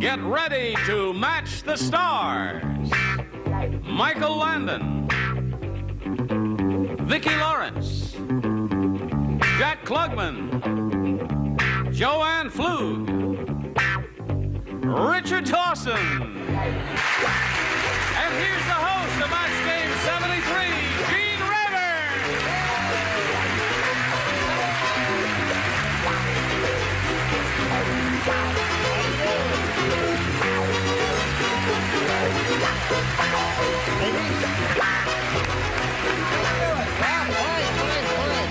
Get ready to match the stars. Michael Landon, Vicki Lawrence, Jack Klugman, Joanne Flug, Richard Dawson. And here's the host of Match Game 73, Gene Rayburn.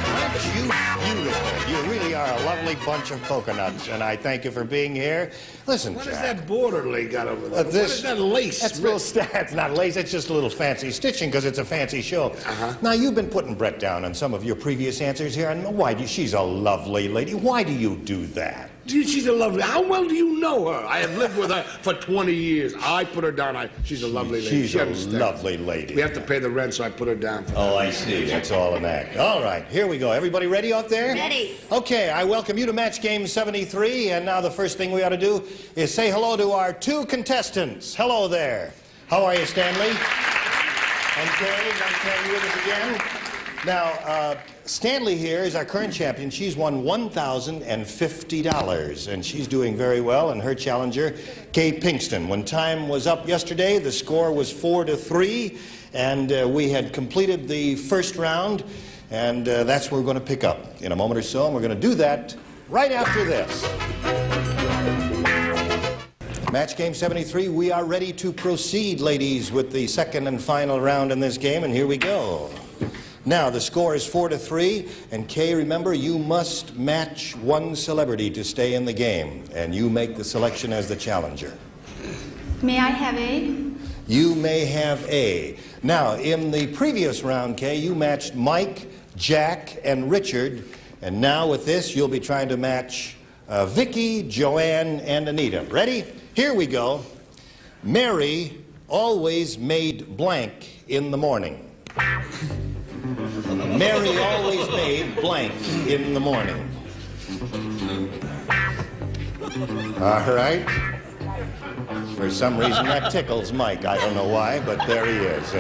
Aren't you beautiful? You really are a lovely bunch of coconuts, and I thank you for being here. Listen, What Jack. is that borderly got over there? This, what is that lace? That's it's not lace, it's just a little fancy stitching because it's a fancy show. Now, you've been putting Brett down on some of your previous answers here, and she's a lovely lady. Why do you do that? She's a lovely... How well do you know her? I have lived with her for 20 years. I put her down. She's a lovely lady. She's a lovely lady. We have to pay the rent, so I put her down. Oh, I see. That's all an act. All right, here we go. Everybody ready out there? Ready. Okay, I welcome you to Match Game 73, and now the first thing we ought to do is say hello to our two contestants. Hello there. How are you, Stanley? And Kay, nice to have you with us again. Now, Stanley here is our current champion. She's won $1,050, and she's doing very well. And her challenger, Kay Pinkston. When time was up yesterday, the score was 4-3, and we had completed the first round, and that's where we're going to pick up in a moment or so, and we're going to do that right after this. Match Game 73, we are ready to proceed, ladies, with the second and final round in this game, and here we go. Now, the score is 4-3, and Kay, remember, you must match one celebrity to stay in the game, and you make the selection as the challenger. May I have A? You may have A. Now, in the previous round, Kay, you matched Mike, Jack, and Richard, and now with this, you'll be trying to match Vicki, Joanne, and Anita. Ready? Here we go. Mary always made blank in the morning. Mary always made blank in the morning. All right. For some reason, that tickles Mike. I don't know why, but there he is.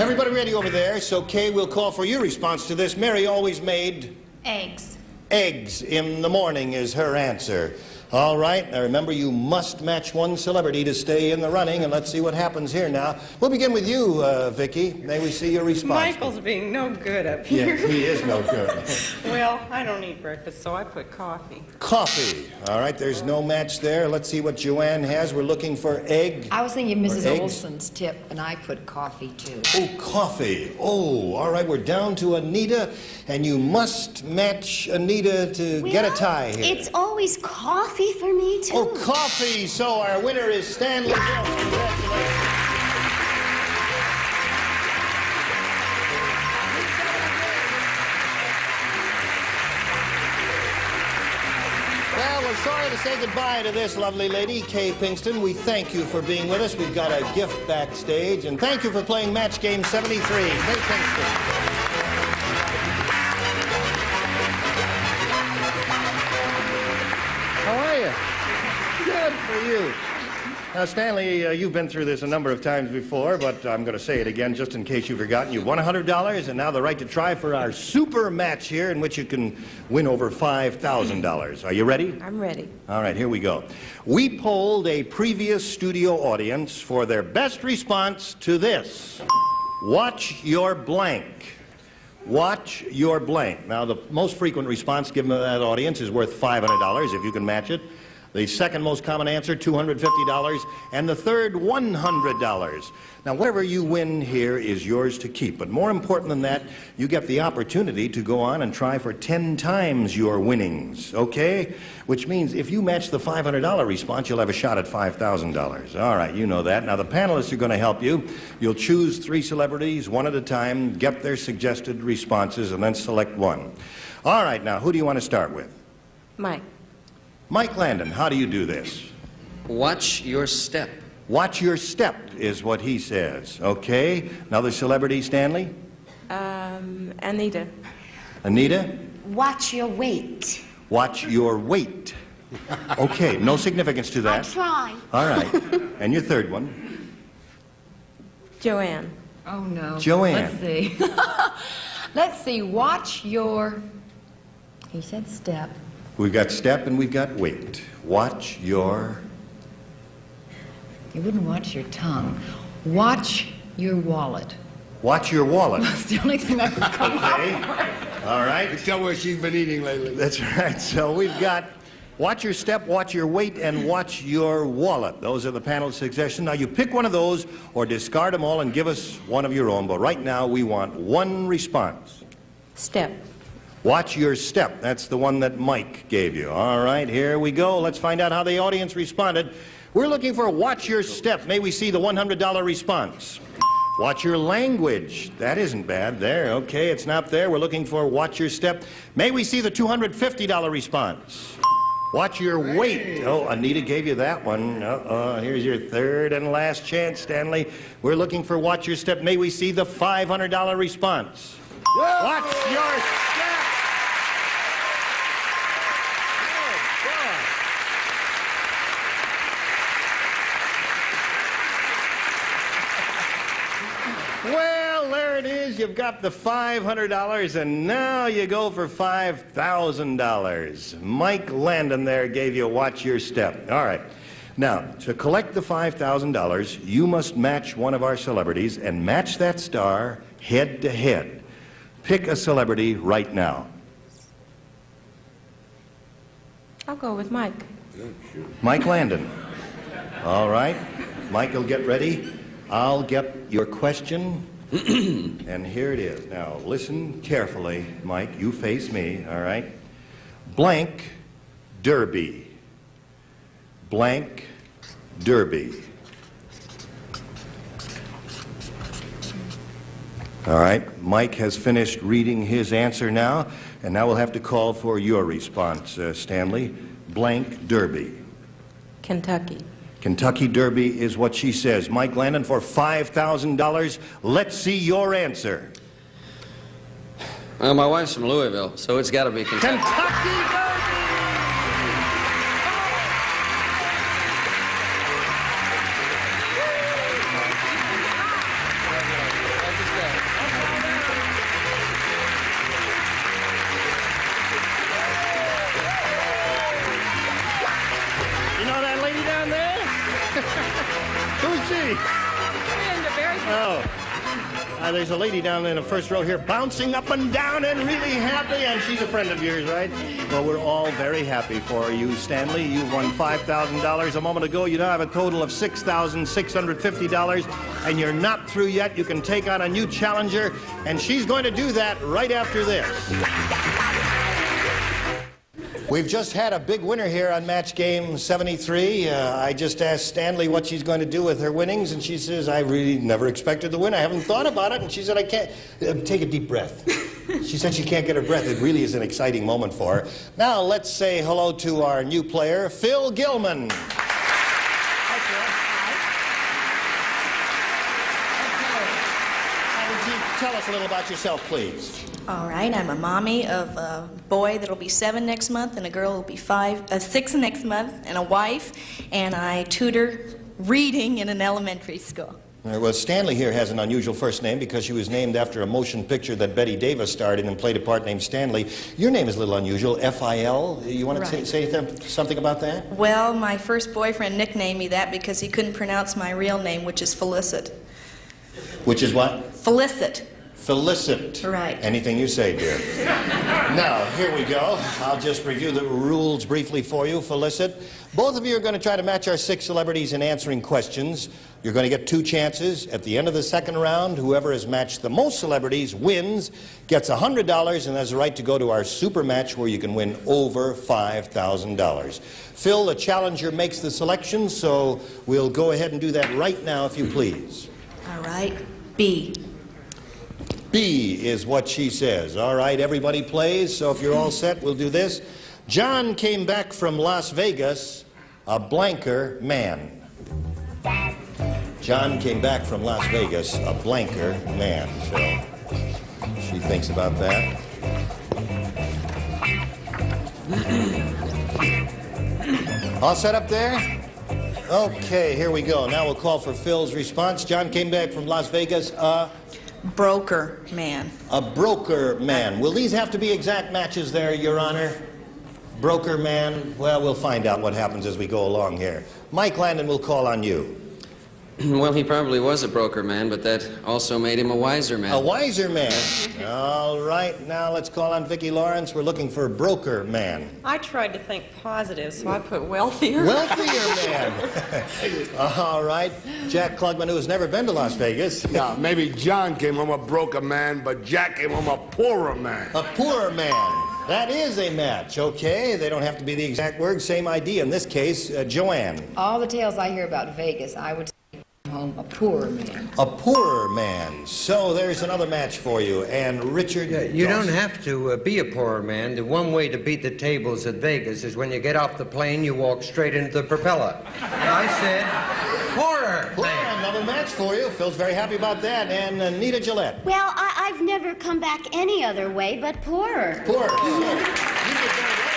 Everybody ready over there? So, Kay, we'll call for your response to this. Mary always made... Eggs. Eggs in the morning is her answer. All right, now remember, you must match one celebrity to stay in the running, and let's see what happens here now. We'll begin with you, Vicki. May we see your response? Michael's being no good up here. Yeah, he is no good. Well, I don't eat breakfast, so I put coffee. Coffee. All right, there's no match there. Let's see what Joanne has. We're looking for egg. I was thinking Mrs. Eggs. Olson's tip, and I put coffee, too. Oh, coffee. Oh, all right, we're down to Anita, and you must match Anita to get a tie here. It's always coffee for me, too. Oh, coffee. So our winner is Stanley Jones. Congratulations. Well, we're sorry to say goodbye to this lovely lady, Kay Pinkston. We thank you for being with us. We've got a gift backstage, and thank you for playing Match Game 73. Kay Pinkston. How are you? Good for you. Now, Stanley, you've been through this a number of times before, but I'm going to say it again just in case you've forgotten. You've won $100 and now the right to try for our super match here in which you can win over $5,000. Are you ready? I'm ready. All right, here we go. We polled a previous studio audience for their best response to this. Watch your blank. Watch your blank. Now, the most frequent response given to that audience is worth $500 if you can match it. The second most common answer, $250, and the third, $100. Now, whatever you win here is yours to keep, but more important than that, you get the opportunity to go on and try for 10 times your winnings, okay? Which means if you match the $500 response, you'll have a shot at $5,000. All right, you know that. Now, the panelists are going to help you. You'll choose 3 celebrities, one at a time, get their suggested responses, and then select one. All right, now, who do you want to start with? Mike. Mike Landon, how do you do this? Watch your step. Watch your step is what he says. Okay. Another celebrity, Stanley? Anita. Anita? Watch your weight. Watch your weight. Okay, no significance to I that. try. All right. And your third one? Joanne. Oh, no. Joanne. Let's see. Let's see. Watch your... He said step. We've got step and we've got wait. Watch your... You wouldn't watch your tongue. Watch your wallet. Watch your wallet. That's the only thing I could come up Okay. All right. Tell where she's been eating lately. That's right. So we've got watch your step, watch your weight, and watch your wallet. Those are the panel suggestions. Now you pick one of those or discard them all and give us one of your own. But right now we want one response. Step. Watch your step. That's the one that Mike gave you. All right, here we go. Let's find out how the audience responded. We're looking for watch your step. May we see the $100 response? Watch your language. That isn't bad. There, okay, it's not there. We're looking for watch your step. May we see the $250 response? Watch your weight. Oh, Anita gave you that one. Here's your third and last chance, Stanley. We're looking for watch your step. May we see the $500 response? Watch your step. Well, there it is. You've got the $500, and now you go for $5,000. Mike Landon there gave you watch your step. All right. Now, to collect the $5,000, you must match one of our celebrities and match that star head to head. Pick a celebrity right now. I'll go with Mike. Mike Landon. All right. Michael, get ready. I'll get your question, and here it is. Now, listen carefully, Mike. You face me, all right? Blank Derby. Blank Derby. All right, Mike has finished reading his answer now, and now we'll have to call for your response, Stanley. Blank Derby. Kentucky. Kentucky Derby is what she says. Mike Landon, for $5,000, let's see your answer. Well, my wife's from Louisville, so it's got to be Kentucky. Kentucky Derby! You know that lady down there? Who's she? Oh. There's a lady down in the first row here bouncing up and down and really happy, and she's a friend of yours, right? Well, we're all very happy for you, Stanley. You won $5,000 a moment ago. You now have a total of $6,650, and you're not through yet. You can take on a new challenger, and she's going to do that right after this. We've just had a big winner here on Match Game 73. I just asked Stanley what she's going to do with her winnings, and she says, I really never expected to win. I haven't thought about it. And she said, I can't. Take a deep breath. She said she can't get her breath. It really is an exciting moment for her. Now, let's say hello to our new player, Phil Gilman. Hi, Phil. Tell us a little about yourself, please. All right, I'm a mommy of a boy that'll be 7 next month and a girl will be 6 next month, and a wife, and I tutor reading in an elementary school. Well, Stanley here has an unusual first name because she was named after a motion picture that Betty Davis starred in and played a part named Stanley. Your name is a little unusual, F-I-L. You want to say something about that? Well, my first boyfriend nicknamed me that because he couldn't pronounce my real name, which is Felicit. Which is what? Felicit. Felicit. Right. Anything you say, dear. Now, here we go. I'll just review the rules briefly for you, Felicit. Both of you are going to try to match our 6 celebrities in answering questions. You're going to get 2 chances. At the end of the second round, whoever has matched the most celebrities wins, gets $100, and has the right to go to our super match where you can win over $5,000. Phil, the challenger, makes the selection, so we'll go ahead and do that right now, if you please. All right, B. B is what she says. All right, everybody plays, so if you're all set, we'll do this. John came back from Las Vegas, a blanker man. John came back from Las Vegas, a blanker man, Phil. She thinks about that. All set up there? Okay, here we go. Now we'll call for Phil's response. John came back from Las Vegas. Broker man. A broker man. Will these have to be exact matches there, Your Honor? Broker man? Well, we'll find out what happens as we go along here. Mike Landon will call on you. Well, he probably was a broker man, but that also made him a wiser man. A wiser man. All right, now let's call on Vicki Lawrence. We're looking for a broker man. I tried to think positive, so I put wealthier. Wealthier man. All right. Jack Klugman, who has never been to Las Vegas. Yeah, maybe John came home a broker man, but Jack came home a poorer man. A poorer man. That is a match, okay? They don't have to be the exact words, same idea. In this case, Joanne. All the tales I hear about Vegas, I would say home a poorer man. A poorer man. So there's another match for you. And Richard... You don't have to be a poorer man. The one way to beat the tables at Vegas is when you get off the plane, you walk straight into the propeller. I said, poorer man. Another match for you. Phil's very happy about that. And Nita Gillette. Well, I've never come back any other way but poorer. Poorer. So, you did very well.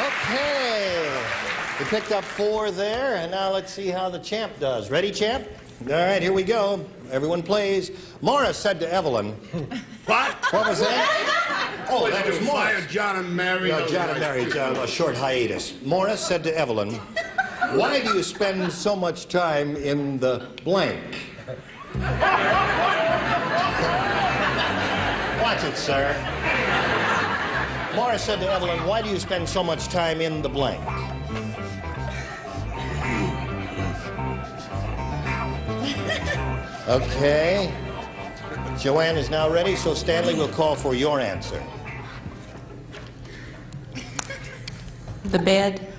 Okay. We picked up 4 there, and now let's see how the champ does. Ready, champ? All right, here we go. Everyone plays. Morris said to Evelyn... What? What was that? Oh, that was Morris. Fire John and Mary. No, John and Mary, a short hiatus. Morris said to Evelyn, why do you spend so much time in the blank? Watch it, sir. Morris said to Evelyn, why do you spend so much time in the blank? Okay. Joanne is now ready, so Stanley will call for your answer. The bed.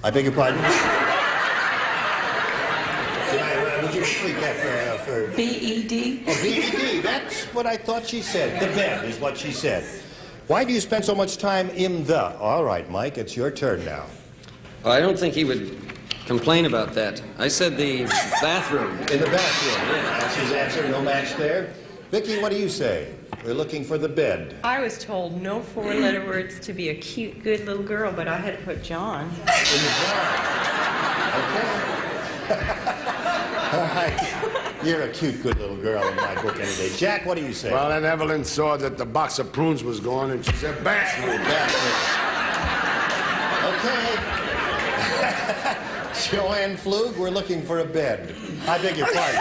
I beg your pardon? Would you repeat that for... B-E-D. Oh, B-E-D. That's what I thought she said. The bed is what she said. Why do you spend so much time in the... All right, Mike, it's your turn now. Well, I don't think he would complain about that. I said the bathroom. In the bathroom. Yeah, that's his answer. No match there. Vicki, what do you say? We're looking for the bed. I was told no 4-letter words to be a cute, good little girl, but I had to put John. In the jar. Okay. All right. You're a cute, good little girl in my book any day. Jack, what do you say? Well, then Evelyn saw that the box of prunes was gone, and she said, bathroom. Okay. Joanne Flug, we're looking for a bed. I beg your pardon.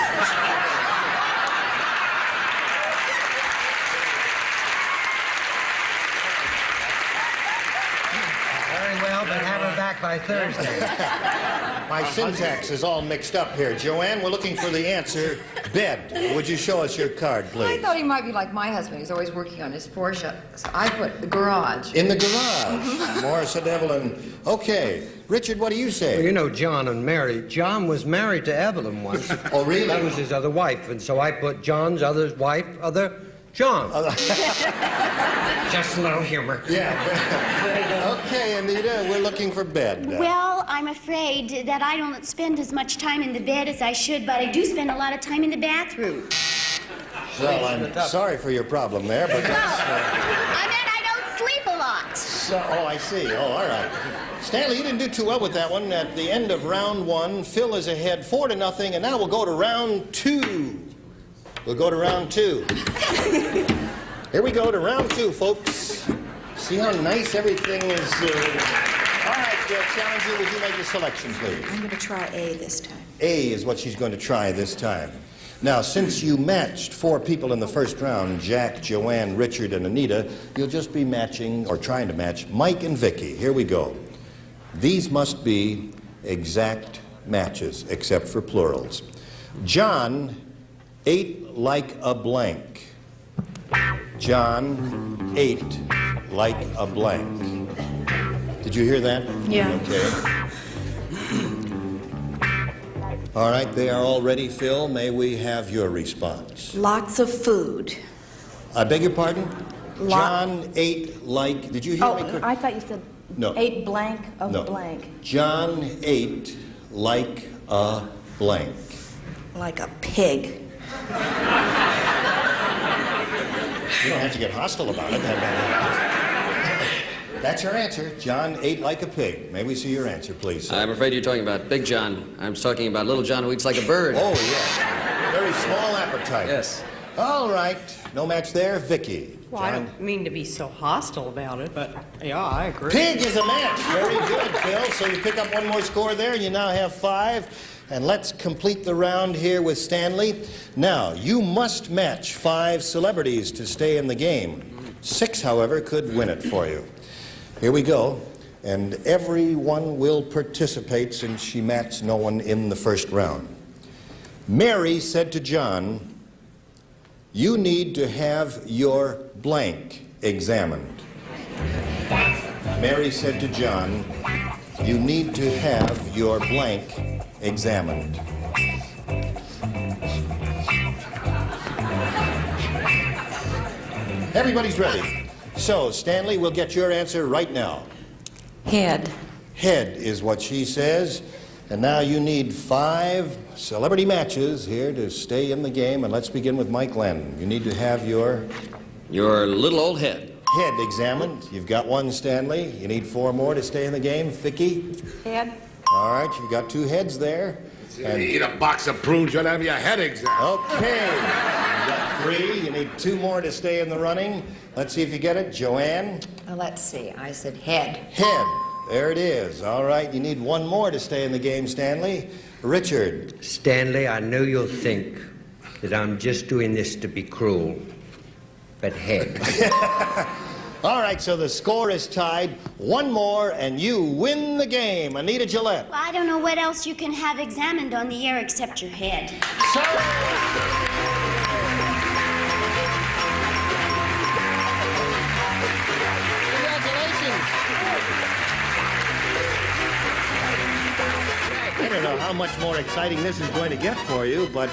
Very well, but have her back by Thursday. My syntax is all mixed up here. Joanne, we're looking for the answer, bed. Would you show us your card, I please? thought he might be like my husband. He's always working on his Porsche. So I put the garage. In the garage. Morris and Evelyn. Okay. Richard, what do you say? Well, you know John and Mary. John was married to Evelyn once. Oh, really? That was his other wife, and so I put John's other wife, other John. Just a little humor. Yeah. Okay, Anita, we're looking for bed. Well, I'm afraid that I don't spend as much time in the bed as I should, but I do spend a lot of time in the bathroom. Well, I'm sorry for your problem there, but that's... I mean, I don't sleep a lot. So, oh, I see. Oh, all right. Stanley, you didn't do too well with that one. At the end of round 1, Phil is ahead 4-0, and now we'll go to round 2. We'll go to round 2. Here we go to round 2, folks. See how nice everything is. All right, Challenger, would you make the selection, please? I'm going to try A this time. A is what she's going to try this time. Now, since you matched 4 people in the first round, Jack, Joanne, Richard, and Anita, you'll just be matching, or trying to match, Mike and Vicki. Here we go. These must be exact matches, except for plurals. John ate like a blank. John ate like a blank. Did you hear that? Yeah. Okay. All right, they are all ready, Phil. May we have your response? Lots of food. I beg your pardon? John ate like... Did you hear me? I thought you said No. ate blank of No. blank. John ate like a blank. Like a pig. You don't have to get hostile about it. That's her answer. John ate like a pig. May we see your answer, please, sir? I'm afraid you're talking about Big John. I'm talking about Little John who eats like a bird. Oh, yes. Very small appetite. Yes. All right. No match there. Vicky. Well, I don't mean to be so hostile about it, but yeah, I agree. Pig is a match. Very good, Phil. So you pick up one more score there, and you now have 5. And let's complete the round here with Stanley. Now, you must match 5 celebrities to stay in the game. 6, however, could win it for you. Here we go. And everyone will participate since she matched no one in the first round. Mary said to John, "You need to have your blank examined." Mary said to John, "You need to have your blank examined." Everybody's ready. So, Stanley, we'll get your answer right now. Head. Head is what she says. And now you need 5 celebrity matches here to stay in the game. And let's begin with Mike Landon. You need to have your little old head. Head examined. You've got 1, Stanley. You need 4 more to stay in the game. Vicky? Head. All right, you've got 2 heads there. And eat a box of prunes, you'll have your head examined. Okay. You've got 3. You need 2 more to stay in the running. Let's see if you get it. Joanne? Let's see. I said head. Head. There it is. All right, you need 1 more to stay in the game, Stanley. Richard? Stanley, I know you'll think that I'm just doing this to be cruel, but head. All right, so the score is tied. 1 more, and you win the game. Anita Gillette. Well, I don't know what else you can have examined on the air except your head. I don't know how much more exciting this is going to get for you, but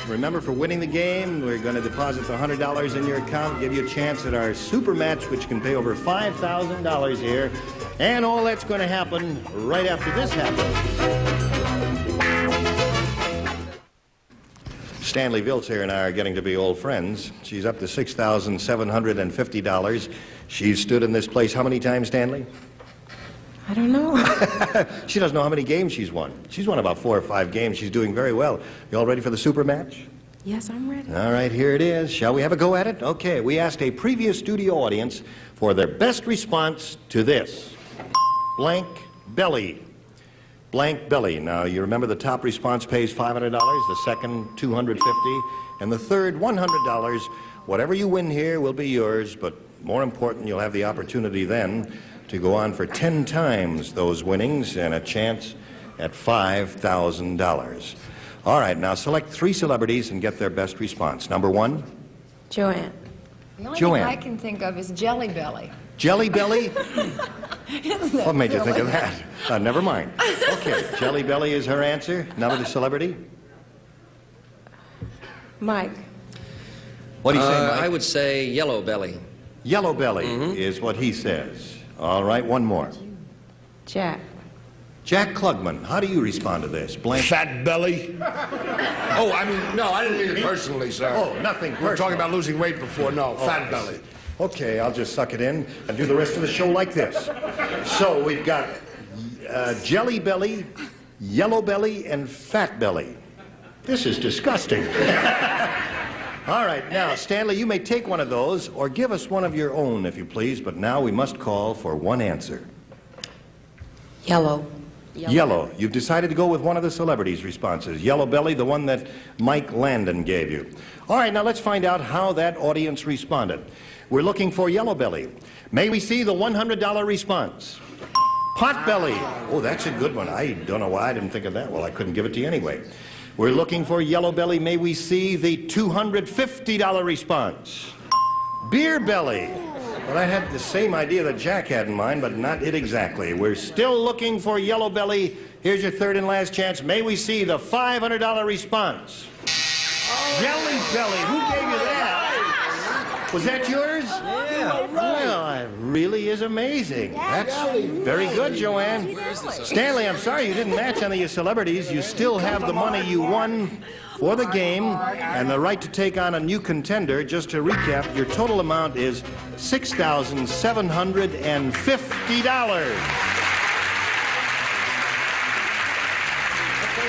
remember, for winning the game, we're going to deposit the $100 in your account, give you a chance at our super match, which can pay over $5,000 here. And all that's going to happen right after this happens. Stanley Viltzer and I are getting to be old friends. She's up to $6,750. She's stood in this place how many times, Stanley? I don't know. She doesn't know how many games she's won. She's won about 4 or 5 games. She's doing very well. You all ready for the super match? Yes, I'm ready. All right, here it is. Shall we have a go at it? Okay, we asked a previous studio audience for their best response to this. Blank belly. Blank belly. Now, you remember the top response pays $500, the second $250, and the third $100. Whatever you win here will be yours, but more important, you'll have the opportunity then to go on for 10 times those winnings and a chance at $5,000. All right, now select 3 celebrities and get their best response. Number 1? Joanne. The only Joanne. thing I can think of is Jelly Belly. Jelly Belly? What made you think of that? Never mind. Okay, Jelly Belly is her answer. Another celebrity? Mike. What do you say, Mike? I would say Yellow Belly. Yellow Belly is what he says. All right, 1 more. Jack. Jack Klugman, how do you respond to this? Blank. Fat belly. Oh, I mean, no, I didn't mean it personally, sir. Oh, nothing personal. We were talking about losing weight before. No, fat belly. Okay, I'll just suck it in and do the rest of the show like this. So we've got Jelly Belly, Yellow Belly, and Fat Belly. This is disgusting. All right, now, Stanley, you may take one of those or give us one of your own, if you please, but now we must call for one answer. Yellow. Yellow. You've decided to go with one of the celebrities' responses. Yellow Belly, the one that Mike Landon gave you. All right, now let's find out how that audience responded. We're looking for Yellow Belly. May we see the $100 response? Pot Belly. Oh, that's a good one. I don't know why I didn't think of that. Well, I couldn't give it to you anyway. We're looking for Yellow Belly. May we see the $250 response? Beer Belly. Well, I had the same idea that Jack had in mind, but not it exactly. We're still looking for Yellow Belly. Here's your third and last chance. May we see the $500 response? Jelly Belly. Who gave you that? Was that yours? Yeah. Well, it really is amazing. That's very good, Joanne. Stanley, I'm sorry you didn't match any of your celebrities. You still have the money you won for the game and the right to take on a new contender. Just to recap, your total amount is $6,750. Okay,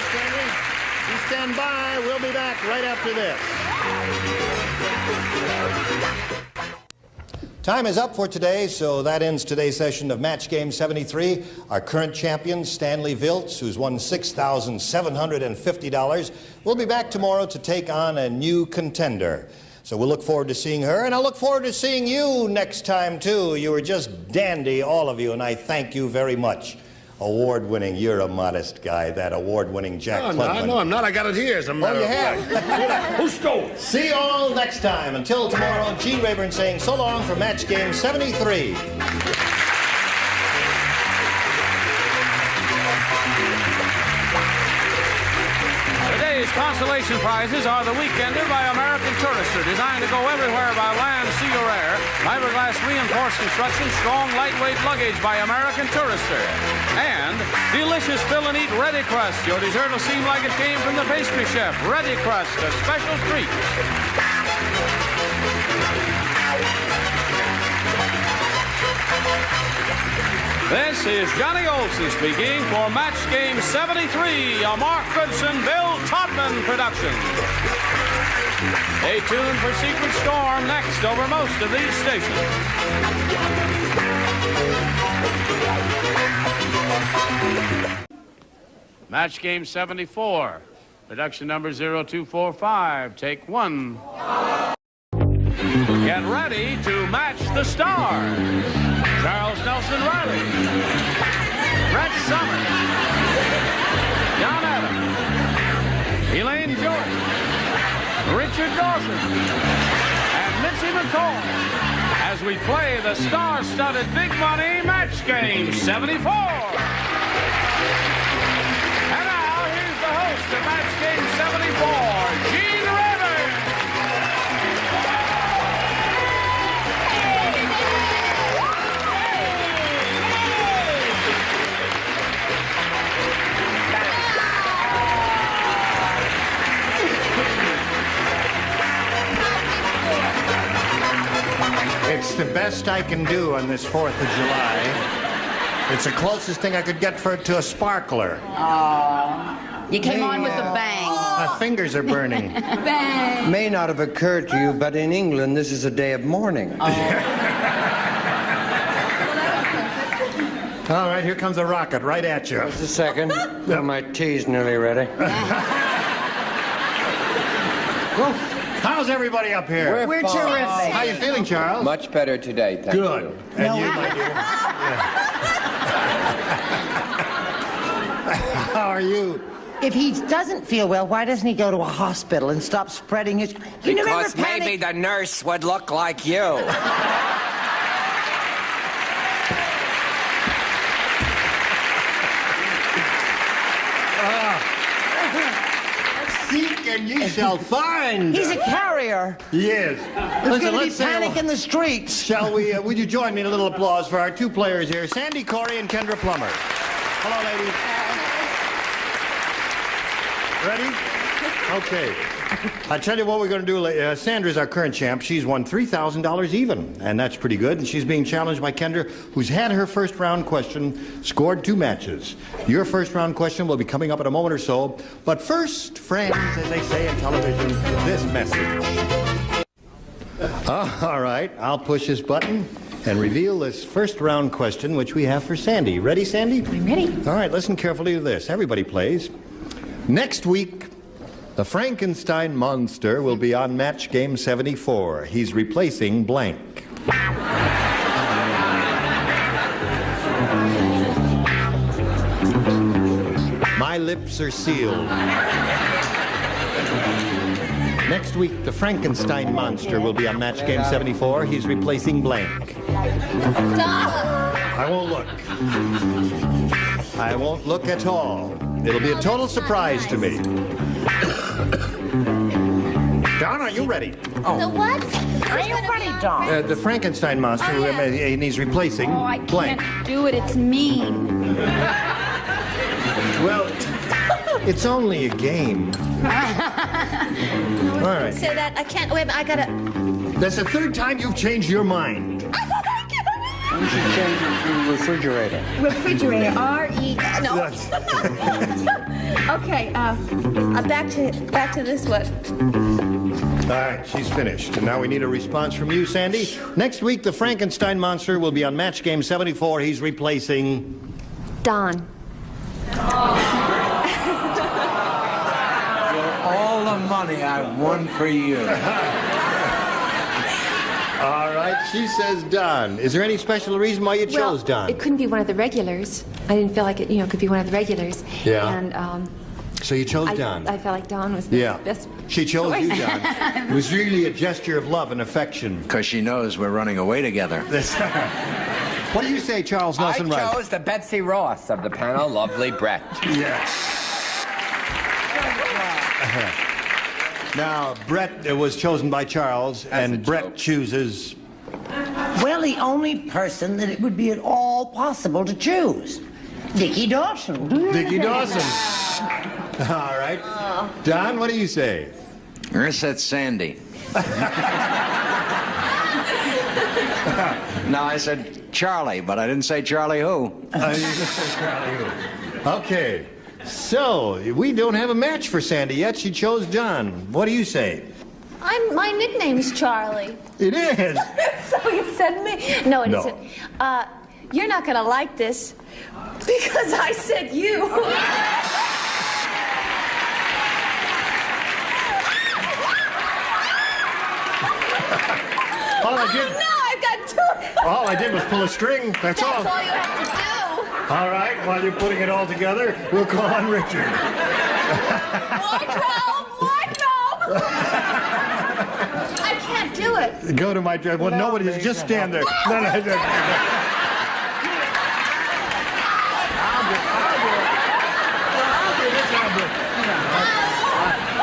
Stanley, you stand by. We'll be back right after this. Time is up for today, so that ends today's session of Match Game 73. Our current champion, Stanley Viltz, who's won $6,750, will be back tomorrow to take on a new contender. So we'll look forward to seeing her, and I'll look forward to seeing you next time, too. You were just dandy, all of you, and I thank you very much. Award-winning, you're a modest guy, that award-winning Jack Klugman. No, I'm not. I got it here as a matter you of fact. have? Who stole it? See you all next time. Until tomorrow, Gene Rayburn saying so long for Match Game 73. Today's consolation prizes are The Weekender by American Tourister, designed to go everywhere by land, sea, or air. Fiberglass reinforced construction, strong, lightweight luggage by American Tourister. And delicious fill and eat Ready Crust. Your dessert will seem like it came from the pastry chef. Ready Crust, a special treat. This is Johnny Olson speaking for Match Game 73, a Mark Goodson, Bill Todman production. Stay tuned for Secret Storm next over most of these stations. Match Game 74, production number 0245, take one. Get ready to match the stars. Charles Nelson Riley, Brett Summers, John Adams, Elaine Jordan, Richard Dawson, and Mitzi McCall as we play the star-studded Big Money Match Game 74. And now, here's the host of Match Game 74, Gene Rayburn. It's the best I can do on this 4th of July. It's the closest thing I could get to a sparkler. You came on with a bang. My fingers are burning. Bang. May not have occurred to you, but in England, this is a day of mourning. All right, here comes a rocket right at you. Just a second. Well, my tea's nearly ready. Well, how's everybody up here? We're terrific. How you feeling, Charles? Much better today, thank Good. you. And you, my dear? How are you? If he doesn't feel well, why doesn't he go to a hospital and stop spreading his... Because maybe the nurse would look like you. Seek and ye shall find. He's a carrier. He is. There's going to be panic in the streets. Shall we, would you join me in a little applause for our two players here, Sandy Corey and Kendra Plummer. Hello, ladies. Ready? Okay. I'll tell you what we're going to do. Sandra's our current champ. She's won $3,000 even, and that's pretty good. And she's being challenged by Kendra, who's had her first round question, scored 2 matches. Your first round question will be coming up in a moment or so. But first, friends, as they say in television, this message. All right, I'll push this button and reveal this first round question, which we have for Sandy. Ready, Sandy? I'm ready. All right, listen carefully to this. Everybody plays. Next week, the Frankenstein monster will be on Match Game 74. He's replacing blank. My lips are sealed. Next week, the Frankenstein monster will be on Match Game 74. He's replacing blank. I won't look. I won't look at all. It'll be a total surprise to me. Don, are you ready? The what? Are you ready, Don? The Frankenstein monster, and he's replacing I blank. can't do it. It's mean. Well, it's only a game. All right. Say that. I can't. Wait, I gotta. That's the third time you've changed your mind. We should change it to refrigerator. Refrigerator. R-E. No. Okay. Back to this one. All right, she's finished. And now we need a response from you, Sandy. Next week, the Frankenstein monster will be on Match Game 74. He's replacing... Don. All the money I've won for you. All right, she says Don. Is there any special reason why you chose Don? It couldn't be one of the regulars. I didn't feel like it, could be one of the regulars. Yeah. And, so you chose Don? I felt like Don was the best. She chose you, Don. It was really a gesture of love and affection. Because she knows we're running away together. What do you say, Charles Nelson Rice? I chose the Betsy Ross of the panel, lovely Brett. Yes. Now, Brett was chosen by Charles, and Brett chooses... Well, the only person that it would be at all possible to choose. Dickie Dawson. Dickie Dawson. All right. Don, what do you say? I said Sandy. No, I said Charlie, but I didn't say Charlie who. You didn't say Charlie who. Okay. So, we don't have a match for Sandy yet. She chose Don. What do you say? My nickname's Charlie. It is. So you said me? No, it isn't. You're not gonna like this because I said you. All I did. No, I've got two. All I did was pull a string. That's all. That's all you have to do. All right. While you're putting it all together, we'll call on Richard. Wardrobe! I can't do it. Go to my dress. Well, nobody. Just stand there. No.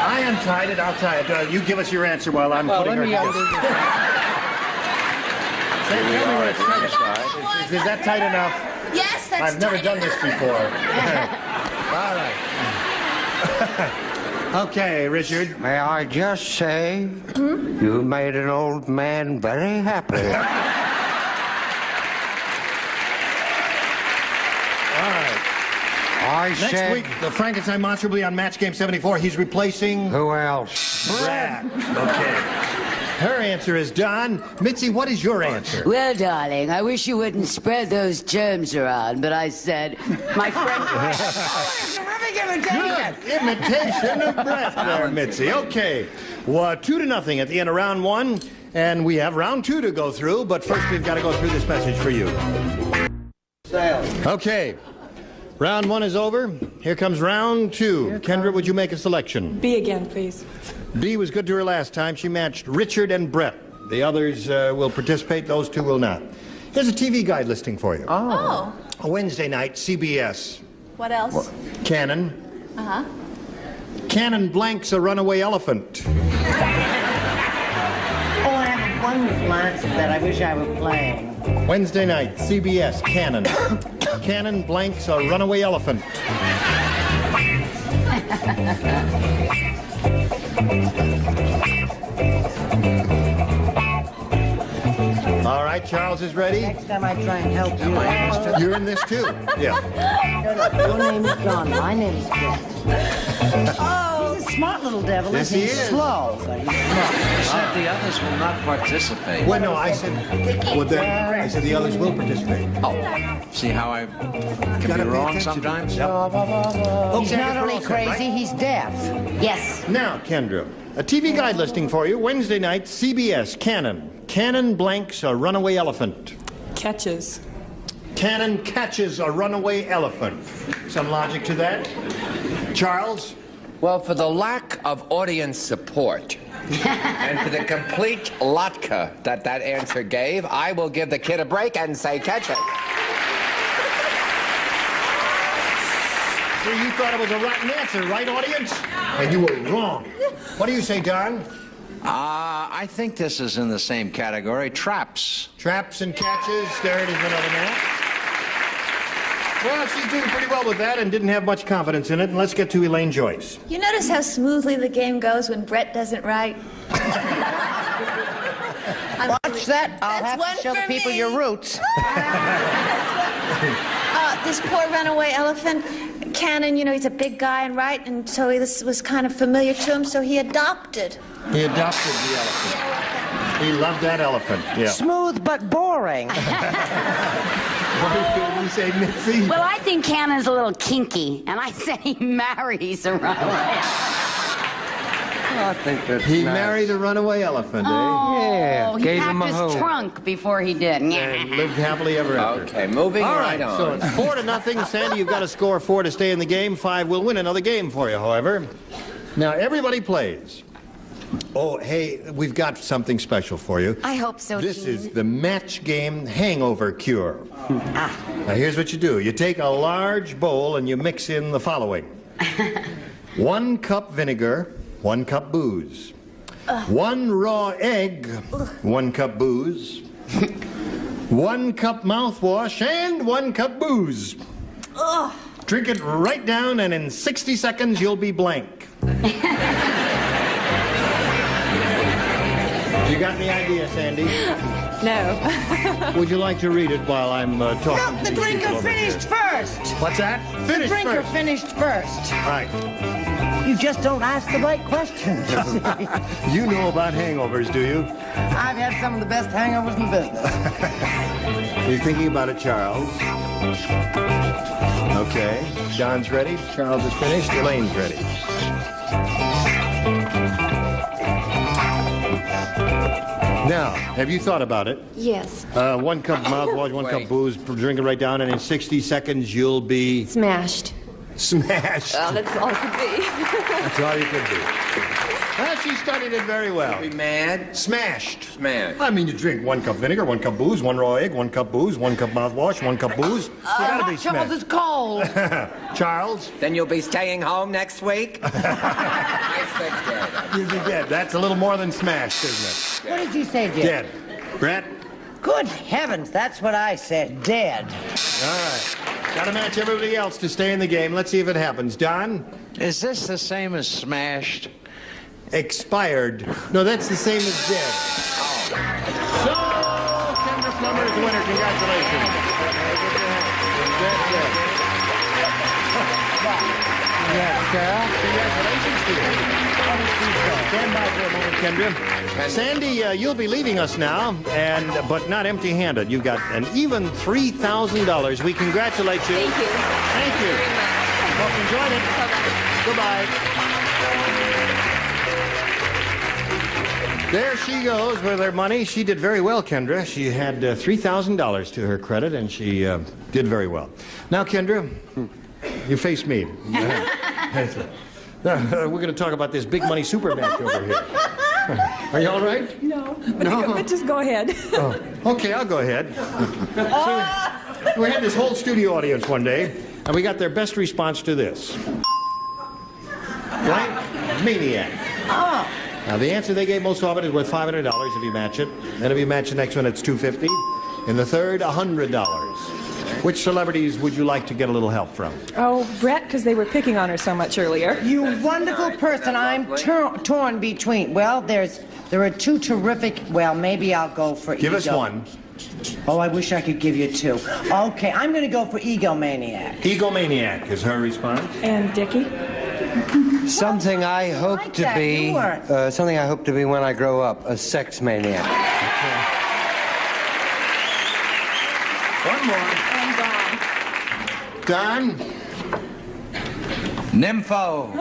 I untied it. I'll tie it. You give us your answer while I'm putting her together. Say, tell me when it's tight. Is that tight enough? Yes, that's I've never done this before. All right. Okay, Richard. May I just say, you made an old man very happy. Next week, the Frankenstein monster will be on Match Game 74. He's replacing... Who else? Brad. Okay. Her answer is Don. Mitzi, what is your answer? Well, darling, I wish you wouldn't spread those germs around, but I said, my friend... Good imitation of Brett there, Mitzi. Okay. Well, 2-0 at the end of round one, and we have round two to go through, but first we've got to go through this message for you. Okay. Round one is over. Here comes round two. Kendra, would you make a selection? B again, please. B was good to her last time. She matched Richard and Brett. The others will participate. Those two will not. Here's a TV guide listing for you. Oh. A Wednesday night, CBS. What else? Cannon. Uh-huh. Cannon blanks a runaway elephant. Oh, I have a wonderful answer that I wish I were playing. Wednesday night, CBS, Cannon. Cannon blanks a runaway elephant. All right, Charles is ready. Next time I try and help you. You're in this too. Yeah. No, your name is John. My name is Brett. Oh. He's a smart little devil. Yes, He's he is. slow, but he's smart. You said the others will not participate. Well, no, I said the others will participate. Oh, see how I can be wrong sometimes? He's not only crazy, he's deaf. Yes. Now, Kendra, a TV guide listing for you. Wednesday night, CBS, Cannon. Cannon blanks a runaway elephant. Catches. Cannon catches a runaway elephant. Some logic to that? Charles? Well, for the lack of audience support and for the complete latka that answer gave, I will give the kid a break and say catch it. So you thought it was a rotten answer, right, audience? And you were wrong. What do you say, Don? I think this is in the same category. Traps. Traps and catches. There it is, another match. Well, she's doing pretty well with that and didn't have much confidence in it. And let's get to Elaine Joyce. You notice how smoothly the game goes when Brett does it right? Watch that. I'll have to show the people your roots. This poor runaway elephant, Cannon, you know, he's a big guy and right, and so this was kind of familiar to him, so he adopted. He adopted the elephant. He loved that elephant, yeah. Smooth but boring. What did you say, Mitzi? Well, I think Cannon's a little kinky, and I say he marries a runaway. I think that's He nice. married a runaway elephant, eh? Yeah, He gave packed him a his home. trunk before he did. And lived happily ever after. Okay, moving All right right, on. so it's 4-0. Sandy, you've got to score 4 to stay in the game. 5 will win another game for you, however. Now, everybody plays. Oh, hey, we've got something special for you. I hope so, This Gene. is the match game hangover cure. Now, here's what you do. You take a large bowl and you mix in the following. 1 cup vinegar, 1 cup booze. 1 raw egg, 1 cup booze. 1 cup mouthwash, and 1 cup booze. Drink it right down, and in 60 seconds, you'll be blank. You got any idea, Sandy? No. Would you like to read it while I'm talking? No, the to drinker people over finished here? first. What's that? Finish The drinker first. finished first. Right. You just don't ask the right questions. You know about hangovers, do you? I've had some of the best hangovers in the business. You thinking about it, Charles? Okay. Don's ready. Charles is finished. Elaine's ready. Now, have you thought about it? Yes. 1 cup mouthwash, 1 cup booze, drink it right down, and in 60 seconds you'll be Smashed. smashed. Well, that's all it could be. That's all you could do. Well, she studied it very well. Be mad? Smashed. Smashed. I mean, you drink 1 cup vinegar, 1 cup booze, 1 raw egg, 1 cup booze, 1 cup mouthwash, 1 cup booze. You gotta be Charles, smashed. it's cold. Charles? Then you'll be staying home next week? I said dead. You'll be dead. That's a little more than smashed, isn't What did you say, it? Jed? Dead. Brett? Good heavens, that's what I said. Dead. All right. Gotta match everybody else to stay in the game. Let's see if it happens. Don? Is this the same as smashed? Expired. No, that's the same as dead. So, Kendra Plummer is the winner. Congratulations. Congratulations to you. Stand by for a moment, Kendra. Sandy, you'll be leaving us now, but not empty-handed. You've got an even $3,000. We congratulate you. Thank you. Thank you. Hope you enjoyed it. Goodbye. There she goes with her money. She did very well, Kendra. She had $3,000 to her credit, and she did very well. Now, Kendra, you face me. We're going to talk about this big money super match over here. Are you all right? No. No? But just go ahead. Oh, okay, I'll go ahead. So, we had this whole studio audience one day, and we got their best response to this. Blank Maniac. Oh. Now, the answer they gave most often is worth $500 if you match it. Then if you match the next one, it's $250. In the third, $100. Which celebrities would you like to get a little help from? Oh, Brett, because they were picking on her so much earlier. You wonderful person. I'm torn between. Well, there are 2 terrific. Well, maybe I'll go for Give Ego. us one. Oh, I wish I could give you 2. Okay, I'm going to go for Egomaniac. Egomaniac is her response. And Dickie? Something I hope like to that. be. You weren't. Something I hope to be when I grow up. A sex maniac. One more. And Don? Nympho.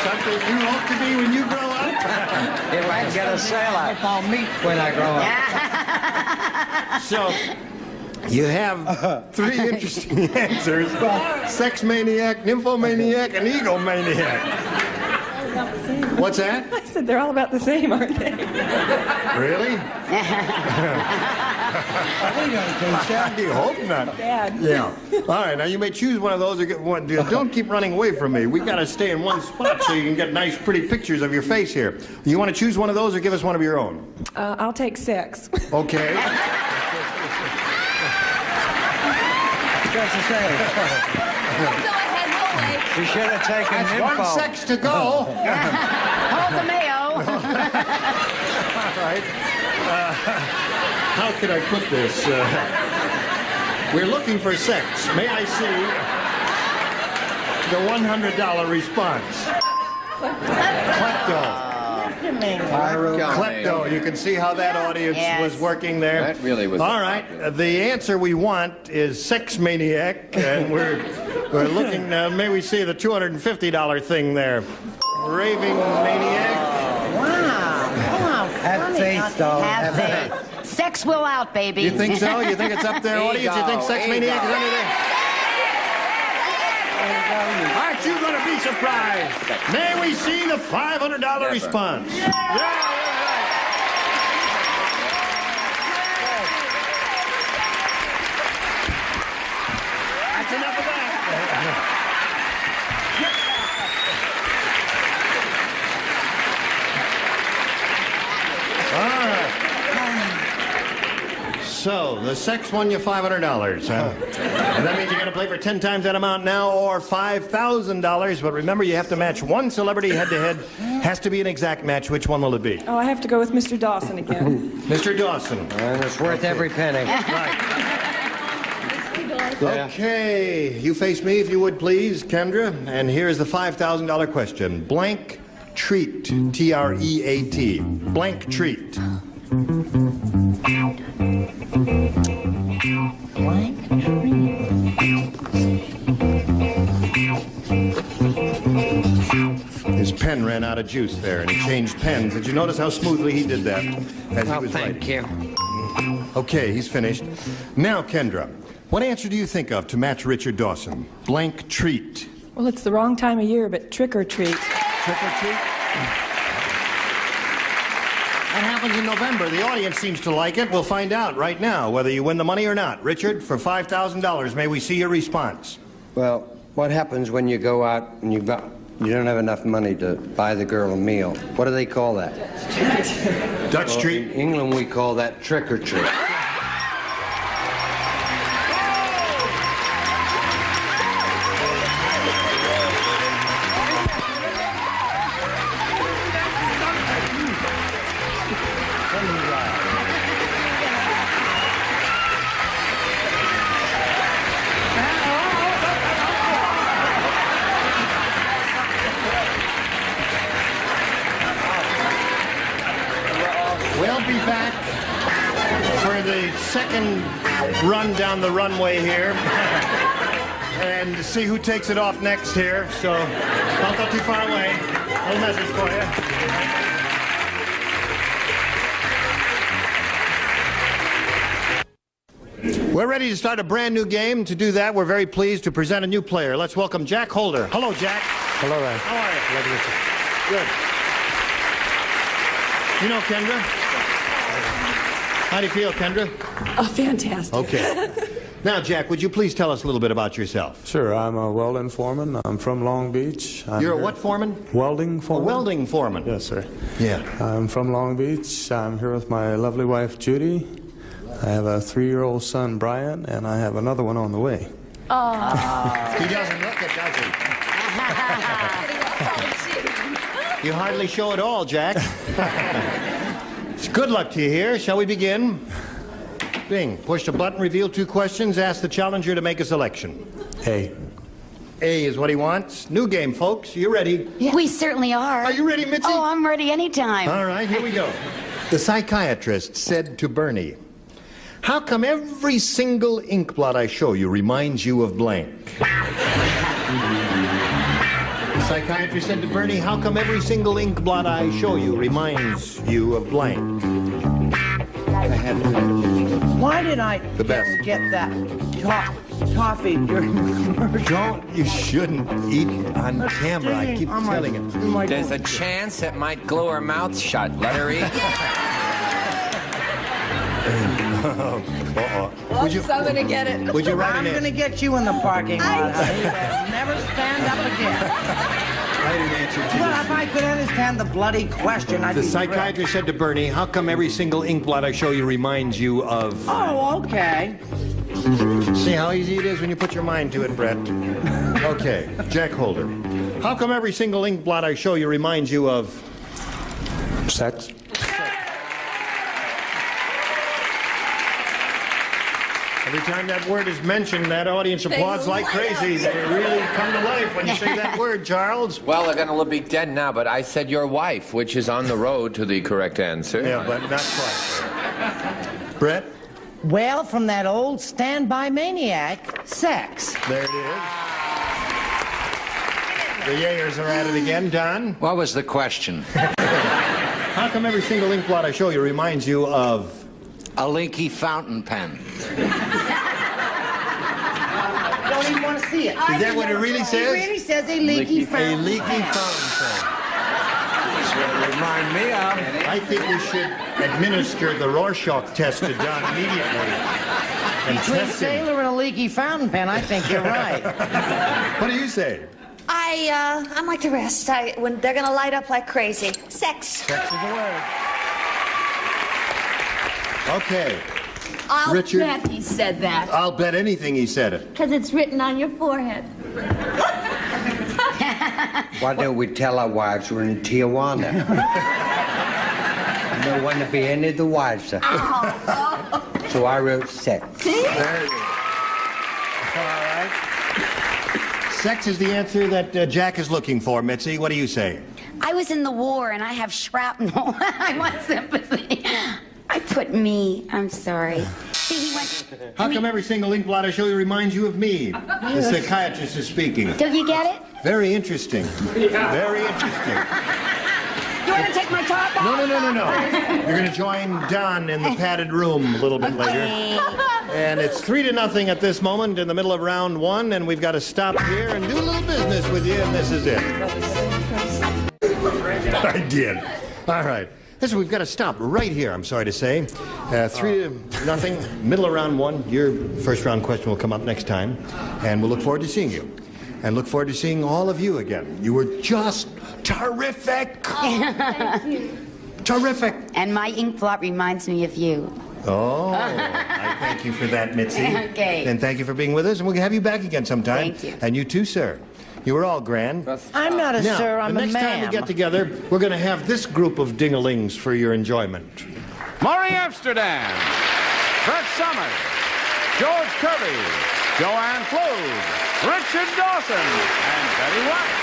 Something you hope to be when you grow up? If I can get a sailor. I'll meet when I grow up. So, you have 3 interesting answers. Sex maniac, nymphomaniac, and egomaniac. What's that? I said they're all about the same, aren't they? Really? I do hope not. Bad. Yeah. All right, now you may choose one of those or get one. Don't keep running away from me. We've got to stay in one spot so you can get nice, pretty pictures of your face here. You want to choose one of those or give us one of your own? I'll take 6. Okay. You should have taken That's info. 1 sex to go. Hold the mayo. All right. How can I put this? We're looking for sex. May I see the $100 response? Klepto. Klepto. You can see how that audience was working there. That really was. All right. The answer we want is sex maniac, and we're looking now. May we see the $250 thing there? Raving maniac. Wow. Have faith, though. Have faith. Sex will out, baby. You think so? You think it's up there, audience? You think sex maniac is anything? Aren't you going to be surprised? May we see the $500 response? Yeah, that's enough of that. All right. So, the sex won you $500, huh? And that means you're going to play for 10 times that amount now or $5,000. But remember, you have to match one celebrity head-to-head. Has to be an exact match. Which one will it be? Oh, I have to go with Mr. Dawson again. Mr. Dawson. And it's worth every penny. Right. Okay, you face me if you would, please, Kendra. And here's the $5,000 question. Blank treat, T-R-E-A-T. Blank treat. His pen ran out of juice there, and he changed pens. Did you notice how smoothly he did that as he was thank you. Okay, he's finished. Now, Kendra, what answer do you think of to match Richard Dawson? Blank treat. Well, it's the wrong time of year, but trick or treat. Trick or treat? That happens in November. The audience seems to like it. We'll find out right now whether you win the money or not. Richard, for $5,000, may we see your response? Well, what happens when you go out and you don't have enough money to buy the girl a meal? What do they call that? Dutch treat. In England, we call that trick or treat. We'll be back for the second run down the runway here and see who takes it off next here. So don't go too far away. A little message for you. We're ready to start a brand new game. To do that, we're very pleased to present a new player. Let's welcome Jack Holder. Hello, Jack. Hello there. How are you? Good. You know Kendra? How do you feel, Kendra? Oh, fantastic. Okay. Now, Jack, would you please tell us a little bit about yourself? Sure, I'm a welding foreman. I'm from Long Beach. You're a what foreman? Welding foreman. A welding foreman. Yes, sir. Yeah. I'm from Long Beach. I'm here with my lovely wife, Judy. I have a 3-year-old son, Brian, and I have another one on the way. Oh. He doesn't look it, does he? You hardly show it all, Jack. Good luck to you here. Shall we begin? Bing. Push the button, reveal 2 questions, ask the challenger to make a selection. A. A is what he wants. New game, folks. You ready? Yeah. We certainly are. Are you ready, Mitzi? Oh, I'm ready anytime. All right, here we go. The psychiatrist said to Bernie, "How come every single ink blot I show you reminds you of blank?" The psychiatrist said to Bernie, "How come every single ink blot I show you reminds you of blank?" I had to. Why did I The best. get that toffee during the commercial? You shouldn't eat on camera. I keep telling you. There's a chance it might glue her mouth shut. Let her eat. Would you, I'm gonna get it. would you write I'm an going to answer? get you in the parking lot, honey. Never stand up again. Write an answer to Well, this. if I could understand the bloody question, I'd The be psychiatrist said to Bernie, how come every single ink blot I show you reminds you of... thrilled. Oh, okay. See how easy it is when you put your mind to it, Brett? Okay, Jack Holder. How come every single ink blot I show you reminds you of... Sex. Every time that word is mentioned, that audience applauds like crazy. They really come to life when you say that word, Charles. Well, they're gonna be dead now, but I said your wife, which is on the road to the correct answer. Yeah, but not quite. Brett? Well, from that old standby maniac, sex. There it is. The Yayers are at it again. Don? What was the question? How come every single ink blot I show you reminds you of... A leaky fountain pen. Don't even want to see it. Is that what it really says? It really says a leaky A fountain. leaky fountain pen. That's what it remind me of. I think we should administer the Rorschach test to Don immediately. And Between test him. sailor and a leaky fountain pen, I think you're right. What do you say? I'm like the rest. When they're gonna light up like crazy. Sex. Sex is the word. Okay. I'll Richard? bet he said that. I'll bet anything he said it. Because it's written on your forehead. Why don't we tell our wives we're in Tijuana? No one to be any of the wives. So I wrote sex. There it is. All right. Sex is the answer that Jack is looking for, Mitzi. What do you say? I was in the war and I have shrapnel. I want sympathy. I put me. I'm sorry. See, he went. How come every single ink blot I show you reminds you of me? The psychiatrist is speaking. Don't you get it? Very interesting. Very interesting. You want to take my top off? No. You're going to join Don in the padded room a little bit later. And it's 3-0 at this moment in the middle of round one, and we've got to stop here and do a little business with you, and this is it. I did. All right. Listen, we've got to stop right here, I'm sorry to say. 3-0, middle of round one. Your first round question will come up next time, and we'll look forward to seeing you. And look forward to seeing all of you again. You were just terrific. Oh, thank you. Terrific. And my ink blot reminds me of you. Oh, I thank you for that, Mitzi. Okay. And thank you for being with us, and we'll have you back again sometime. Thank you. And you too, sir. You were all grand. I'm not a Now, sir, I'm the a next ma'am. time we get together, we're going to have this group of ding-a-lings for your enjoyment. Maury Amsterdam, Brett Summers, George Kirby, Joanne Flood, Richard Dawson, and Betty White.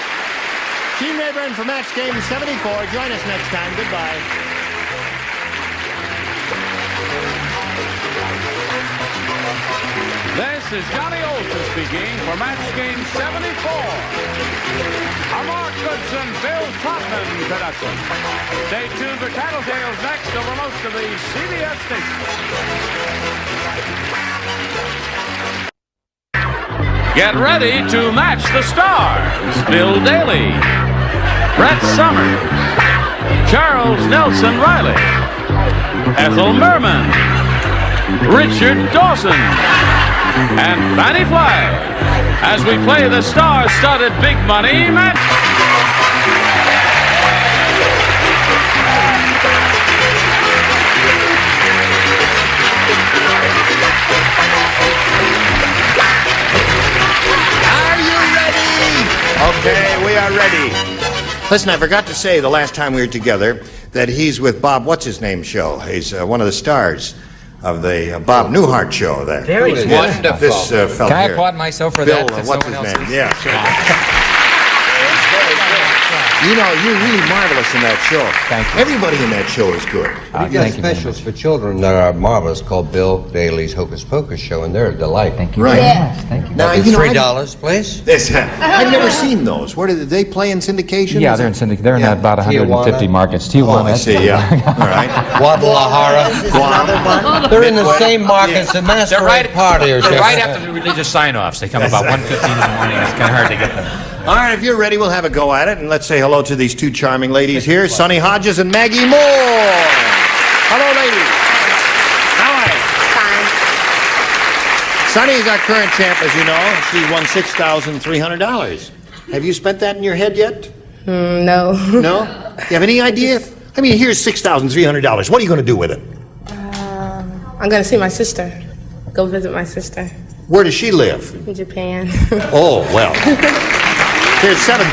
Gene Rayburn for Match Game 74. Join us next time. Goodbye. This is Johnny Olson speaking for Match Game 74. A Mark Goodson, Bill Todman production. Stay tuned for Tattletales next over most of the CBS stations. Get ready to match the stars. Bill Daly, Brett Summers, Charles Nelson Riley, Ethel Merman, Richard Dawson, and Fannie Flagg as we play the star-studded big money match. Are you ready? Okay, we are ready. Listen, I forgot to say the last time we were together that he's with Bob What's-His-Name show. He's one of the stars of the Bob Newhart show. There. Very This- wonderful. This fellow Can I here. applaud myself for Bill, that? what's his name? Yeah. You know, you're really marvelous in that show. Thank you. Everybody in that show is good. We got specials for children that are marvelous called Bill Bailey's Hocus Pocus Show, and they're a delight. Thank you. Right. Yes, thank you. Now, Now, you know, $3, please. I've never seen those. Where do they play in syndication? Yeah, they're in syndication. They're in about 150 markets. Tijuana. Oh, I see, yeah. All right. Guadalajara. Guam. They're in the same markets that Masquerade Party are. They're right after the religious sign-offs. They come about 1:15 in the morning. It's kind of hard to get them. All right, if you're ready, we'll have a go at it, and let's say hello to these two charming ladies here, Sonny Hodges and Maggie Moore. Hello, ladies. How are you? Fine. Sonny is our current champ, as you know. She won $6,300. Have you spent that in your head yet? No. No? You have any idea? I mean, here's $6,300. What are you going to do with it? I'm going to see my sister. Go visit my sister Where does she live? in Japan. Oh, well. Here's $7,000.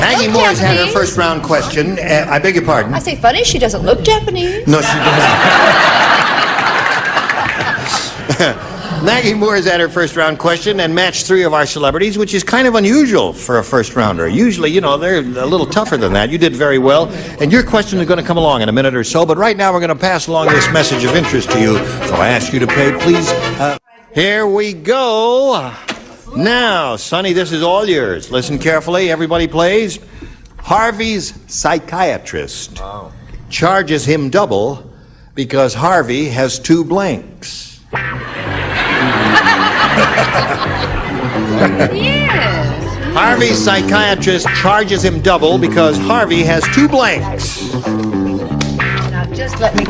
Maggie Moore's had her first round question. I beg your pardon? I say funny, she doesn't look Japanese. No, she doesn't. Maggie Moore has had her first round question and matched 3 of our celebrities, which is kind of unusual for a first rounder. Usually, you know, they're a little tougher than that. You did very well. And your question is going to come along in a minute or so. But right now, we're going to pass along this message of interest to you. So I ask you to pay, please. Here we go. Now, Sonny, this is all yours. Listen carefully. Everybody plays. Harvey's psychiatrist charges him double because Harvey has 2 blanks. Yes. Harvey's psychiatrist charges him double because Harvey has 2 blanks. Now, just let me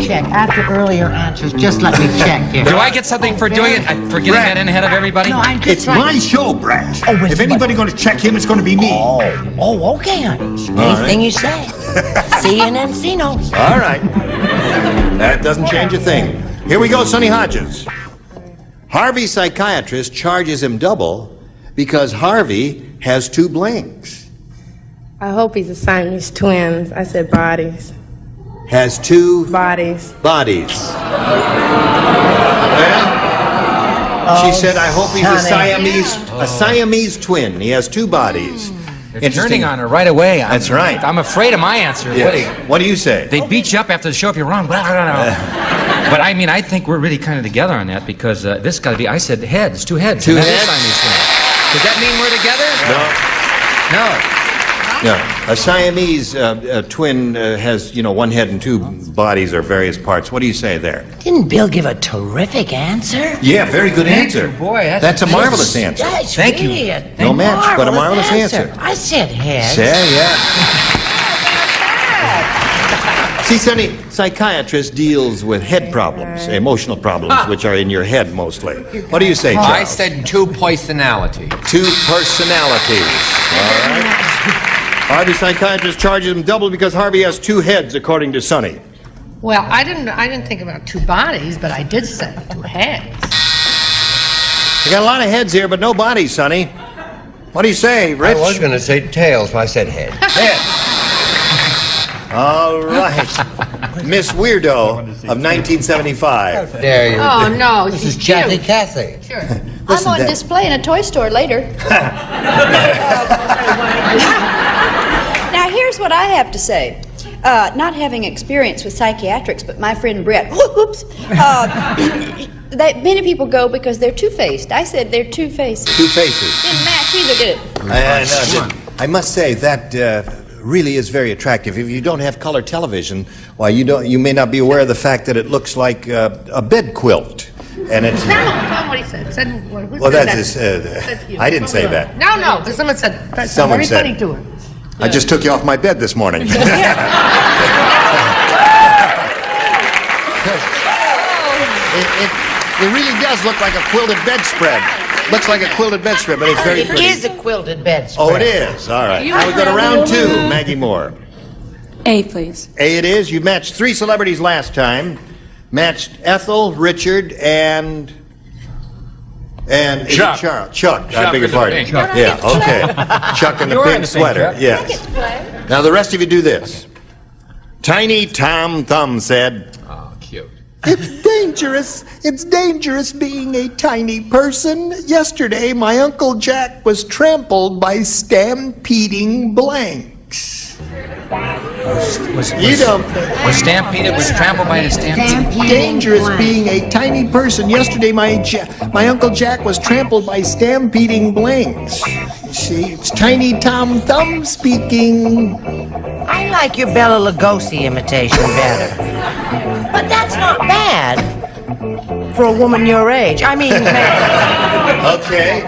check. After earlier answers, just let me check here. Do I get something for doing it? For getting that in ahead of everybody? No, I'm just It's trying my to... show, Brett. Oh, if anybody's going to check him, it's going to be me. Oh, okay, honey. Anything you say. See you in Encino. All right. That doesn't change a thing. Here we go, Sonny Hodges. Harvey's psychiatrist charges him double because Harvey has 2 blanks. I hope he's a Siamese twins. I said bodies. Has 2 Bodies. bodies. Well, she said, I hope he's a Siamese twin. He has 2 bodies. They're turning on her right away. That's right. I'm afraid of my answer. Yes. What do you say? They beat you up after the show if you're wrong. Well, I don't know. But I mean, I think we're really kind of together on that because this got to be, I said heads, 2 heads. 2 and heads? that is Siamese twin. Does that mean we're together? No. A Siamese twin has, 1 head and 2 bodies or various parts. What do you say there? Didn't Bill give a terrific answer? Yeah, very good answer. Boy, that's a marvelous answer. That's Thank you. really No match, but a marvelous answer. I said heads. Yeah. See, Sonny, psychiatrist deals with head problems, emotional problems, which are in your head mostly. What do you say, Charles? I said 2 personality. 2 personalities. All right. Harvey psychiatrist charges him double because Harvey has 2 heads, according to Sonny. Well, I didn't think about 2 bodies, but I did say 2 heads. You got a lot of heads here, but no bodies, Sonny. What do you say, Rich? I was going to say tails, but I said head. Head. All right. Miss Weirdo of 1975. There you go. Oh, no. This is she's Kathy cute. Cathy. Sure. Listen, I'm on that- display in a toy store later. Now, here's what I have to say. Not having experience with psychiatrics, but my friend Brett, whoops, many people go because they're two-faced. I said they're two faces. 2 faces. Didn't match either, did it? I must say that really is very attractive. If you don't have color television, why you may not be aware of the fact that it looks like a bed quilt, and it's. Tell him what he said. Well, that's I didn't say that. No. Someone said that's Someone very said funny it. to her. I just took you off my bed this morning. It really does look like a quilted bedspread. Looks like a quilted bedspread, but it's very pretty. It is a quilted bedspread. Oh, it is. All right. Now we go to round 2, Maggie Moore. A, please. A it is. You matched 3 celebrities last time. Matched Ethel, Richard, and Chuck. Chuck. I beg your is in pardon. pink. Chuck. Yeah, okay. Chuck in the You're in pink the pink, sweater. yeah. Yes. Now the rest of you do this. Tiny Tom Thumb said, Oh, cute. It's dangerous. It's dangerous being a tiny person. Yesterday, my Uncle Jack was trampled by stampeding blanks. You don't think. Was stampeded, was trampled by the stampede? It's dangerous being a tiny person. Yesterday, my Uncle Jack was trampled by stampeding blanks. You see, it's Tiny Tom Thumb speaking. I like your Bela Lugosi imitation better. But that's not bad for a woman your age. I mean, Okay.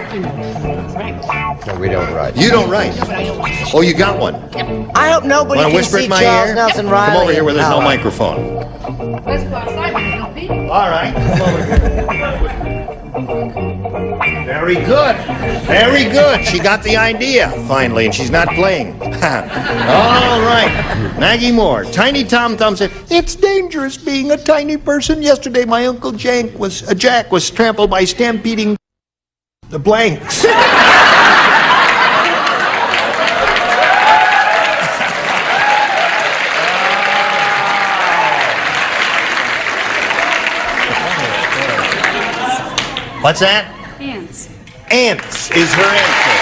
No, we don't write. You don't write. Oh, you got one. I hope nobody Want to can whisper see in my Charles ear? Nelson Riley. Come over here where there's no in color. microphone. All right. Come over here. Very good. Very good. She got the idea, finally, and she's not playing. All right. Maggie Moore. Tiny Tom Thumb said, it's dangerous being a tiny person. Yesterday, my Uncle Jack was trampled by stampeding the blanks. What's that? Ants. Ants is her answer.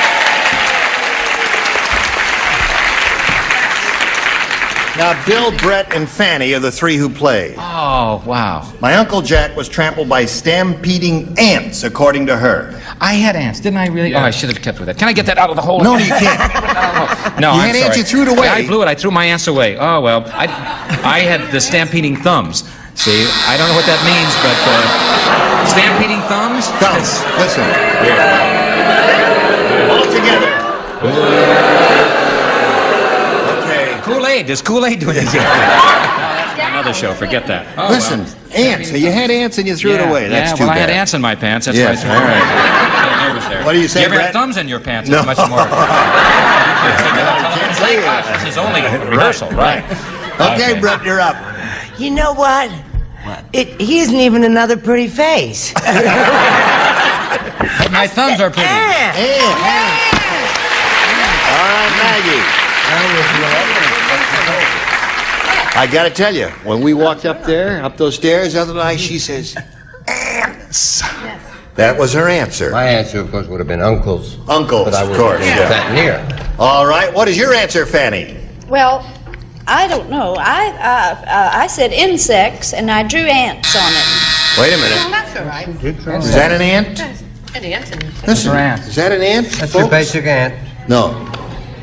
Now, Bill, Brett, and Fanny are the three who play. Oh, wow. My Uncle Jack was trampled by stampeding ants, according to her. I had ants, didn't I really? Oh, I should have kept with that. Can I get that out of the hole? No, you can't. No, You I'm had sorry. ants, you threw it away. Yeah, I blew it. I threw my ants away. Oh, well, I had the stampeding thumbs. See, I don't know what that means, but stampeding thumbs? Thumbs. Listen. All together. Okay. Kool-Aid. Does Kool-Aid do anything? Another show. Forget that. Oh, Listen, ants. You had ants and you threw it away. That's too well, bad. I had ants in my pants. That's Yes, why I threw it away. Nervous there. What do you say, You ever Brett? have thumbs in your pants? No. It's much more. Thank God, this is only rehearsal, right? Okay, Brett, you're up. You know what? He isn't even another pretty face. My thumbs are pretty. All right, Maggie. I got to tell you, when we walked up those stairs the other night, she says, ants. That was her answer. My answer, of course, would have been uncles. Uncles, but I of wouldn't course. have been that near. All right, what is your answer, Fanny? Well, I don't know. I said insects, and I drew ants on it. Wait a minute. That's all right. Is that an ant? An ant. Listen, is that an ant, That's folks? your basic ant. No,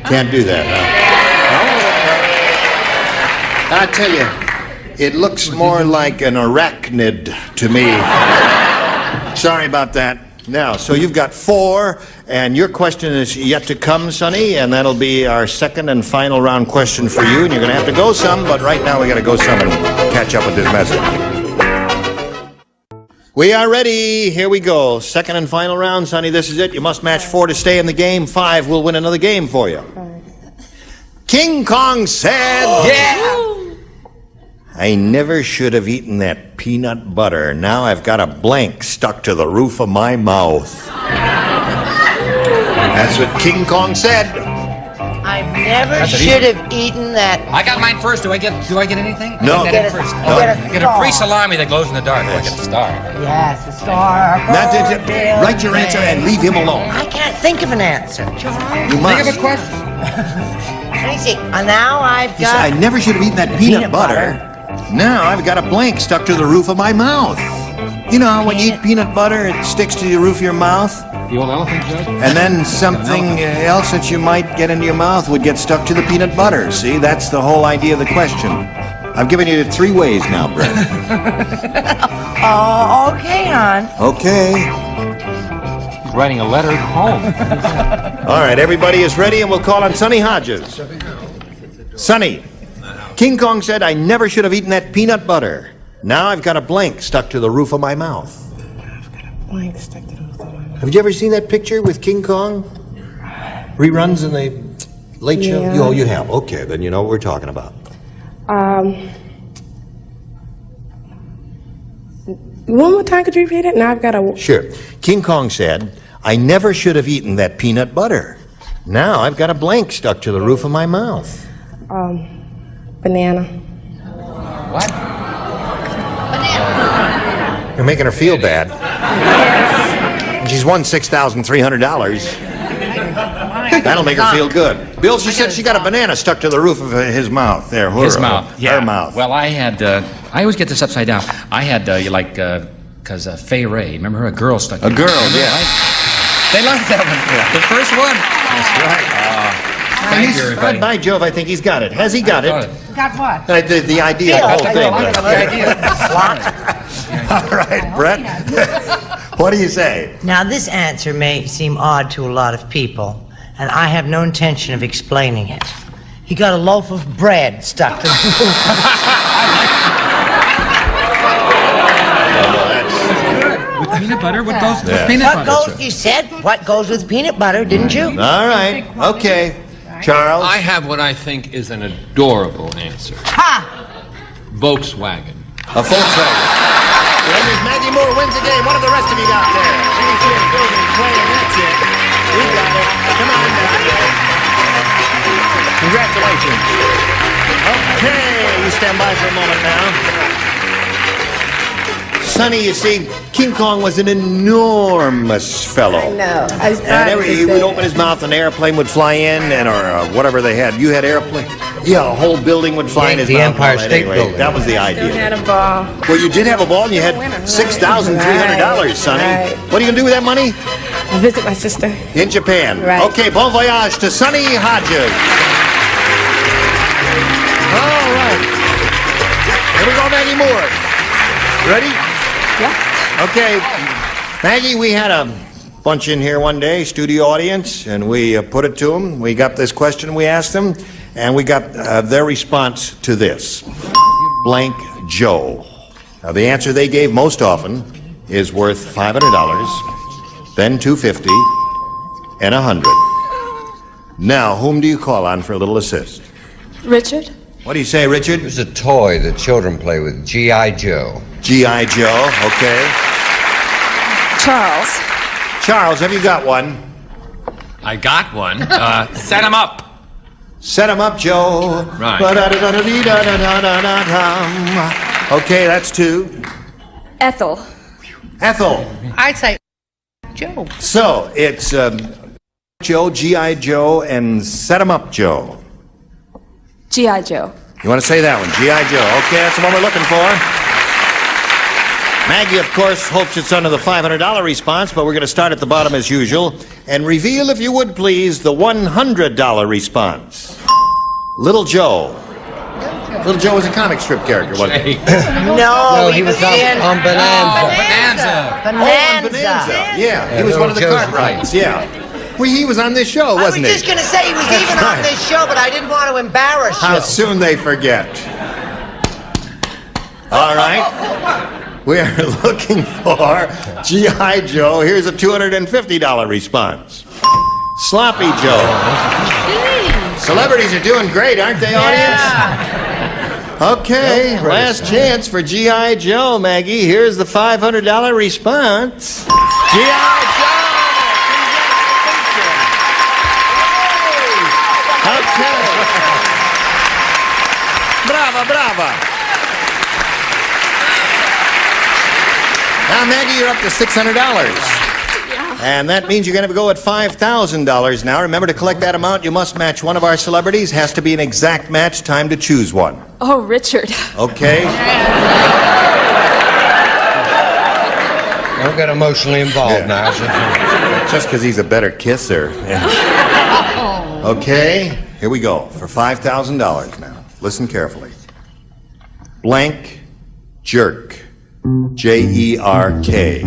can't do that. No. I tell you, it looks more like an arachnid to me. Sorry about that. Now, so you've got 4, and your question is yet to come, Sonny, and that'll be our second and final round question for you, and you're going to have to go some, but right now we got to go some and catch up with this message. We are ready. Here we go. Second and final round, Sonny. This is it. You must match 4 to stay in the game. 5 will win another game for you. King Kong said, I never should have eaten that peanut butter. Now I've got a blank stuck to the roof of my mouth. That's what King Kong said. I never should have eaten that. I got mine first. Do I get anything? No. I get it first. You get a I get a free salami that glows in the dark. I get a star. Yes, a star. Write your answer and leave him alone. I can't think of an answer. You must. Think of a question. Let me see. Now I've He said, I got. never should have eaten that peanut butter. Now I've got a blank stuck to the roof of my mouth. You know how when you eat peanut butter, it sticks to the roof of your mouth? The old elephant joke? And then something else that you might get into your mouth would get stuck to the peanut butter. See, that's the whole idea of the question. I've given you 3 ways now, Brett. Oh, okay, hon. Okay. He's writing a letter home. All right, everybody is ready, and we'll call on Sonny Hodges. Sonny, King Kong said, I never should have eaten that peanut butter. Now I've got a blank stuck to the roof of my mouth. Blank stuck to the roof of my mouth. Have you ever seen that picture with King Kong? Reruns in the late show? Yeah. Oh, you have. Okay, then you know what we're talking about. One more time, could you repeat it? Now I've got a. Sure. King Kong said, I never should have eaten that peanut butter. Now I've got a blank stuck to the roof of my mouth. Banana. What? Banana. You're making her feel bad. And she's won $6,300. That'll make her feel good. Bill, she said she got a banana stuck to the roof of his mouth. There, His mouth, yeah. Her mouth. Well, I had, I always get this upside down. I had, because Fay Ray, remember her? A girl stuck in A girl, Remember, yeah. right? They liked that one. Yeah. The first one. That's right. Thank you, everybody. By Jove, I think he's got it. Has he got it? Got what? The idea of the whole thing. All right, Brett. What do you say? Now, this answer may seem odd to a lot of people, and I have no intention of explaining it. He got a loaf of bread stuck to the With peanut butter? What goes with Yeah. peanut What butter? goes, you said, what goes with peanut butter, didn't you? All right. Okay. Charles? I have what I think is an adorable answer. Ha! Volkswagen. A Volkswagen. Well, Miss Maggie Moore wins the game. What have the rest of you got there? She's here building, playing. That's it. We got it. Come on, Maggie. Congratulations. Okay, you stand by for a moment now. Sonny, you see, King Kong was an enormous fellow. I know. And he would open his mouth and an airplane would fly in, or whatever they had. You had airplane? Yeah, a whole building would fly in his The mouth. Empire and all that State anyway. Building. That was the idea. Had a ball. Well, you did have a ball, and you had $6,300, Sonny. Right. What are you going to do with that money? I visit my sister. In Japan. Right. Okay, bon voyage to Sonny Hodges. All right. Here we go, Maggie Moore. Ready? Yeah. Okay, Maggie, we had a bunch in here one day, studio audience, and we put it to them. We got this question we asked them, and we got their response to this. Blank Joe. Now, the answer they gave most often is worth $500, then $250, and $100. Now, whom do you call on for a little assist? Richard? What do you say, Richard? It's a toy that children play with, G.I. Joe. G.I. Joe, okay. Charles. Charles, have you got one? I got one. Set him up. Set him up, Joe. Right. Okay, that's two. Ethel. Ethel. I'd say Joe. So, it's Joe, G.I. Joe, and Set him up, Joe. G.I. Joe. You want to say that one? G.I. Joe. Okay, that's the one we're looking for. Maggie, of course, hopes it's under the $500 response, but we're going to start at the bottom as usual and reveal, if you would please, the $100 response. Little Joe. Little Joe was a comic strip character, wasn't he? No, he was on Bonanza. Bonanza. Yeah, he was one of the Cartwrights, yeah. Well, he was on this show, wasn't he? I was just going to say he was even on this show, but I didn't want to embarrass you. How soon they forget. All right. We are looking for G.I. Joe. Here's a $250 response. Sloppy Joe. Celebrities are doing great, aren't they, audience? Okay, last chance for G.I. Joe, Maggie. Here's the $500 response. G.I. Joe! Okay. Brava, brava. Now, Maggie, you're up to $600. And that means you're going to go at $5,000 now. Remember, to collect that amount, you must match one of our celebrities. Has to be an exact match. Time to choose one. Oh, Richard. Okay. Don't get emotionally involved now. Just because he's a better kisser. Yeah. Okay, here we go for $5,000 now. Listen carefully. Blank Jerk. J-E-R-K.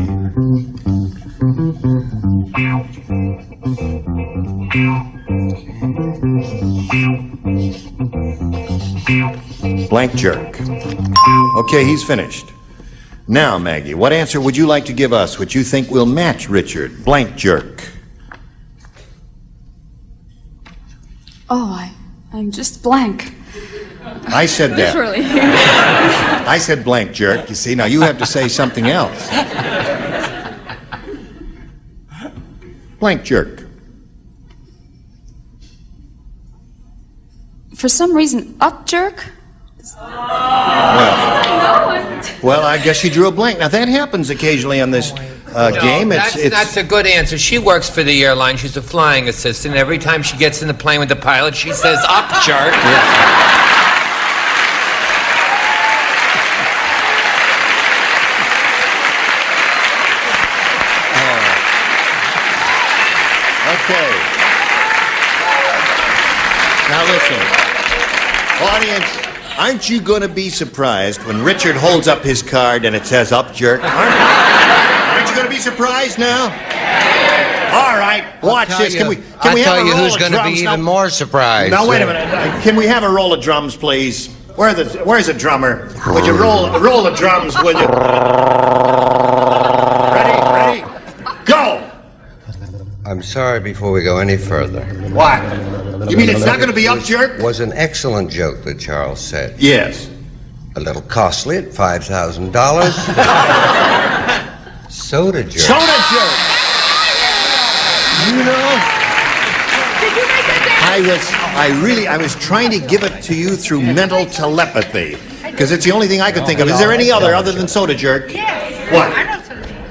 Blank Jerk. Okay, he's finished. Now, Maggie, what answer would you like to give us which you think will match Richard? Blank Jerk. Oh, I'm just blank. I said that. Literally. I said blank jerk. You see, now you have to say something else. Blank jerk. For some reason, up jerk? Well, I guess she drew a blank. Now, that happens occasionally on this game. That's a good answer. She works for the airline. She's a flying assistant. Every time she gets in the plane with the pilot, she says, "Up, jerk." Okay. Now listen, audience, aren't you going to be surprised when Richard holds up his card and it says "up, jerk"? Aren't you going to be surprised now? All right, watch this. Can we have a roll who's of going to be drums? even more surprised. Now wait a minute. Can we have a roll of drums, please? Where's the drummer? Would you roll the drums? Would you? Ready? Go. I'm sorry before we go any further. What? You mean it's not going to be "up, jerk"? Was an excellent joke that Charles said. Yes. A little costly at $5,000. Soda jerk. Soda jerk. You know, I was trying to give it to you through mental telepathy, because it's the only thing I could think of. Is there any other than soda jerk? What?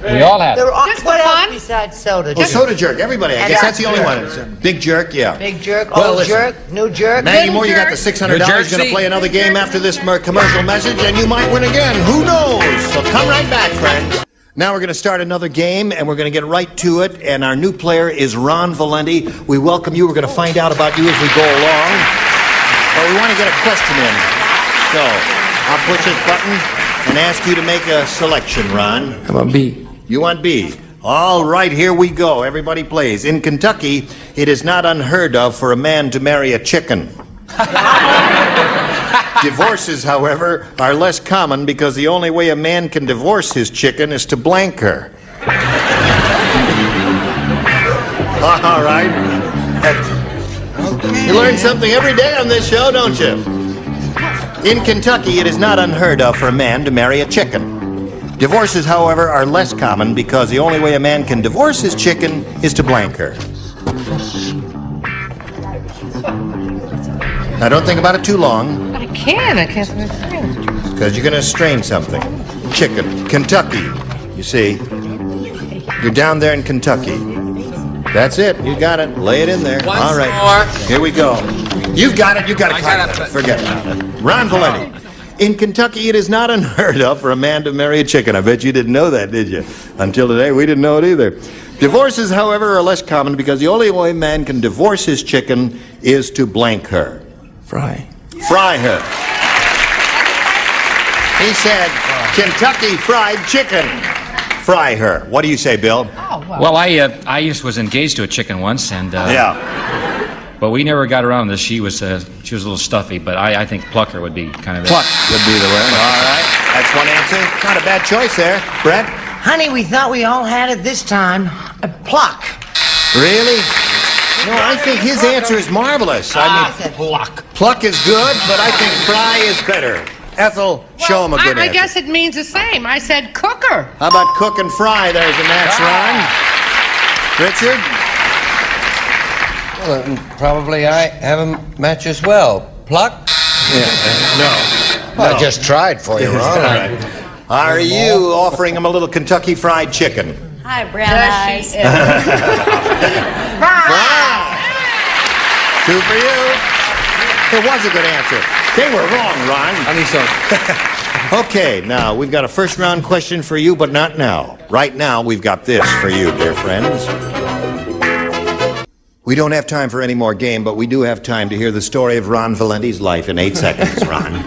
We all have. What else besides soda? Oh, soda jerk. Everybody. I guess that's the only one. It's a big jerk. Yeah. Big jerk. Well, Old listen. jerk. New jerk. Maggie Moore, you got the $600. You're going to play another game after this commercial message, and you might win again. Who knows? So come right back, friends. Now we're going to start another game, and we're going to get right to it. And our new player is Ron Valenti. We welcome you. We're going to find out about you as we go along. But we want to get a question in. So I'll push this button and ask you to make a selection, Ron. How about B? You want B? All right, here we go. Everybody plays. In Kentucky, it is not unheard of for a man to marry a chicken. Divorces, however, are less common because the only way a man can divorce his chicken is to blank her. All right. You learn something every day on this show, don't you? In Kentucky, it is not unheard of for a man to marry a chicken. Divorces, however, are less common because the only way a man can divorce his chicken is to blank her. Now, don't think about it too long. I can't. Because you're going to strain something. Chicken. Kentucky. You see, you're down there in Kentucky. That's it. You got it. Lay it in there. All right. More. Here we go. You've got it. You got it. I got it. Forget it. Ron Valenti. In Kentucky, it is not unheard of for a man to marry a chicken. I bet you didn't know that, did you? Until today, we didn't know it either. Divorces, however, are less common because the only way a man can divorce his chicken is to blank her. Fry. Fry her. He said, Kentucky Fried Chicken. Fry her. What do you say, Bill? Oh, Well, I was engaged to a chicken once, and yeah. But we never got around to this. She was a little stuffy, but I think pluck her would be kind of Pluck would be the word. All right. That's one answer. Not a bad choice there. Brett? Honey, we thought we all had it this time. A pluck. Really? No, I think his answer is marvelous. I mean, pluck. Pluck is good, but I think fry is better. Ethel, show him a good I answer. guess it means the same. I said cooker. How about cook and fry? There's a match, Ron. Richard? Well, probably I have a match as well. Pluck? No. Well, I just tried for you, Ron. All right. Are you offering him a little Kentucky Fried Chicken? Hi, brown eyes. Two for you. It was a good answer. They were wrong, Ron. I need some. Okay, now we've got a first round question for you, but not now. Right now, we've got this for you, dear friends. We don't have time for any more game, but we do have time to hear the story of Ron Valenti's life in 8 seconds, Ron.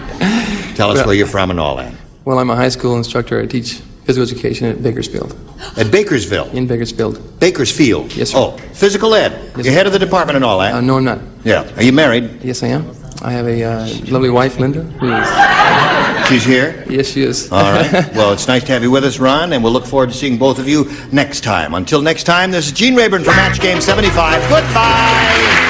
Tell us where you're from and all that. Well, I'm a high school instructor. I teach physical education at Bakersfield. At Bakersville? In Bakersfield. Bakersfield? Yes, sir. Oh, physical ed. Yes, You're head of the department and all that? No, I'm not. Yeah. Are you married? Yes, I am. I have a lovely wife, Linda, who is... She's here? Yes, she is. All right. Well, it's nice to have you with us, Ron, and we'll look forward to seeing both of you next time. Until next time, this is Gene Rayburn for Match Game 75. Goodbye!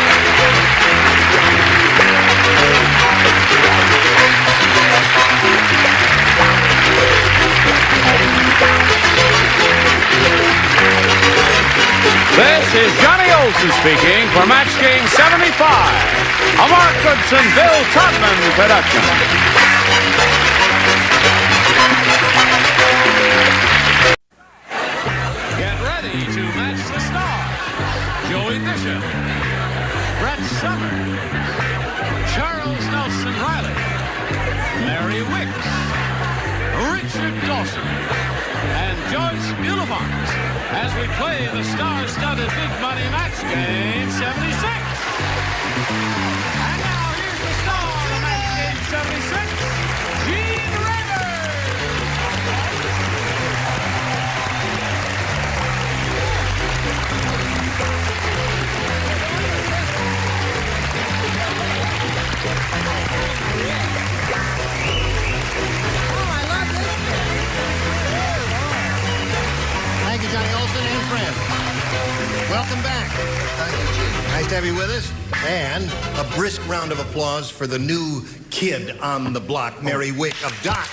This is Johnny O Olson speaking for Match Game 75, a Mark Goodson, Bill Todman production. Get ready to match the stars. Joey Bishop, Brett Summer, Charles Nelson Riley, Larry Wicks, Richard Dawson, and Joyce Bulifant as we play the star-studded Big Money Match Game 76. And now here's the star of Match Game 76, Gene Rayburn. Thank you, Johnny Olson and friends. Welcome back. Thank you, Chief. Nice to have you with us. And a brisk round of applause for the new kid on the block, Mary Wick of Doc.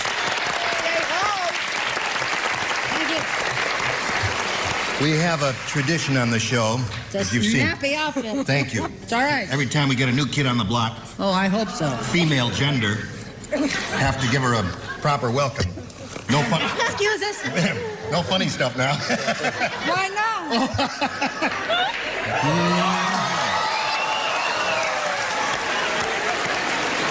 We have a tradition on the show, as you've seen. Snappy outfit. Thank you. It's all right. Every time we get a new kid on the block, Oh, I hope so. female gender, have to give her a proper welcome. No fun. Excuse us. No funny stuff now. Why no?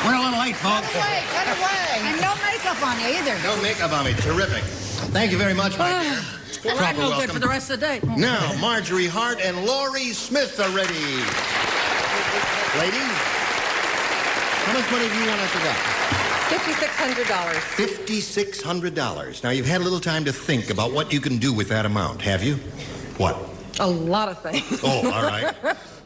We're a little late, folks. Cut away, cut away. And no makeup on you either. No makeup on me. Terrific. Thank you very much, my dear. Well, I'm no good for the rest of the day. Now, Marjorie Hart and Laurie Smith are ready. Ladies, how much money do you want us to get? $5,600. $5,600. Now, you've had a little time to think about what you can do with that amount, have you? What? A lot of things. Oh, all right.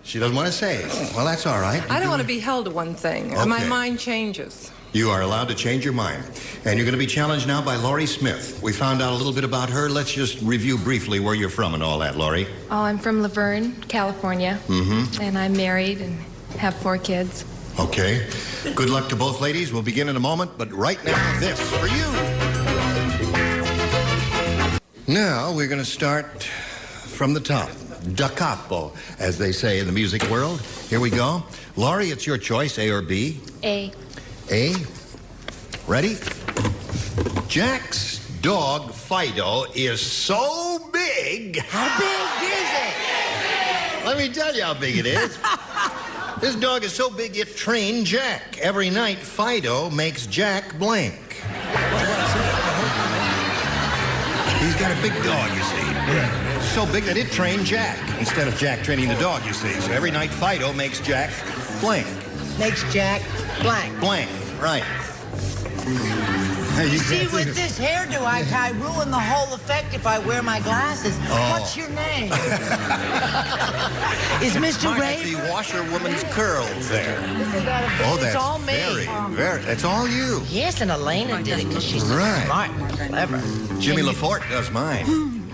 She doesn't want to say. Well, that's all right. I don't want to be held to one thing. Okay. My mind changes. You are allowed to change your mind. And you're going to be challenged now by Laurie Smith. We found out a little bit about her. Let's just review briefly where you're from and all that, Laurie. Oh, I'm from Laverne, California. Mm-hmm. And I'm married and have 4 kids. Okay. Good luck to both ladies. We'll begin in a moment, but right now, this for you. Now, we're going to start from the top. Da capo, as they say in the music world. Here we go. Laurie, it's your choice, A or B? A. A. Ready? Jack's dog, Fido, is so big. How big is it? Let me tell you how big it is. This dog is so big it trained Jack. Every night, Fido makes Jack blank. He's got a big dog, you see. So big that it trained Jack instead of Jack training the dog, you see. So every night, Fido makes Jack blank. Makes Jack blank. Blank, right. You see, with this hairdo, I ruin the whole effect if I wear my glasses. Oh. What's your name? Is Mr. Ray? Ray? The washerwoman's curls there. Oh, that's It's all me. very, that's all you. Yes, and Elena did it because she's so Right. smart and clever. Jimmy LaForte does mine.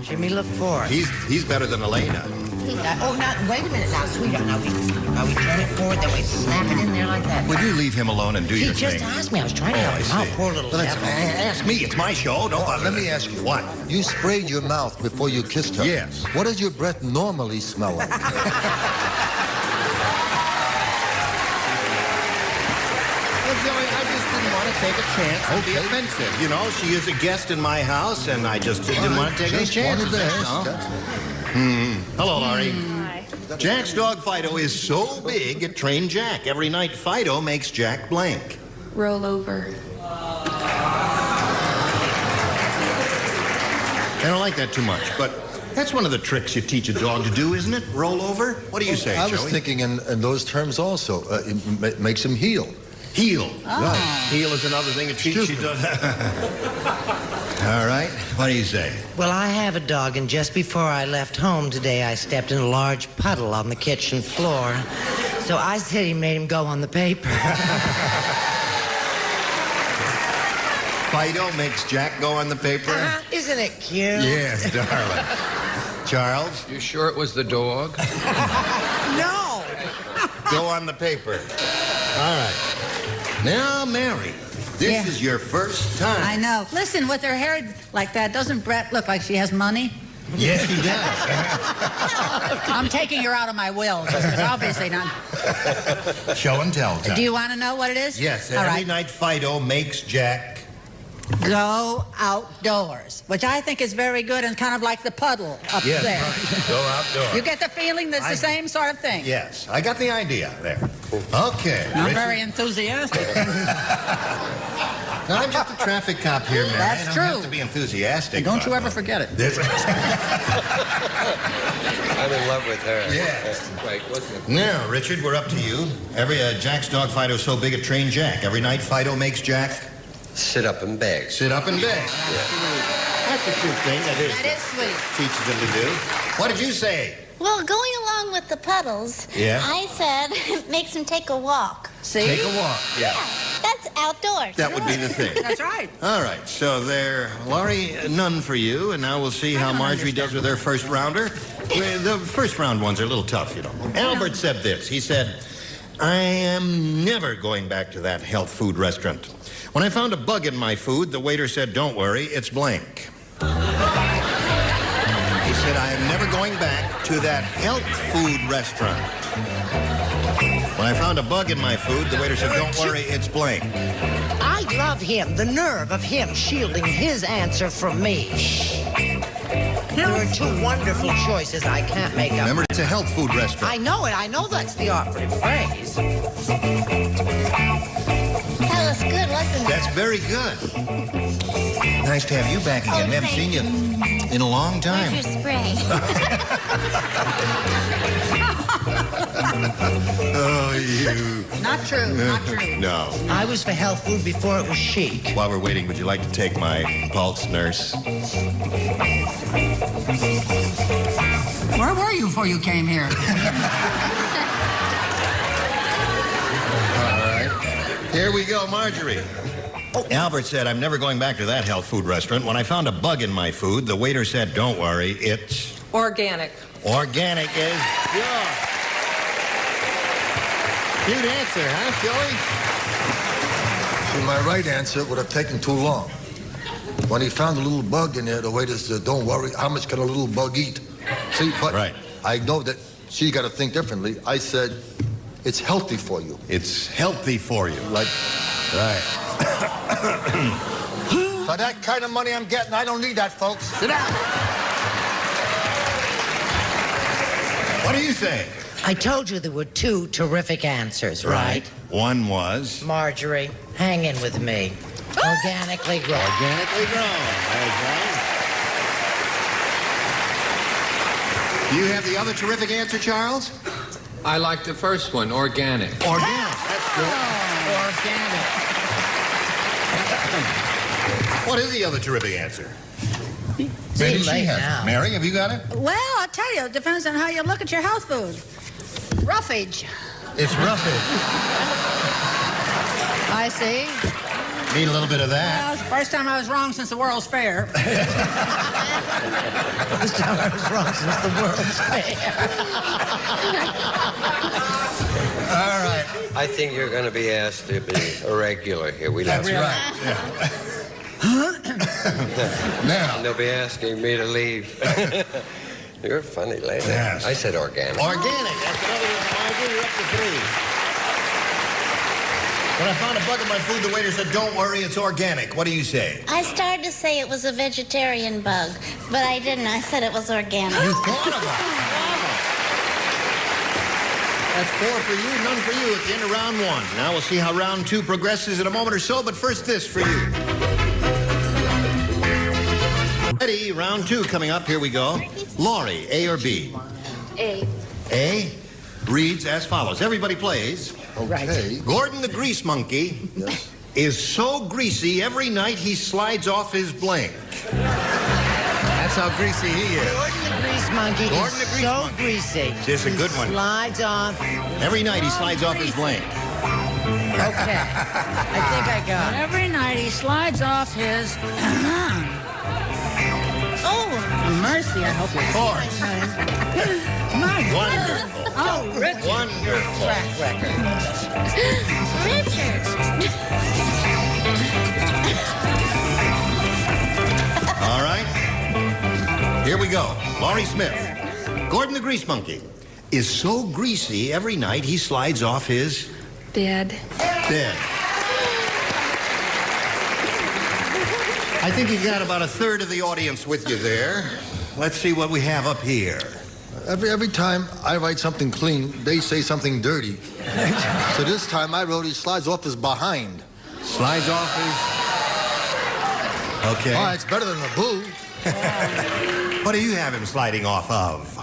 Jimmy LaForte. He's better than Elena. Oh, now, wait a minute now, sweetheart. Now we turn it forward, then we snap it in there like that. Would you leave him alone and do He your just thing? asked me. I was trying to help him out. Poor little Well, devil. ask me. It's my show. Don't bother. Let me ask you. What? You sprayed your mouth before you kissed her. Yes. What does your breath normally smell like? Well, Joey, I just didn't want to take a chance and be offensive. You know, she is a guest in my house, and I just didn't want to take any Just chances. wanted to that's ask, all. that's all. Hello, Laurie. Hi. Jack's dog Fido is so big it trained Jack. Every night Fido makes Jack blank. Roll over. I don't like that too much, but that's one of the tricks you teach a dog to do, isn't it? Roll over? What do you say, I Joey? was thinking in those terms also. It makes him heel. Heel. Right. Heel is another thing that she does. All right. What do you say? Well, I have a dog, and just before I left home today, I stepped in a large puddle on the kitchen floor. So I said he made him go on the paper. Fido makes Jack go on the paper? Isn't it cute? Yes, darling. Charles? You sure it was the dog? No. Go on the paper. All right. Now, Mary, this is your first time. I know. Listen, with her hair like that, doesn't Brett look like she has money? Yes, he does. I'm taking her out of my will, because obviously not. Show and tell time. Do you want to know what it is? Yes, All every right. night Fido makes Jack. Go outdoors, which I think is very good and kind of like the puddle up Yes, there. right. Go outdoors. You get the feeling that's the same sort of thing. Yes, I got the idea there. Okay. Not Richard. very enthusiastic. No, I'm just a traffic cop here, Mary. That's I don't true. have to be enthusiastic. And don't you ever forget it. I'm in love with her. Yes. Right, wasn't it? Now, Richard, we're up to you. Jack's dog Fido's so big it trained Jack. Every night Fido makes Jack sit up and beg. Sit up and beg. That's a cute thing. That is sweet. Teaches him to do. What did you say? Well, going along with the puddles, Yeah? I said it makes him take a walk. See? Take a walk. Yeah. That's outdoors. That would be the thing. That's right. All right, so there, Laurie, none for you, and now we'll see how Marjorie does with her first rounder. The first round ones are a little tough, you know. Albert said this. He said, I am never going back to that health food restaurant. When I found a bug in my food, the waiter said, don't worry, it's blank. He said, I am never going back to that health food restaurant. When I found a bug in my food, the waiter said, don't worry, it's blank. I love him, the nerve of him shielding his answer from me. There are two wonderful choices I can't make up. Remember, it's a health food restaurant. I know it. I know that's the operative phrase. That was good, wasn't it? That's very good. Nice to have you back again. We haven't seen you in a long time. Where's your spray? Oh, you. Not true, not true. No. I was for health food before it was chic. While we're waiting, would you like to take my pulse, nurse? Where were you before you came here? All right. Here we go, Marjorie. Albert said, I'm never going back to that health food restaurant. When I found a bug in my food, the waiter said, don't worry, it's... Organic. Organic is good. Cute answer, huh, Joey? See, my right answer would have taken too long. When he found a little bug in there, the waiter said, don't worry, how much can a little bug eat? See, but I know that she got to think differently. I said, it's healthy for you. It's healthy for you. Like, right. For that kind of money I'm getting, I don't need that, folks. Sit down. What do you say? I told you there were two terrific answers, right? One was? Marjorie, hang in with me. Organically grown. Organically grown. Do you have the other terrific answer, Charles? I like the first one, organic. Organic. That's good. Organic. What is the other terrific answer? Maybe she late has now. it. Mary, have you got it? Well, I tell you, it depends on how you look at your health food. Roughage. It's roughage. I see. Need a little bit of that. Well, it's the first time I was wrong since the World's Fair. First time I was wrong since the World's Fair. All right. I think you're going to be asked to be a regular here. That's right. Yeah. Now. And they'll be asking me to leave. You're a funny lady. Yes. I said organic. Organic. That's another one, Marjorie. You're up to 3. When I found a bug in my food, the waiter said, don't worry, it's organic. What do you say? I started to say it was a vegetarian bug, but I didn't. I said it was organic. You thought about it. That's 4 for you, none for you at the end of round 1. Now we'll see how round 2 progresses in a moment or so, but first this for you. Ready, round 2 coming up. Here we go. Laurie, A or B? A. A reads as follows. Everybody plays. Okay. Gordon the Grease Monkey is so greasy every night he slides off his blank. That's how greasy he is. Gordon the Grease Monkey is so greasy. It's a good one. Slides off. Every night he slides off his blank. Okay. I think I got it. Every night he slides off his... Oh, mercy, I hope you're... Of course. My Wonderful. Oh, Richard. Wonderful. Track record. Richard. All right. Here we go. Laurie Smith. Gordon the Grease Monkey is so greasy every night he slides off his Bed. bed. I think you got about a third of the audience with you there. Let's see what we have up here. Every time I write something clean, they say something dirty. So this time I wrote he slides off his behind. Slides off his... Okay. Oh, it's better than the boo. What do you have him sliding off of?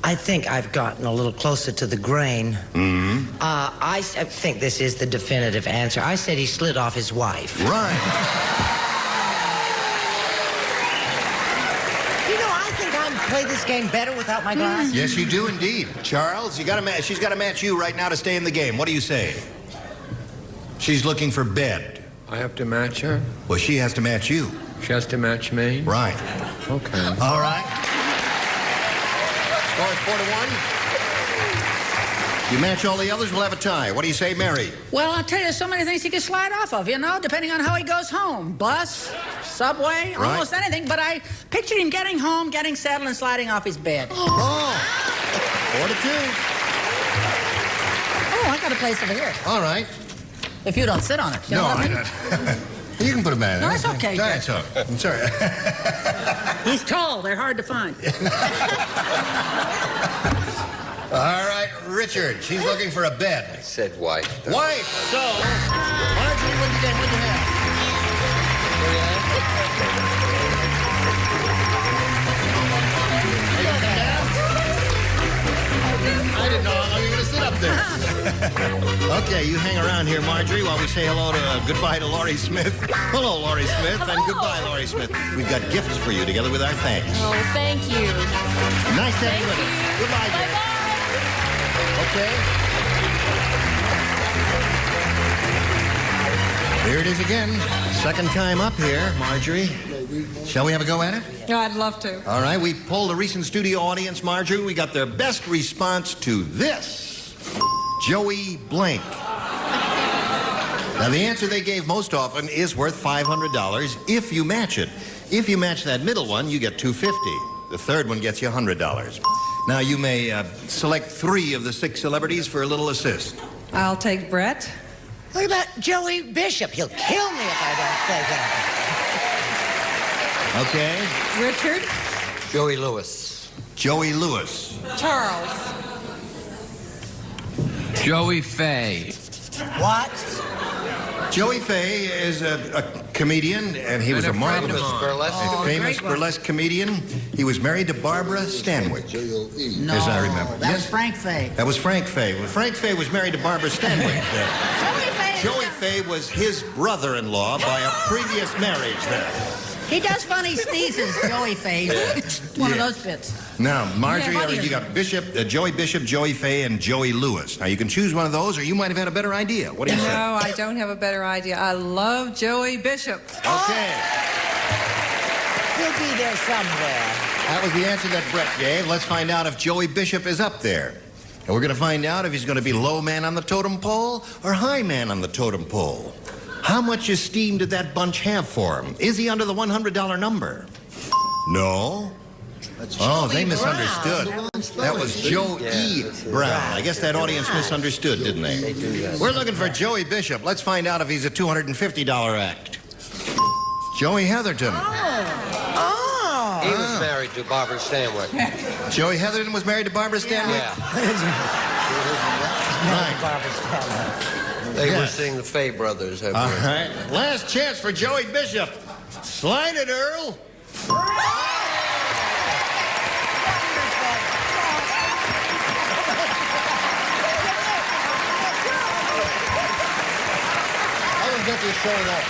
I think I've gotten a little closer to the grain. Mm-hmm. I think this is the definitive answer. I said he slid off his wife. Right. You know, I think I play this game better without my glasses. Yes, you do indeed. Charles, she's got to match you right now to stay in the game. What do you say? She's looking for bed. I have to match her? Well, she has to match you. She has to match me? Right. Okay. All right. Score is 4-1. You match all the others, we'll have a tie. What do you say, Mary? Well, I'll tell you, so many things he can slide off of, you know, depending on how he goes home. Bus, subway, Right. almost anything. But I pictured him getting home, getting settled, and sliding off his bed. Oh. 4-2. Oh, I got a place over here. All right. If you don't sit on it. You No, know what I I mean? You can put a man in. No, it's okay. That's all. I'm sorry. He's tall. They're hard to find. All right, Richard. She's looking for a bed. I said wife. Wife. So, Marjorie, what'd you get? What'd you have? I didn't know how long you were going to sit up there. Okay, you hang around here, Marjorie, while we say hello to, goodbye to Laurie Smith. Hello, Laurie Smith, and goodbye, Laurie Smith. We've got gifts for you together with our thanks. Oh, thank you. Nice to have you with us. Goodbye, dear. Okay. Here it is again. Second time up here, Marjorie. Shall we have a go at it? Yeah, I'd love to. All right, we polled a recent studio audience, Marjorie. We got their best response to this. Joey Blank. Now, the answer they gave most often is worth $500 if you match it. If you match that middle one, you get $250. The third one gets you $100. Now, you may select 3 of the 6 celebrities for a little assist. I'll take Brett. What about Joey Bishop? He'll kill me if I don't say that. Okay. Richard. Joey Lewis. Joey Lewis. Charles. Joey Fay. What? Joey Fay is a comedian, and he was a marvelous, famous burlesque comedian. He was married to Barbara Stanwyck, No, as I remember. that was Frank Fay. That was Frank Fay. Well, Frank Fay was married to Barbara Stanwyck. Joey Fay was his brother-in-law by a previous marriage there. He does funny sneezes, Joey Fay. One of those bits. Now, Marjorie, Yeah, you got Joey Bishop, Joey Fay, and Joey Lewis. Now, you can choose one of those, or you might have had a better idea. What do you say? No, I don't have a better idea. I love Joey Bishop. Okay. He'll be there somewhere. That was the answer that Brett gave. Let's find out if Joey Bishop is up there. And we're going to find out if he's going to be low man on the totem pole or high man on the totem pole. How much esteem did that bunch have for him? Is he under the $100 number? No. Oh, they misunderstood. That was Joe E. Brown. I guess that audience misunderstood, didn't they? We're looking for Joey Bishop. Let's find out if he's a $250 act. Joey Heatherton. He was married to Barbara Stanwyck. Joey Heatherton was married to Barbara Stanwyck? Yeah. Right. They were seeing the Fay brothers. All right. Last chance for Joey Bishop. Slide it, Earl. I don't get this show at all.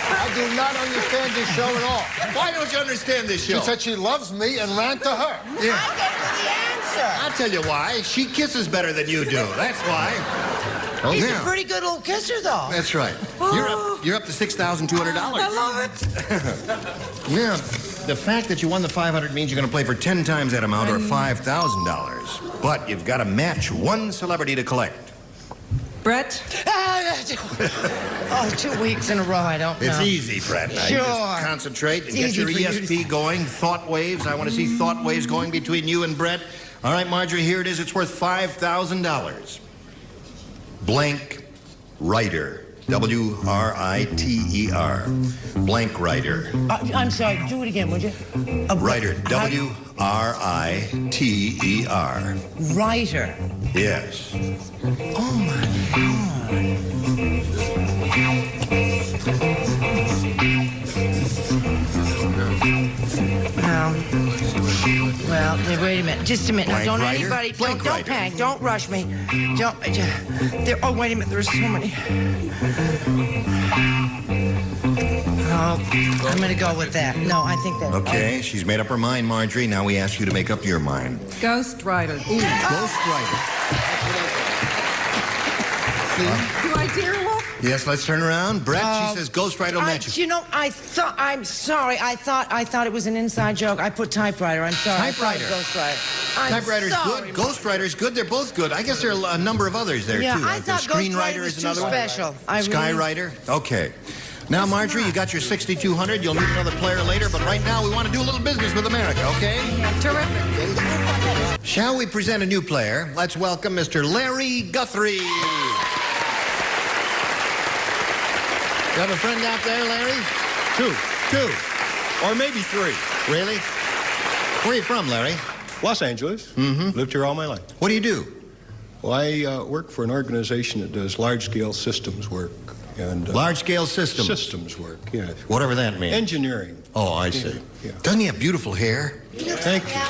I do not understand this show at all. Why don't you understand this show? She said she loves me and ran to her. Yeah. I gave her the answer. I'll tell you why. She kisses better than you do. That's why. Oh, He's yeah. a pretty good little kisser, though. That's right. You're up to $6,200. I love it. Yeah. The fact that you won the $500 means you're going to play for 10 times that amount, or $5,000. But you've got to match one celebrity to collect. Brett? Oh, 2 weeks in a row, I don't know. It's easy, Brett. Now, Sure. you just concentrate and get It's your easy for you to ESP going. Thought waves. I want to see thought waves going between you and Brett. All right, Marjorie, here it is. It's worth $5,000. Blank writer. W-R-I-T-E-R. Blank writer. I'm sorry, do it again, would you? Writer. W-R-I-T-E-R. Writer. Yes. Oh, my God. Well, wait a minute. Just a minute. Now, don't writer? anybody... Blank Don't writer. panic. Don't rush me. Don't... oh, wait a minute. There's so many... Oh, I'm going to go with that. No, I think that... Okay, she's made up her mind, Marjorie. Now we ask you to make up your mind. Ghost writer. Ooh, ghost writer. Do I dare look? Yes, let's turn around. Brett, she says ghostwriter magic. You know, I'm sorry. I thought it was an inside joke. I put typewriter. I'm sorry. Typewriter. Ghostwriter. Typewriter's good. Ghostwriter's good. They're both good. I guess there are a number of others there, Yeah, too. I thought Screenwriter was is too another one. special. Skywriter? Okay. Now, Marjorie, you got your 6,200. You'll need another player later, but right now we want to do a little business with America, okay? Terrific. Shall we present a new player? Let's welcome Mr. Larry Guthrie. You have a friend out there, Larry? Two. Or maybe 3. Really? Where are you from, Larry? Los Angeles. Mm-hmm. Lived here all my life. What do you do? Well, I work for an organization that does large-scale systems work. And large-scale systems? Systems work, yes. Whatever that means. Engineering. Oh, I see. Yeah. Doesn't he have beautiful hair? Thank you.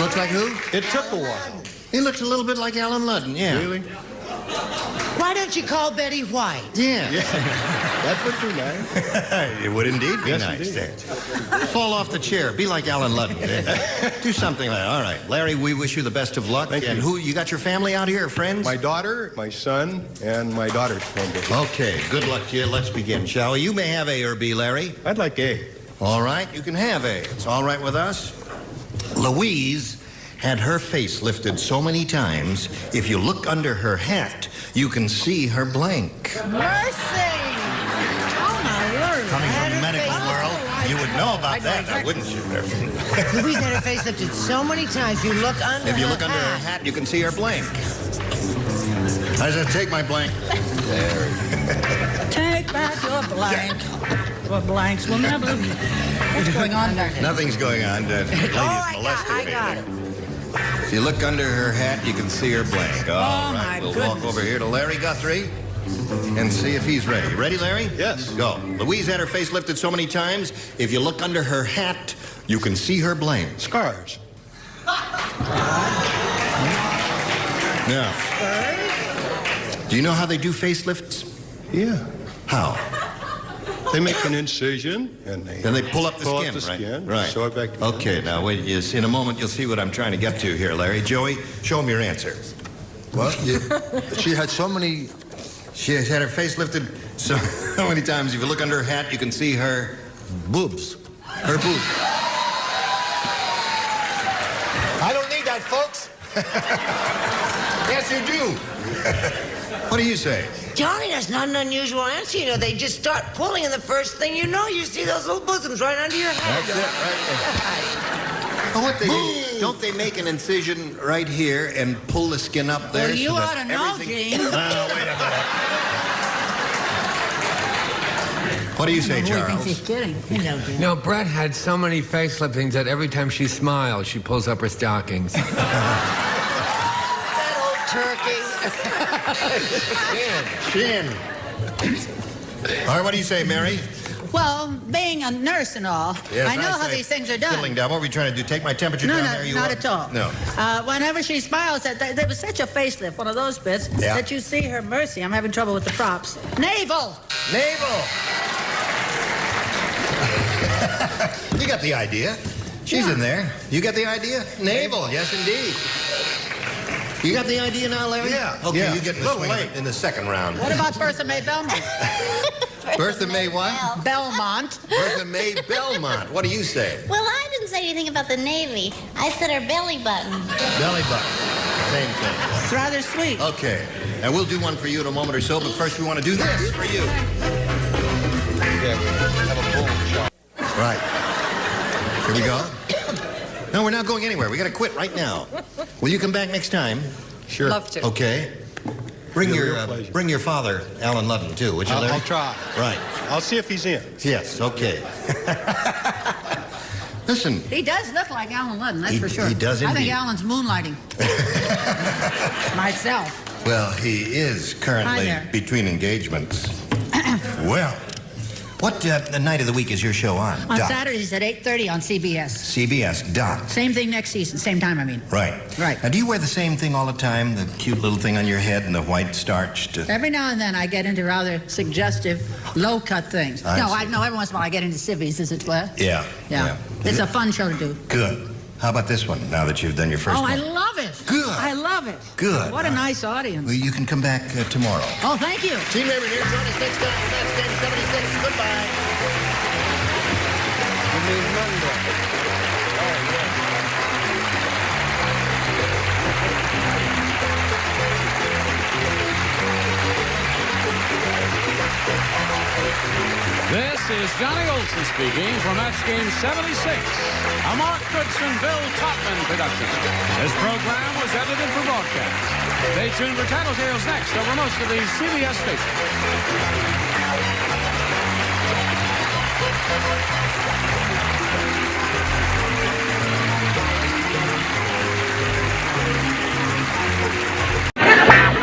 Looks like who? It took a while. He looks a little bit like Alan Ludden, yeah. Really? Why don't you call Betty White? Yeah. That would be nice. It would indeed be Yes, nice. indeed. Fall off the chair. Be like Alan Ludden. Do something like that. All right. Larry, we wish you the best of luck. Thank and you. who, you got your family out here, friends? My daughter, my son, and my daughter's friend. Okay. Good luck to you. Let's begin, shall we? You may have A or B, Larry. I'd like A. All right. You can have A. It's all right with us. Louise had her face lifted so many times, if you look under her hat, you can see her blank. Mercy! Oh, my word. Coming from the medical world, you would know about that, now, wouldn't you? Louise had her face lifted so many times. You look under If you look under her hat, you can see her blank. I said, take my blank. There. Take back your blank. Your blanks will never be. What's going on there? Nothing's going on. Lady's molesting me. got it. If you look under her hat, you can see her blank. All right, we'll walk over here to Larry Guthrie and see if he's ready. Ready, Larry? Yes. Go. Louise had her face lifted so many times, if you look under her hat, you can see her blank. Scars. Now, do you know how they do facelifts? Yeah. How? They make an incision, and Then they pull up the skin, right? Right. Sew it back together. Okay, now wait. Yes, in a moment you'll see what I'm trying to get to here, Larry. Joey, show him your answer. Well, she had so many... She has had her face lifted so many times. If you look under her hat, you can see her boobs. Her boobs. I don't need that, folks. Yes, you do. What do you say? Johnny, that's not an unusual answer. You know, they just start pulling, and the first thing you know, you see those little bosoms right under your hat. That's it, right there. Oh, what don't they make an incision right here and pull the skin up there? Well, you so ought that to know, everything... Gene. Wait a minute. What do you say, Charles? He's kidding. You know, Gene. No, Brett had so many faceliftings that every time she smiles, she pulls up her stockings. Turkey. Shin. All right, what do you say, Mary? Well, being a nurse and all, Yes, I know how say these things are done. Fiddling down. What were you trying to do? Take my temperature down there? You not up? at all. No. Whenever she smiles, there was such a facelift, one of those bits, Yeah. that you see her mercy. I'm having trouble with the props. Navel! Navel! You got the idea. She's in there. You got the idea? Navel, yes, indeed. You got the idea now, Larry? Yeah. Okay, Yeah. you get in the swing in the second round. What about Bertha May Belmont? Bertha May what? Belmont. Bertha May Belmont. What do you say? Well, I didn't say say anything about the Navy. I said her belly button. Belly button. Same thing. It's rather sweet. Okay. And we'll do one for you in a moment or so, but first we want to do this for you. Right. Here we go. No, we're not going anywhere. We got to quit right now. Will you come back next time? Sure. Love to. Okay. Bring your father, Alan Ludden, too, would you, Larry? I'll try. Right. I'll see if he's in. Yes, okay. Listen. He does look like Alan Ludden, that's for sure. He does indeed. I think Alan's moonlighting. Myself. Well, he is currently between engagements. Well, what night of the week is your show on? On Doc? Saturdays at 8:30 on CBS. CBS, Doc. Same thing next season, same time, I mean. Right. Right. Now, do you wear the same thing all the time? The cute little thing on your head and the white starched... Every now and then I get into rather suggestive, low-cut things. I No, see. I know every once in a while I get into civvies, is it, Blair? Yeah. Yeah. It's a fun show to do. Good. How about this one, now that you've done your first Oh, one? I love it. Good. I love it. Good. What a nice audience. Well, you can come back tomorrow. Oh, thank you. Gene Rayburn here. Join us next time for Match Game 76. Goodbye. You mean Monday? This is Johnny Olson speaking for Match Game 76, a Mark Goodson, Bill Topman production. This program was edited for broadcast. Stay tuned for Tattletales next over most of these CBS stations.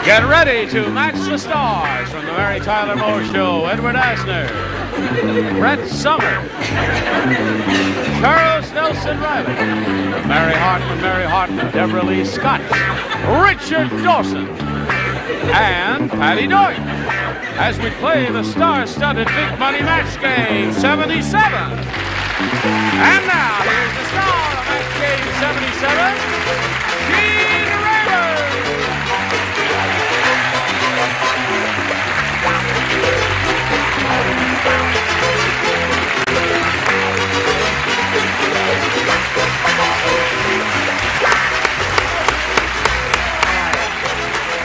Get ready to match the stars from the Mary Tyler Moore Show. Edward Asner, Brett Somers, Charles Nelson Riley, Mary Hartman, Deborah Lee Scott, Richard Dawson, and Patty Doyle as we play the star-studded Big Money Match Game 77. And now, here's the star of Match Game 77, Gene Rayburn.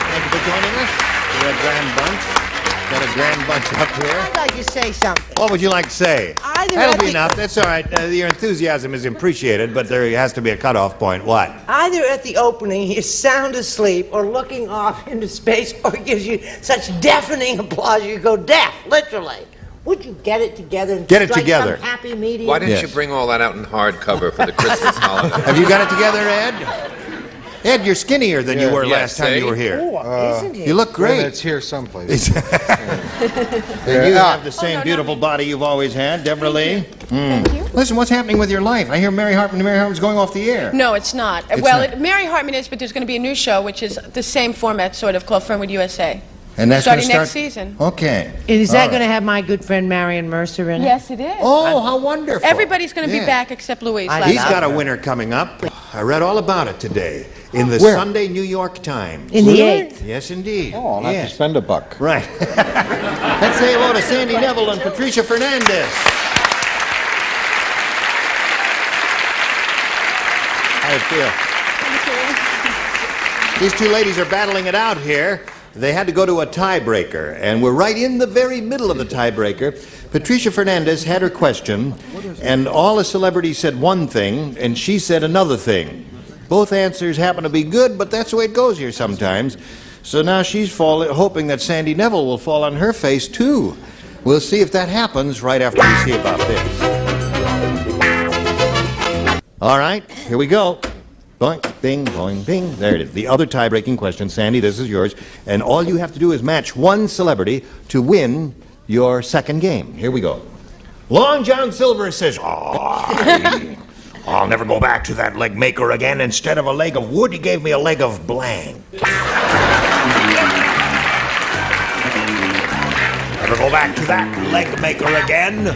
Thank you for joining us. We're a grand bunch. Got a grand bunch up here. I'd like to say something. What would you like to say? That'll be enough. That's all right. Your enthusiasm is appreciated, but there has to be a cutoff point. What? Either at the opening he's sound asleep or looking off into space or gives you such deafening applause you go deaf, literally. Would you get it together and Get it strike together. some happy medium? Why didn't you bring all that out in hardcover for the Christmas holiday? Have you got it together, Ed? Ed, you're skinnier than you were last time you were here. Isn't he? You look great. It's here someplace. And you have the same beautiful body you've always had, Deborah Lee. Thank you. Listen, what's happening with your life? I hear Mary Hartman's going off the air. No, it's not. It's well, not. Mary Hartman is, but there's going to be a new show, which is the same format, sort of, called Fernwood USA. And that's starting gonna next season. Okay. Is that All right. going to have my good friend Marion Mercer in it? Yes, it is. Oh, how wonderful. Everybody's going to Yeah. be back except Louise. He's got a winner coming up. I read all about it today in the Where? Sunday New York Times. In the 8th. Yes, indeed. Oh, I'll have Yes. to spend a buck. Right. Let's say hello to Sandy Neville and Patricia Fernandez. How do you feel? These two ladies are battling it out here. They had to go to a tiebreaker, and we're right in the very middle of the tiebreaker. Patricia Fernandez had her question, and all the celebrities said one thing, and she said another thing. Both answers happen to be good, but that's the way it goes here sometimes. So now she's hoping that Sandy Neville will fall on her face, too. We'll see if that happens right after we see about this. All right, here we go. Boing, bing, boing, bing. There it is. The other tie-breaking question. Sandy, this is yours. And all you have to do is match one celebrity to win your second game. Here we go. Long John Silver says, I'll never go back to that leg maker again. Instead of a leg of wood, he gave me a leg of blank. Never go back to that leg maker again.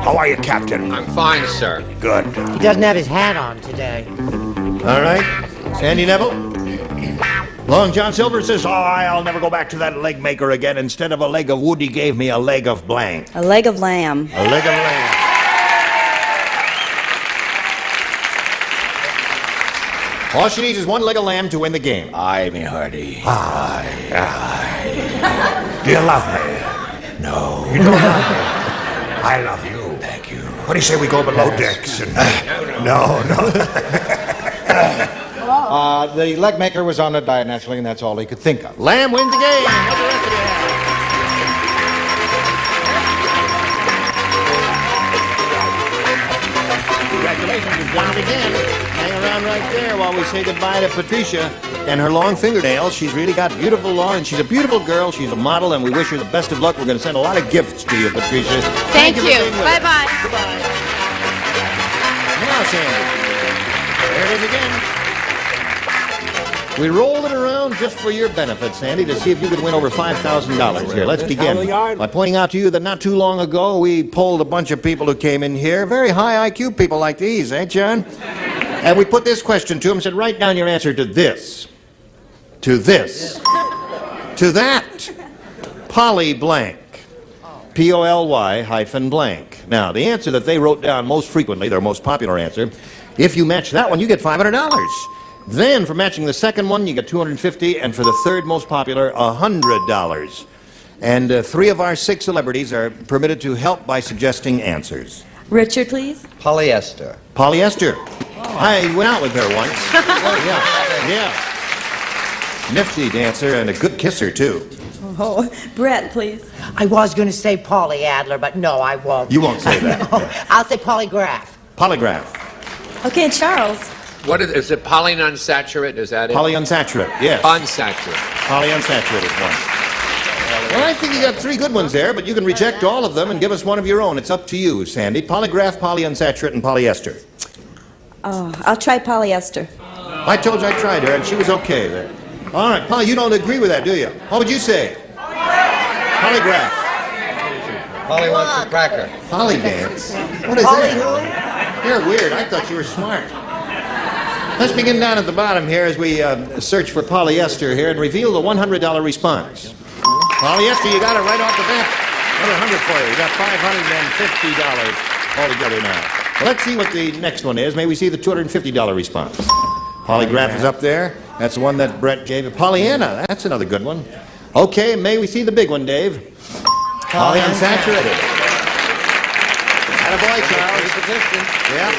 How are you, Captain? I'm fine, sir. Good. He doesn't have his hat on today. All right. Sandy Neville? Long John Silver says, I'll never go back to that leg maker again. Instead of a leg of wood, he gave me a leg of blank. A leg of lamb. A leg of lamb. All she needs is one leg of lamb to win the game. Aye, me hearty. Aye. Do you love me? No. You don't love me? I love you. Thank you. What do you say we go below decks? And... no. The leg maker was on a diet naturally, and that's all he could think of. Lamb wins the game. What the rest of you have? Congratulations, you've done it again. Hang around right there while we say goodbye to Patricia and her long fingernails. She's really got beautiful long, and she's a beautiful girl. She's a model, and we wish her the best of luck. We're going to send a lot of gifts to you, Patricia. Thank you. For being with us. Bye-bye. Goodbye. Now, Sandy. There it is again. We rolled it around just for your benefit, Sandy, to see if you could win over $5,000 here. Let's begin by pointing out to you that not too long ago we polled a bunch of people who came in here, very high IQ people like these, eh, John? And we put this question to them and said, write down your answer to this, to this, to that. Poly blank. P-O-L-Y hyphen blank. Now, the answer that they wrote down most frequently, their most popular answer, if you match that one, you get $500. Then, for matching the second one, you get $250, and for the third most popular, $100. And 3 of our 6 celebrities are permitted to help by suggesting answers. Richard, please. Polyester. Polyester. I went out with her once. Yeah. Nifty dancer and a good kisser, too. Oh, Brett, please. I was going to say Polly Adler, but no, I won't. You won't say that. No, I'll say polygraph. Polygraph. Okay, Charles. What is it? Polyunsaturated? Is that it? Polyunsaturated, yes. Unsaturated. Polyunsaturated one. Well, I think you got 3 good ones there, but you can reject all of them and give us one of your own. It's up to you, Sandy. Polygraph, polyunsaturated, and polyester. Oh, I'll try polyester. I told you I tried her, and she was okay there. All right, Polly, you don't agree with that, do you? What would you say? Polygraph. Polly wants a cracker. Polly dance? What is that? You're weird. I thought you were smart. Let's begin down at the bottom here as we search for polyester here and reveal the $100 response. Polyester, you got it right off the bat. Another 100 for you. You got $550 altogether now. Let's see what the next one is. May we see the $250 response. Polygraph is up there. That's the one that Brett gave. Pollyanna, that's another good one. Okay, may we see the big one, Dave? Polyunsaturated. Attaboy, Charles. Yeah.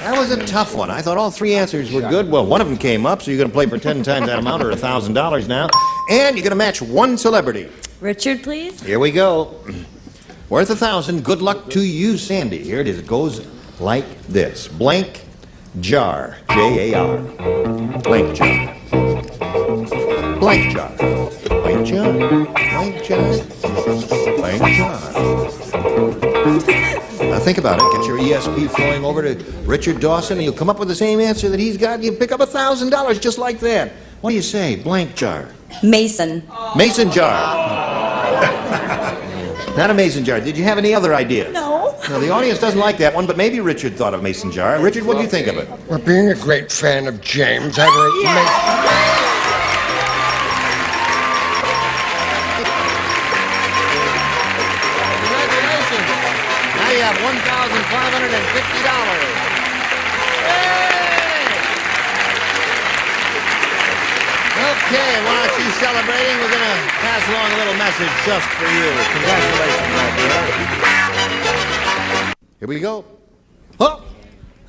That was a tough one. I thought all 3 answers were good. Well, one of them came up, so you're going to play for 10 times that amount, or $1,000 now. And you're going to match 1 celebrity. Richard, please. Here we go. Worth $1,000. Good luck to you, Sandy. Here it is. It goes like this. Blank jar. J-A-R. Blank jar. Blank jar. Blank jar. Blank jar. Blank jar. Now think about it. Get your ESP flowing over to Richard Dawson, and you'll come up with the same answer that he's got. You pick up $1,000 just like that. What do you say? Blank jar. Mason. Mason jar. Not a mason jar. Did you have any other ideas? No. No, the audience doesn't like that one, but maybe Richard thought of mason jar. Richard, what do you think of it? Well, being a great fan of James, I wrote Now you have $1,550. Okay, while she's celebrating, we're going to pass along a little message just for you. Congratulations. Here we go. Oh,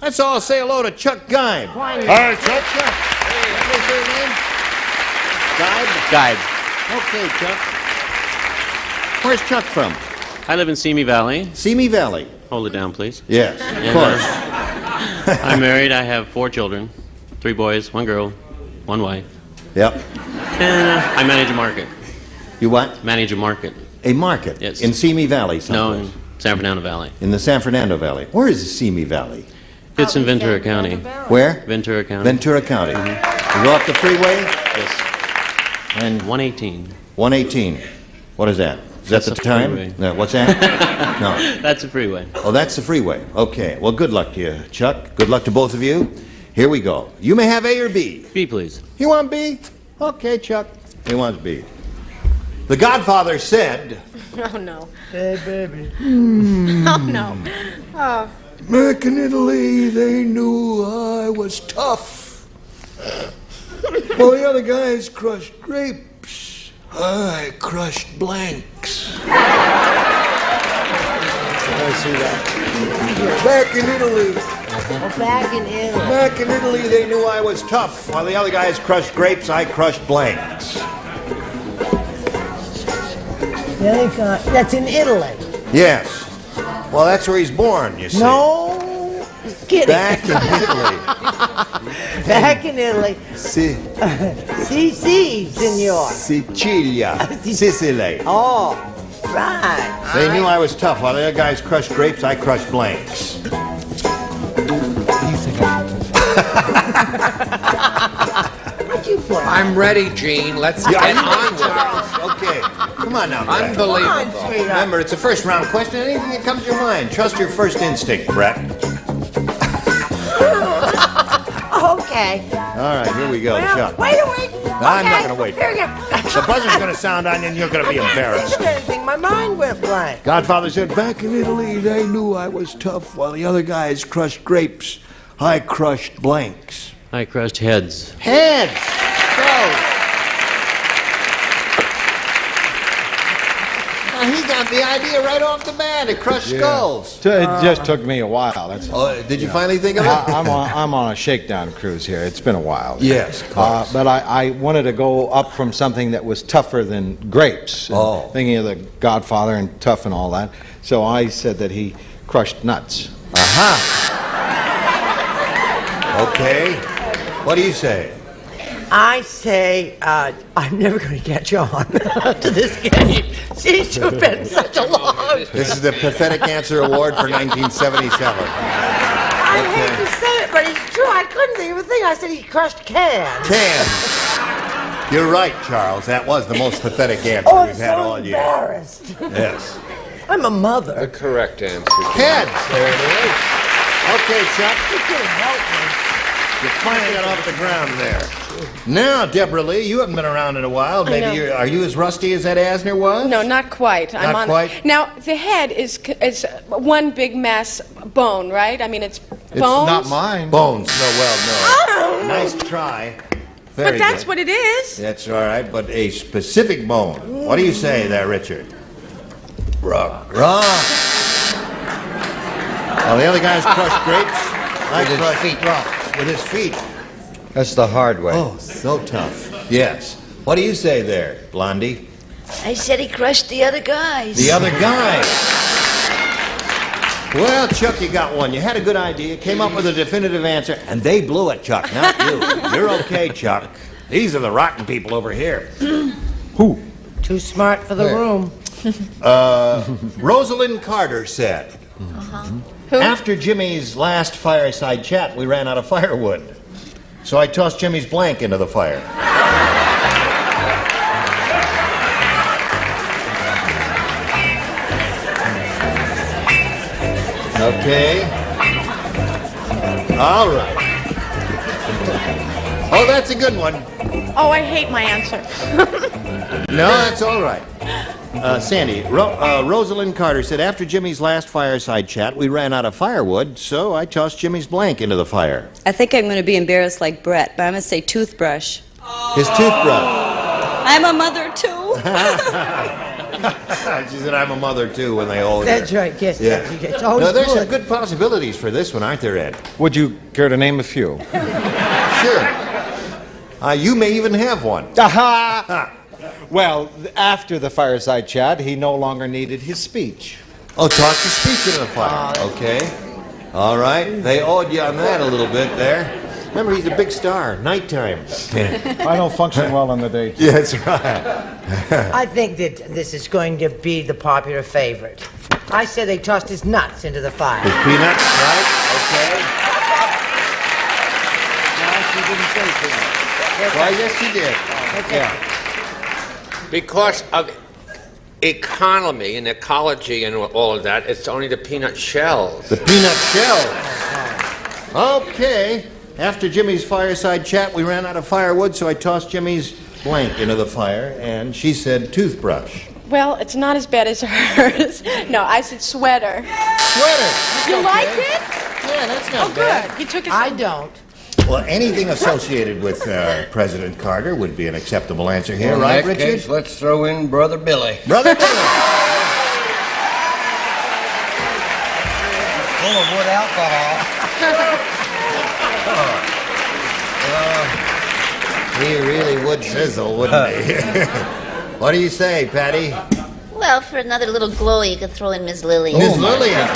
let's all say hello to Chuck Guide. Hi, Chuck. What's your name? Guide? Okay, Chuck. Where's Chuck from? I live in Simi Valley. Simi Valley. Hold it down, please. Yes, of course. I'm married. I have 4 children. 3 boys, 1 girl, 1 wife. Yep. And I manage a market. You what? Manage a market. A market? Yes. In Simi Valley, No, in San Fernando Valley. In the San Fernando Valley. Where is the Simi Valley? It's in Ventura County. Where? Ventura County. Ventura County. You go up the freeway? Yes. And 118. 118. What is that? Is that the time? No, what's that? No. That's the freeway. Oh, that's the freeway. Okay. Well, good luck to you, Chuck. Good luck to both of you. Here we go. You may have A or B. B, please. You want B? Okay, Chuck. He wants B. The Godfather said... Oh, no. Hey, baby. Oh, no. Oh. Back in Italy, they knew I was tough. While the other guys crushed grapes, I crushed blanks. I see that. Back in Italy. Oh, back in Italy. Back in Italy, they knew I was tough. While the other guys crushed grapes, I crushed blanks. That's in Italy. Yes. Well, that's where he's born, you see. No, he's kidding. Back in Italy. Back in Italy. Si, Signor. Sicilia. Sicily. Oh, right. They knew I was tough. While the other guys crushed grapes, I crushed blanks. What'd you play? I'm ready, Gene. Let's get on with it. Okay. Come on now, Brett. Unbelievable. Remember, it's a first round question. Anything that comes to your mind. Trust your first instinct, Brett. Okay. All right, here we go, Chuck. Wait. I'm not going to wait. Here you go. The buzzer's going to sound on you and you're going to be embarrassed. I didn't think anything. My mind went blank. Godfather said, back in Italy, they knew I was tough. While the other guys crushed grapes, I crushed blanks. I crushed heads. Heads! Go! He got the idea right off the bat to crush skulls. It just took me a while. That's Did you finally think of it? I'm on a shakedown cruise here. It's been a while. Yes, of course. But I wanted to go up from something that was tougher than grapes. Thinking of the Godfather and tough and all that. So I said that he crushed nuts. Aha. Okay. What do you say? I say I'm never going to catch on to this game. Seems to have been such a long. This is the Pathetic Answer Award for 1977. I hate to say it, but it's true. I couldn't think of a thing. I said he crushed cans. Cans. You're right, Charles. That was the most pathetic answer Oh, we've had all year. Embarrassed. Yes. I'm a mother. The correct answer. Heads. There it is. Okay, Chuck. You couldn't help me. You finally got off the ground there. Now, Deborah Lee, you haven't been around in a while. Maybe are you as rusty as that Asner was? No, not quite. Not quite? Now, the head is one big mass bone, right? I mean, it's bones. It's not mine. Bones. No, well, no. Nice try. Very But that's good. what it is. That's all right, but a specific bone. What do you say there, Richard? Rock. Well, the other guys crushed grapes. I crushed rocks with his feet. That's the hard way. Oh, so tough. Yes. What do you say there, Blondie? I said he crushed the other guys. The other guys. Well, Chuck, you got one. You had a good idea, came up with a definitive answer, and they blew it, Chuck, not you. You're okay, Chuck. These are the rotten people over here. Who? Too smart for the room. Rosalind Carter said, after Jimmy's last fireside chat, we ran out of firewood. So I tossed Jimmy's blank into the fire. Okay. All right. Oh, that's a good one. Oh, I hate my answer. No, that's all right. Sandy, Rosalind Carter said, after Jimmy's last fireside chat, we ran out of firewood, so I tossed Jimmy's blank into the fire. I think I'm going to be embarrassed like Brett, but I'm going to say toothbrush. His toothbrush. I'm a mother, too. She said, I'm a mother, too, when they hold her. That's right. Yes. Yeah. It's always No, there's good. some good possibilities for this one, aren't there, Ed? Would you care to name a few? Sure. You may even have one. Aha! Well, after the fireside chat, he no longer needed his speech. Oh, toss the speech into the fire. Okay. All right. They owed you on that a little bit there. Remember, he's a big star. Nighttime. I don't function well in the daytime. Yeah, that's right. I think that this is going to be the popular favorite. I said they tossed his nuts into the fire. His peanuts, right? Okay. No, she didn't say peanuts. Well, yes, she did. Okay. Yeah. Because of economy and ecology and all of that, it's only the peanut shells. The peanut shells. Okay. After Jimmy's fireside chat, we ran out of firewood, so I tossed Jimmy's blank into the fire, and she said toothbrush. Well, it's not as bad as hers. No, I said sweater. Sweater. You Okay. liked it? Yeah, that's not Oh, bad. good. You took it. I don't. Well, anything associated with President Carter would be an acceptable answer here, In right, that Richard? case, let's throw in Brother Billy. Brother Billy. Full of wood alcohol. He really would sizzle, wouldn't he? What do you say, Patty? Well, for another little glow, you could throw in Miss Lillian. Miss Lillian.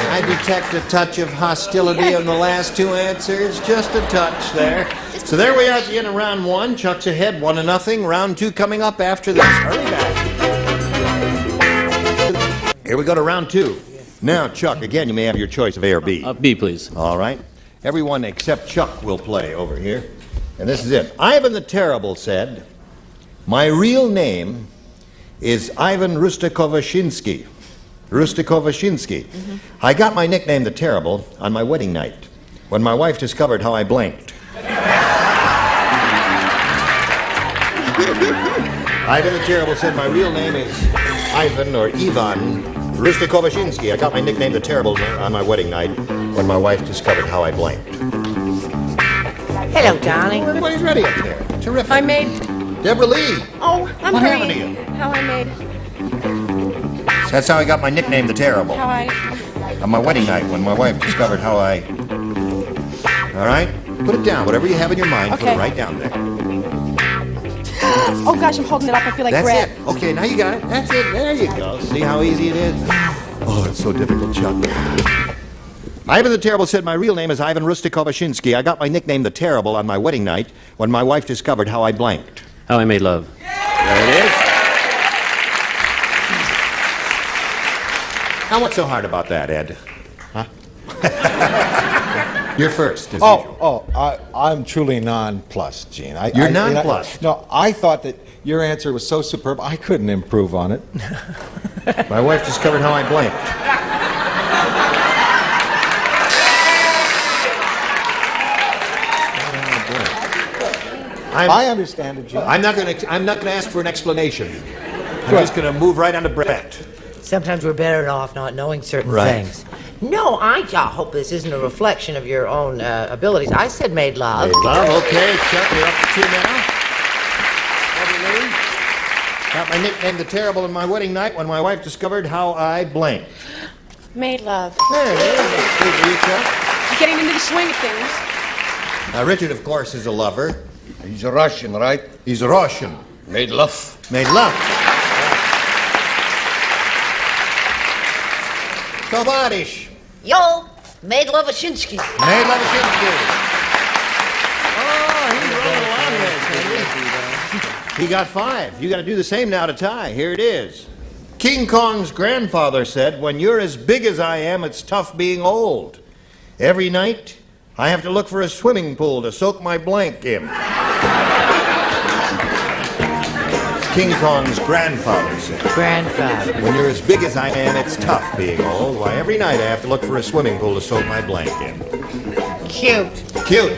I detect a touch of hostility in the last two answers. Just a touch there. So there we are at the end of round one. Chuck's ahead, 1-0. Round two coming up after this. Hurry back. Here we go to round two. Now, Chuck, again, you may have your choice of A or B. B, please. All right. Everyone except Chuck will play over here. And this is it. Ivan the Terrible said, "My real name is Ivan Rustikovashinsky. Rustikovashinsky. I got my nickname the Terrible on my wedding night when my wife discovered how I blanked." Ivan the Terrible said, "My real name is Ivan or Ivan Rustikovashinsky. I got my nickname the Terrible on my wedding night when my wife discovered how I blanked." Hello, darling. Everybody's ready up there. Terrific. I made. Deborah Lee. Oh, I'm What great. happened to you? How I made. That's how I got my nickname the Terrible. How I. On my wedding night when my wife discovered how I... All right? Put it down. Whatever you have in your mind, put it Okay. right down there. Oh gosh, I'm holding it up. I feel like That's Brett. it. Okay, now you got it. That's it. There you go. See how easy it is? Oh, it's so difficult, Chuck. Ivan the Terrible said, "My real name is Ivan Rustikovashinsky. I got my nickname the Terrible on my wedding night when my wife discovered how I blanked." How I Made Love. There it is. Now, what's so hard about that, Ed? Huh? You're first, as usual. I'm truly nonplussed, Gene. You're nonplussed? No, I thought that your answer was so superb, I couldn't improve on it. My wife discovered how I blanked. I understand it, Gene. I'm not going to ask for an explanation. I'm just going to move right on to Brett. Sometimes we're better off not knowing certain Right. things. No, I hope this isn't a reflection of your own abilities. I said made love. Made love. Okay, Chuck, you're up to 2 now. Got my nickname the Terrible on my wedding night when my wife discovered how I blanked. Made love. There it is. Good for you, Chuck. I'm getting into the swing of things. Now, Richard, of course, is a lover. He's a Russian, right? He's a Russian. Made love. Made love. Tavarish. Yo, made Lovashinsky. Made Lovashinsky. Oh, he's rolling along here, Sandy. He got 5. You got to do the same now to tie. Here it is. King Kong's grandfather said, "When you're as big as I am, it's tough being old. Every night, I have to look for a swimming pool to soak my blank in." King Kong's grandfather said. Grandfather. "When you're as big as I am, it's tough being old. Why, every night I have to look for a swimming pool to soak my blank in." Cute. Cute.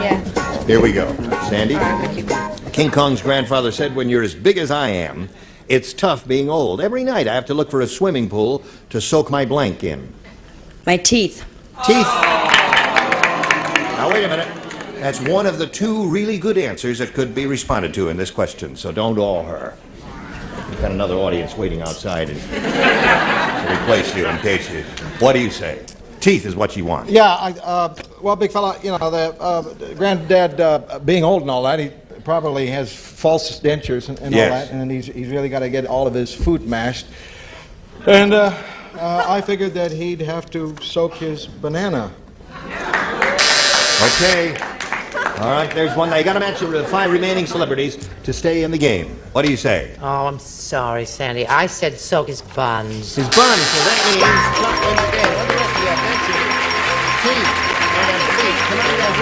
Yeah. Here we go. Sandy? King Kong's grandfather said, "When you're as big as I am, it's tough being old. Every night I have to look for a swimming pool to soak my blank in." My teeth. Teeth. Now, wait a minute. That's one of the 2 really good answers that could be responded to in this question, so don't awe her. We've got another audience waiting outside to replace you in case you... What do you say? Teeth is what you want. Yeah, well, big fella, you know, the granddad being old and all that, he probably has false dentures and Yes. all that, and he's really got to get all of his food mashed. And I figured that he'd have to soak his banana. Okay. All right, there's one. Now, you got to match the 5 remaining celebrities to stay in the game. What do you say? Oh, I'm sorry, Sandy. I said soak his buns. His buns. So that means Chuck in the game. What the rest of you have? That's your teeth. And feet. Come on down.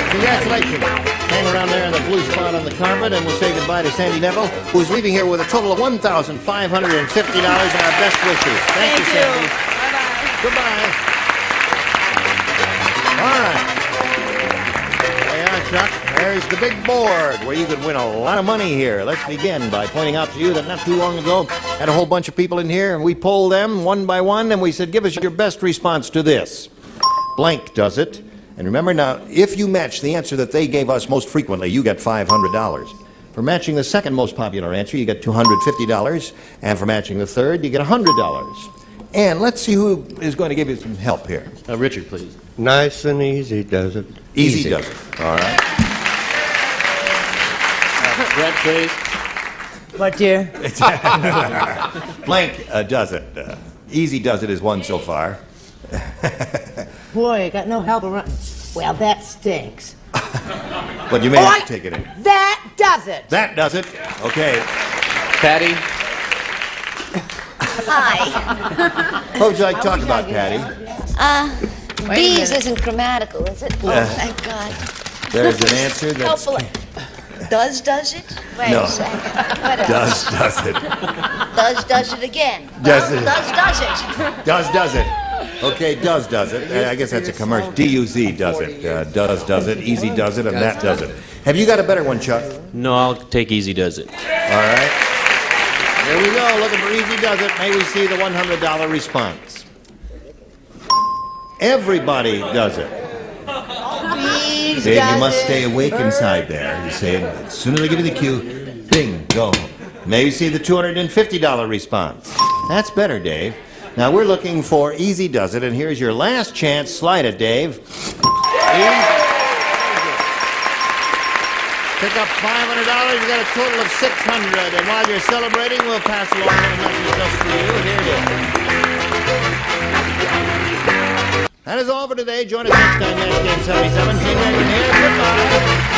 Congratulations. Hang around there in the blue spot out on the carpet, and we'll say goodbye to Sandy Neville, who's leaving here with a total of $1,550 and our best wishes. Thank you, Sandy. Bye-bye. Goodbye. All right. There you are, Chuck. There's the big board where you can win a lot of money here. Let's begin by pointing out to you that not too long ago, had a whole bunch of people in here, and we polled them one by one, and we said, give us your best response to this. Blank does it. And remember now, if you match the answer that they gave us most frequently, you get $500. For matching the second most popular answer, you get $250. And for matching the third, you get $100. And let's see who is going to give you some help here. Richard, please. Nice and easy does it. Easy does it. All right. Brett, please. What, dear? Blank does it. Easy does it is one so far. Boy, I got no help around. Well, that stinks. But you may have to take it in. That does it. That does it. Okay. Patty. Hi. What would you like to talk about, Patty? Bees isn't grammatical, is it? Oh, thank God. There's an answer that's... Helpful. Does it? Wait No. a second. What else? Does it. Does it again. Does it. Does it. Okay, does it. I guess that's a commercial. D-U-Z does it. Does it. Easy does it, and that does it. Have you got a better one, Chuck? No, I'll take easy does it. All right. Here we go. Looking for easy does it. May we see the $100 response? Everybody does it. Dave, you must stay awake inside there. You say, as soon as I give you the cue, bing, go. May we see the $250 response? That's better, Dave. Now, we're looking for easy does it, and here's your last chance. Slide it, Dave. Pick up $500. You got a total of $600. And while you're celebrating, we'll pass along a message just for you. Here it is. That is all for today. Join us next time, Match Game 77. Gene Reagan here. Goodbye.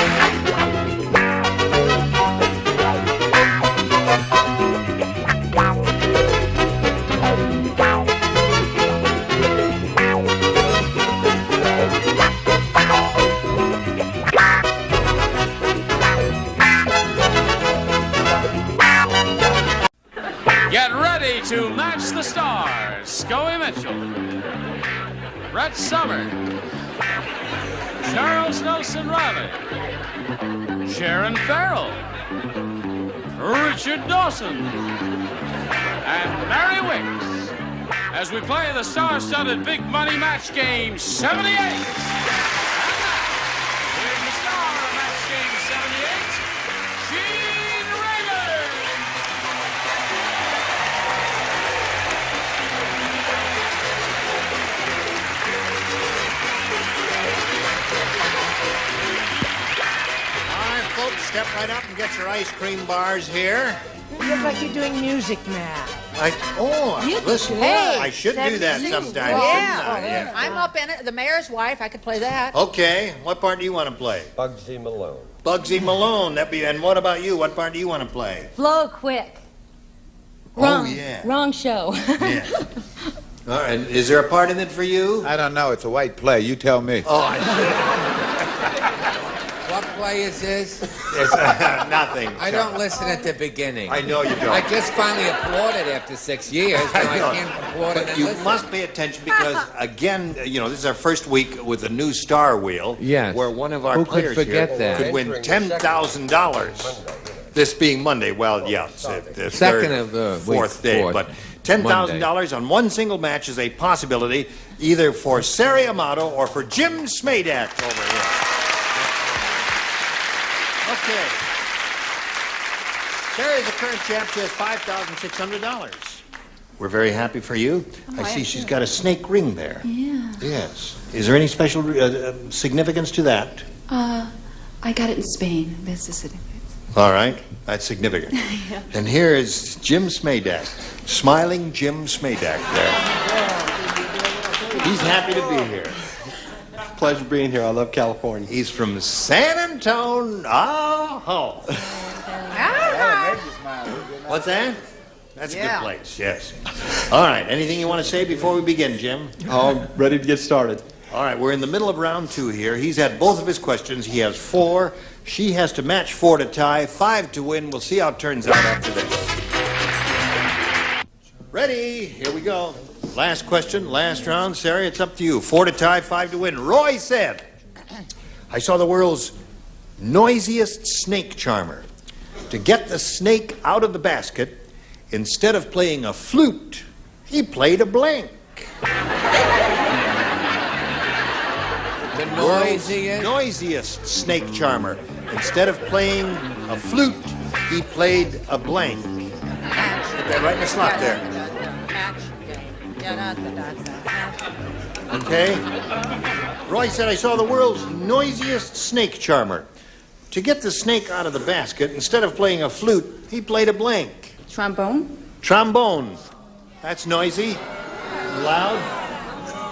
Get ready to match the stars. Scoey Mitchell, Brett Sommer, Charles Nelson Riley, Sharon Farrell, Richard Dawson, and Mary Wicks as we play the star-studded Big Money Match Game 78. Here's the star of Match Game 78, Gene Reagan. Folks, step right up and get your ice cream bars here. You look like you're doing music now. Listen, Hey, I should do that sometimes, shouldn't I? Yeah. I'm up in it. The mayor's wife. I could play that. Okay, what part do you want to play? Bugsy Malone. Bugsy Malone. And what about you? What part do you want to play? Flow quick. Oh, yeah. Wrong show. Yeah. All right, is there a part in it for you? I don't know. It's a white play. You tell me. Oh, I see. What play is this? It's nothing. I don't listen at the beginning. I know you don't. I just finally applauded after 6 years. Now I can't applaud it and You listen. must pay attention because, again, this is our first week with a new Star Wheel. Yes. Where one of our Who could players forget here that? could win $10,000. This being Monday. Well, yeah, it's the Second third, of the fourth week, day. fourth. But $10,000 on one single match is a possibility, either for Sari Amato or for Jim Smadak over here. Okay. Sarah is the current champ. She has $5,600. We're very happy for you. I see she's got a snake ring there. Yeah. Yes. Is there any special significance to that? I got it in Spain. That's the significance. All right. That's significant. Yeah. And here is Jim Smadak. Smiling Jim Smadak there. He's happy to be here. Pleasure being here. I love California. He's from San Antonio. Oh. What's that? That's a good place, yes. All right. Anything you want to say before we begin, Jim? Oh, ready to get started. All right, we're in the middle of round 2 here. He's had both of his questions. He has 4. She has to match 4 to tie, 5 to win. We'll see how it turns out after this. Ready? Here we go. Last question, last round. Sarah, it's up to you. 4 to tie, 5 to win. Roy said, I saw the world's noisiest snake charmer. To get the snake out of the basket, instead of playing a flute, he played a blank. The noisiest? Noisiest snake charmer. Instead of playing a flute, he played a blank. Put that right in the slot there. Okay? Roy said, I saw the world's noisiest snake charmer. To get the snake out of the basket, instead of playing a flute, he played a blank. Trombone? Trombone. That's noisy. Loud.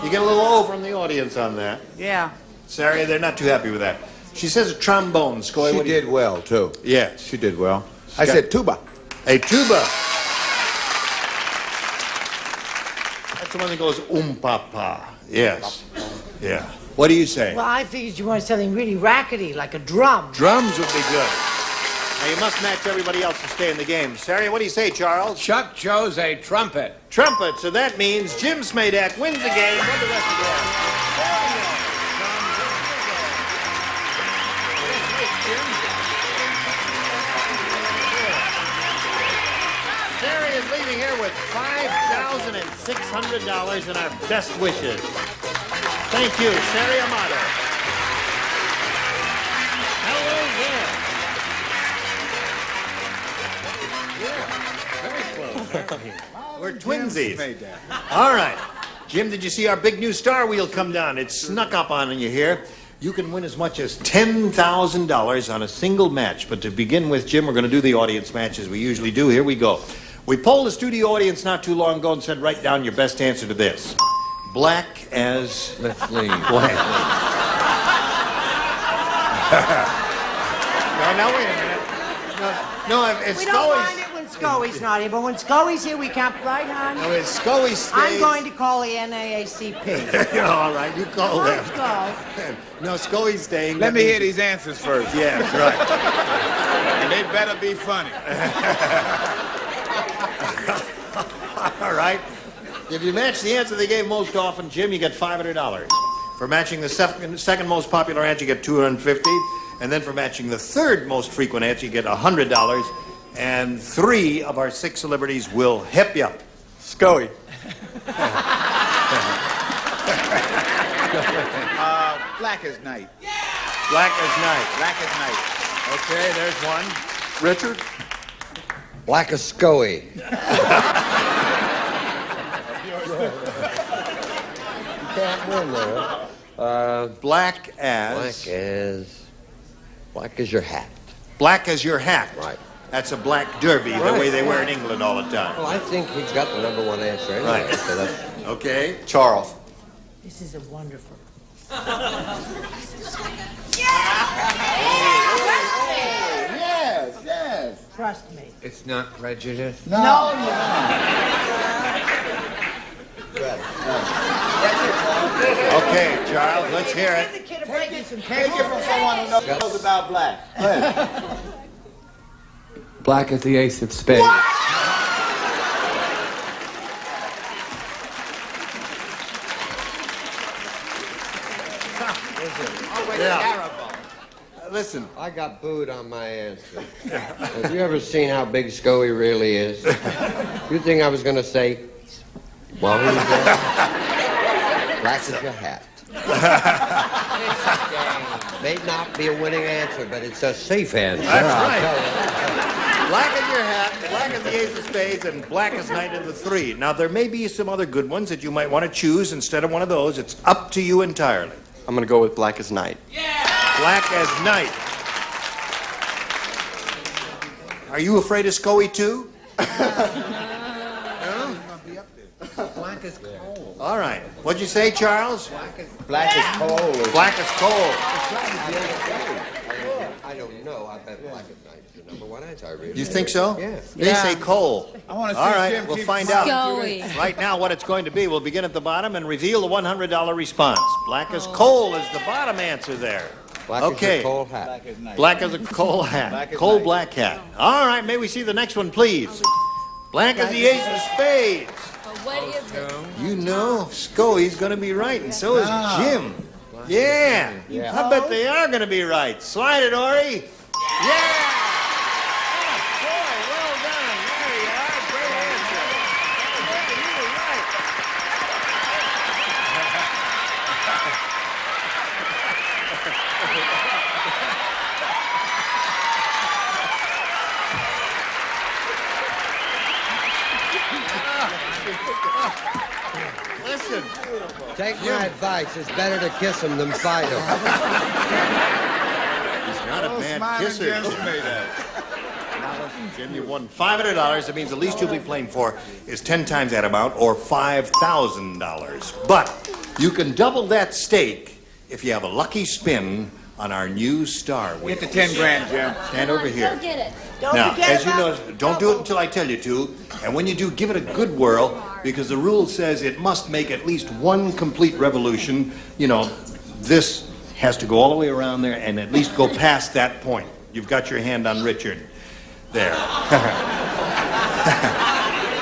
You get a little O from the audience on that. Yeah. Sarah, they're not too happy with that. She says a trombone. Scoy, She did well, too. Yes. She did well. I said tuba. A tuba. That's the one that goes papa. Yes. Yeah. What do you say? Well, I figured you wanted something really rackety, like a drum. Drums would be good. Now, you must match everybody else to stay in the game. Sarah, what do you say, Charles? Chuck chose a trumpet. Trumpet, so that means Jim Smadak wins the game. What the rest of the Sarah is leaving here with $5,600 and our best wishes. Thank you, Sherry Amato. Hello there. Yeah, very close. We're twinsies. All right. Jim, did you see our big new Star Wheel come down? It snuck up on you here. You can win as much as $10,000 on a single match. But to begin with, Jim, we're going to do the audience match as we usually do. Here we go. We polled the studio audience not too long ago and said, write down your best answer to this. Black as... Let's leave. Black. No, wait a minute. No, it's We don't mind it when Scully's not here, but when Scully's here, we can't, right, hon? No, it's Scully stays. I'm going to call the NAACP. All right, you call them. Let's go. No, Scully's staying. Let me hear these answers first. Yeah, right. And they better be funny. All right. If you match the answer they gave most often, Jim, you get $500. For matching the second most popular answer, you get $250. And then for matching the third most frequent answer, you get $100. And 3 of our 6 celebrities will hip you up. Scully. Black as night. Black as night. Black as night. Okay, there's one. Richard? Black as Scoey. You can't win there. Black as... Black as your hat. Black as your hat. Right. That's a black derby, the way they wear in England all the time. Well, I think he's got the number 1 answer anyway. Right. So that's... Okay. Charles. This is a wonderful... Yes. Trust me. It's not prejudice. No. Okay, Charles, let's hear it. Give the kid a break. He's some Take it from someone who knows about black. Black as the ace of spades. Listen. I got booed on my answer. Have you ever seen how big Scoey really is? You think I was going to say, well, who's that? Black as your hat. May not be a winning answer, but it's a safe answer. That's right. Black as your hat, black as the ace of spades, and black as night in the 3. Now, there may be some other good ones that you might want to choose instead of one of those. It's up to you entirely. I'm going to go with black as night. Black as night. Are you afraid of Scoey, too? Black as coal. All right. What'd you say, Charles? Black as coal. Black as coal. I don't know. I bet black as night. Number one answer, I really. You think so? Yeah. They say coal. I want to see All right, Jim we'll keep find smiling. out. Scully. Right now, what it's going to be, we'll begin at the bottom and reveal the $100 response. Black as coal is the bottom answer there. Black Okay. as a coal hat. Black as night. Black as a coal hat. Black as Coal night. black hat. All right, may we see the next one, please? Black as the ace of spades. What is it? You know, Scully's going to be right, and so is Jim. Yeah. Yeah. I bet they are going to be right. Slide it, Ori. Yeah! Oh, boy, well done. There you are. Great answer. You were right. Listen. Take my advice. It's better to kiss him than fight him. He's not a bad Smiling kisser. Jim's made that. Now listen, Jim, you won $500. That means the least you'll be playing for is 10 times that amount, or $5,000. But you can double that stake if you have a lucky spin on our new star wheel. Get the 10 grand, Jim. Stand over here. Go get it. Now, as you know, don't do it until I tell you to. And when you do, give it a good whirl, because the rule says it must make at least one complete revolution. You know, this has to go all the way around there and at least go past that point. You've got your hand on Richard. There.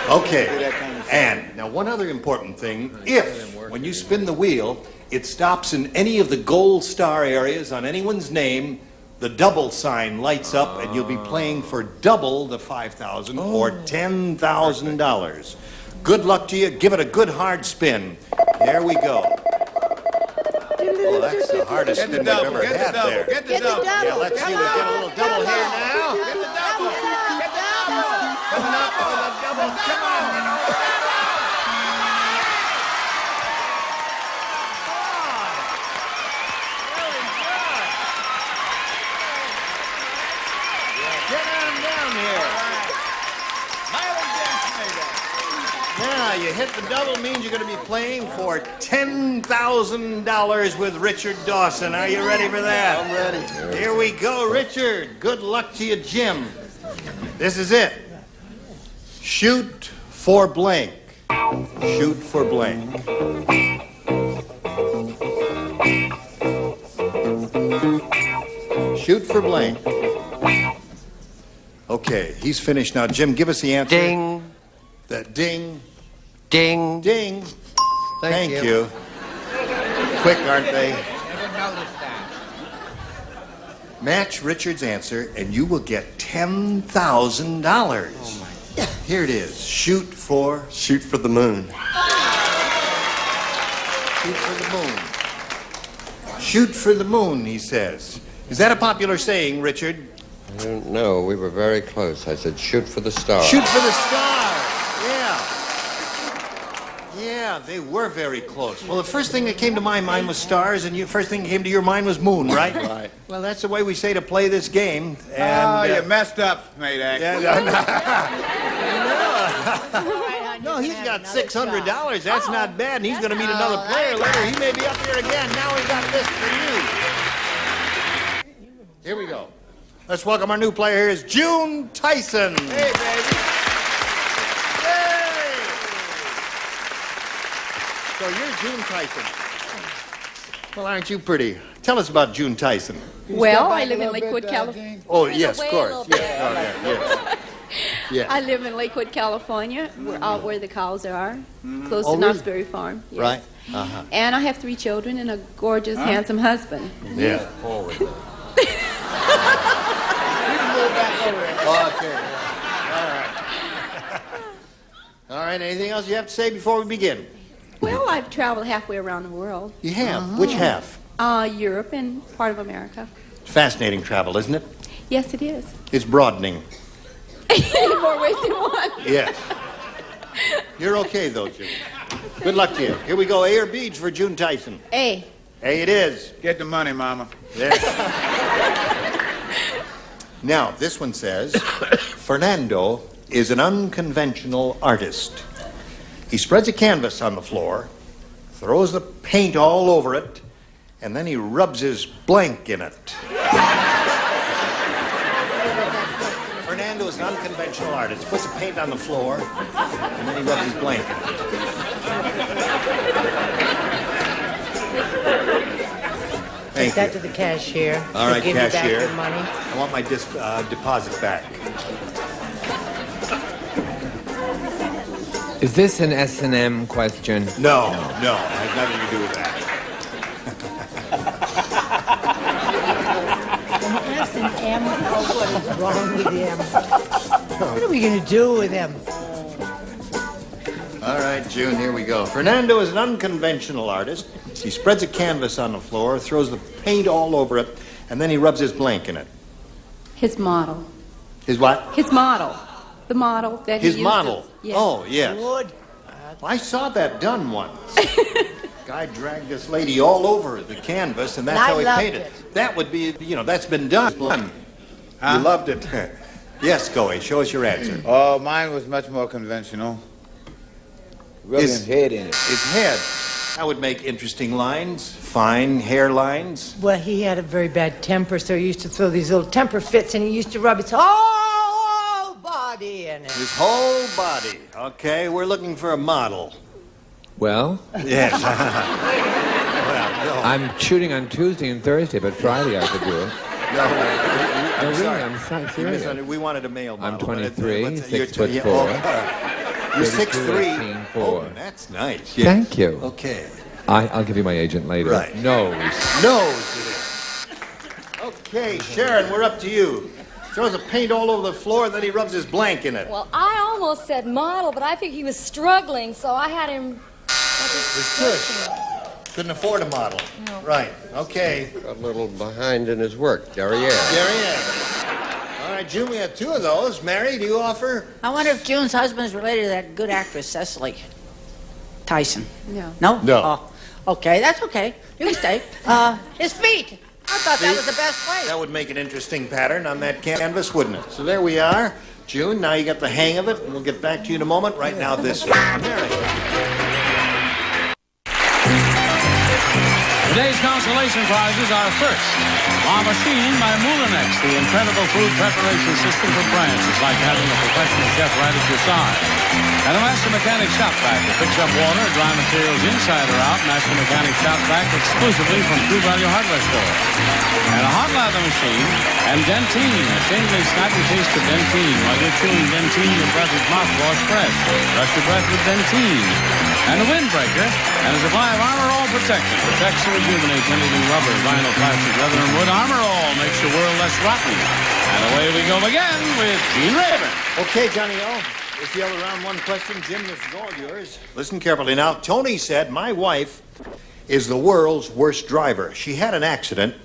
Okay. And now one other important thing. If, when you spin the wheel, it stops in any of the gold star areas on anyone's name, the double sign lights up and you'll be playing for double the $5,000 or $10,000. Good luck to you. Give it a good hard spin. There we go. Oh, that's the hardest spin we've ever had there. Get the double. Yeah, let's see. We'll get a little double here now. Get the double. Get the double. Coming up for the double. Come on. Get on down here. Yeah, you hit the double means you're going to be playing for $10,000 with Richard Dawson. Are you ready for that? I'm ready. Here we go, Richard. Good luck to you, Jim. This is it. Shoot for blank. Shoot for blank. Shoot for blank. Okay, he's finished now. Jim, give us the answer. Ding. That ding. Ding. Ding. Thank you. Quick, aren't they? Never noticed that. Match Richard's answer, and you will get $10,000. Oh my! Here it is. Shoot for the moon. Shoot for the moon. Shoot for the moon, he says. Is that a popular saying, Richard? I don't know. We were very close. I said, shoot for the star. Shoot for the star. Yeah. Yeah, they were very close. Well, the first thing that came to my mind was stars, and the first thing that came to your mind was moon, right? Right. Well, that's the way we say to play this game. And, you messed up, Maydak. No, he's got $600. That's not bad, and he's going to meet another player later. He may be up here again. Now we got this for you. Here we go. Let's welcome our new player. Here is June Tyson. Hey, baby. Hey! So you're June Tyson. Well, aren't you pretty? Tell us about June Tyson. Well, I live in Lakewood, California. Oh, yes, of course. Yes. Yes. I live in Lakewood, California. We're out where the cows are, close Oh, to really? Knott's Berry Farm. Yes. Right. Uh-huh. And I have 3 children and a gorgeous, handsome husband. Yeah. Okay. All right. Anything else you have to say before we begin? Well, I've traveled halfway around the world. You have. Which half? Europe and part of America. Fascinating travel, isn't it? Yes, it is. It's broadening. In more ways than one. Yes. You're okay, though, June. Good luck to you. Here we go. A or B for June Tyson. A. A it is. Get the money, Mama. There. Now, this one says, Fernando is an unconventional artist. He spreads a canvas on the floor, throws the paint all over it, and then he rubs his blank in it. is an unconventional artist. Puts the paint on the floor, and then he rubs his blanket. Take that to the cashier. All right, give cashier. You back your money. I want my deposit back. Is this an S&M question? No. It has nothing to do with that. S&M? Oh, what is wrong with him? What are we going to do with him? All right, June, here we go. Fernando is an unconventional artist. He spreads a canvas on the floor, throws the paint all over it, and then he rubs his blank in it. His model. His what? His model. The model that His he used model. to- yes. Oh, yes. Good. I saw that done once. Guy dragged this lady all over the canvas, and that's And I how he loved painted. it. That would be, that's been done. You loved it. Yes, Goey, show us your answer. Oh, mine was much more conventional. Rubbing his head in it. His head. That would make interesting lines, fine hairlines. Well, he had a very bad temper, so he used to throw these little temper fits, and he used to rub his whole body in it. His whole body. Okay, we're looking for a model. Well, Yes. I'm shooting on Tuesday and Thursday, but Friday I could do it. No, really, sorry. I'm serious. We wanted a male model. I'm 23, but 6'4". You're 6'3". 4. Oh, that's nice. Thank you. Okay. I'll give you my agent later. Right. Nose. Nose it is. Okay, Sharon, we're up to you. Throws the paint all over the floor, and then he rubs his blank in it. Well, I almost said model, but I think he was struggling, so I had him... His tush. Couldn't afford a model. No. Right. Okay. Got a little behind in his work. Derriere. All right, June, we have two of those. Mary, do you offer? I wonder if June's husband's related to that good actress, Cecily Tyson. No. No? No. Oh, okay, that's okay. You can stay. His feet. I thought that was the best way. That would make an interesting pattern on that canvas, wouldn't it? So there we are. June, now you got the hang of it, and we'll get back to you in a moment. Right now, this Mary. Today's consolation prizes are first, La Machine by Moulinex, the incredible food preparation system for France. It's like having a professional chef right at your side. And a Master Mechanic Shop Vac that picks up water, dry materials inside or out. Master Mechanic Shop Vac exclusively from True Value Hardware Store. And a hot lather machine and Dentine, a tingling, snappy taste of Dentine. While you're chewing Dentine, your breath is mouthwash fresh. Brush your breath with Dentine. And a windbreaker and a supply of Armor All Protection. Protects and rejuvenates anything rubber, vinyl, plastic, leather, and wood. Armor All makes your world less rotten. And away we go again with Gene Rayburn. Okay, Johnny O. It's the other round one question. Jim, this is all yours. Listen carefully now. Tony said, my wife is the world's worst driver. She had an accident,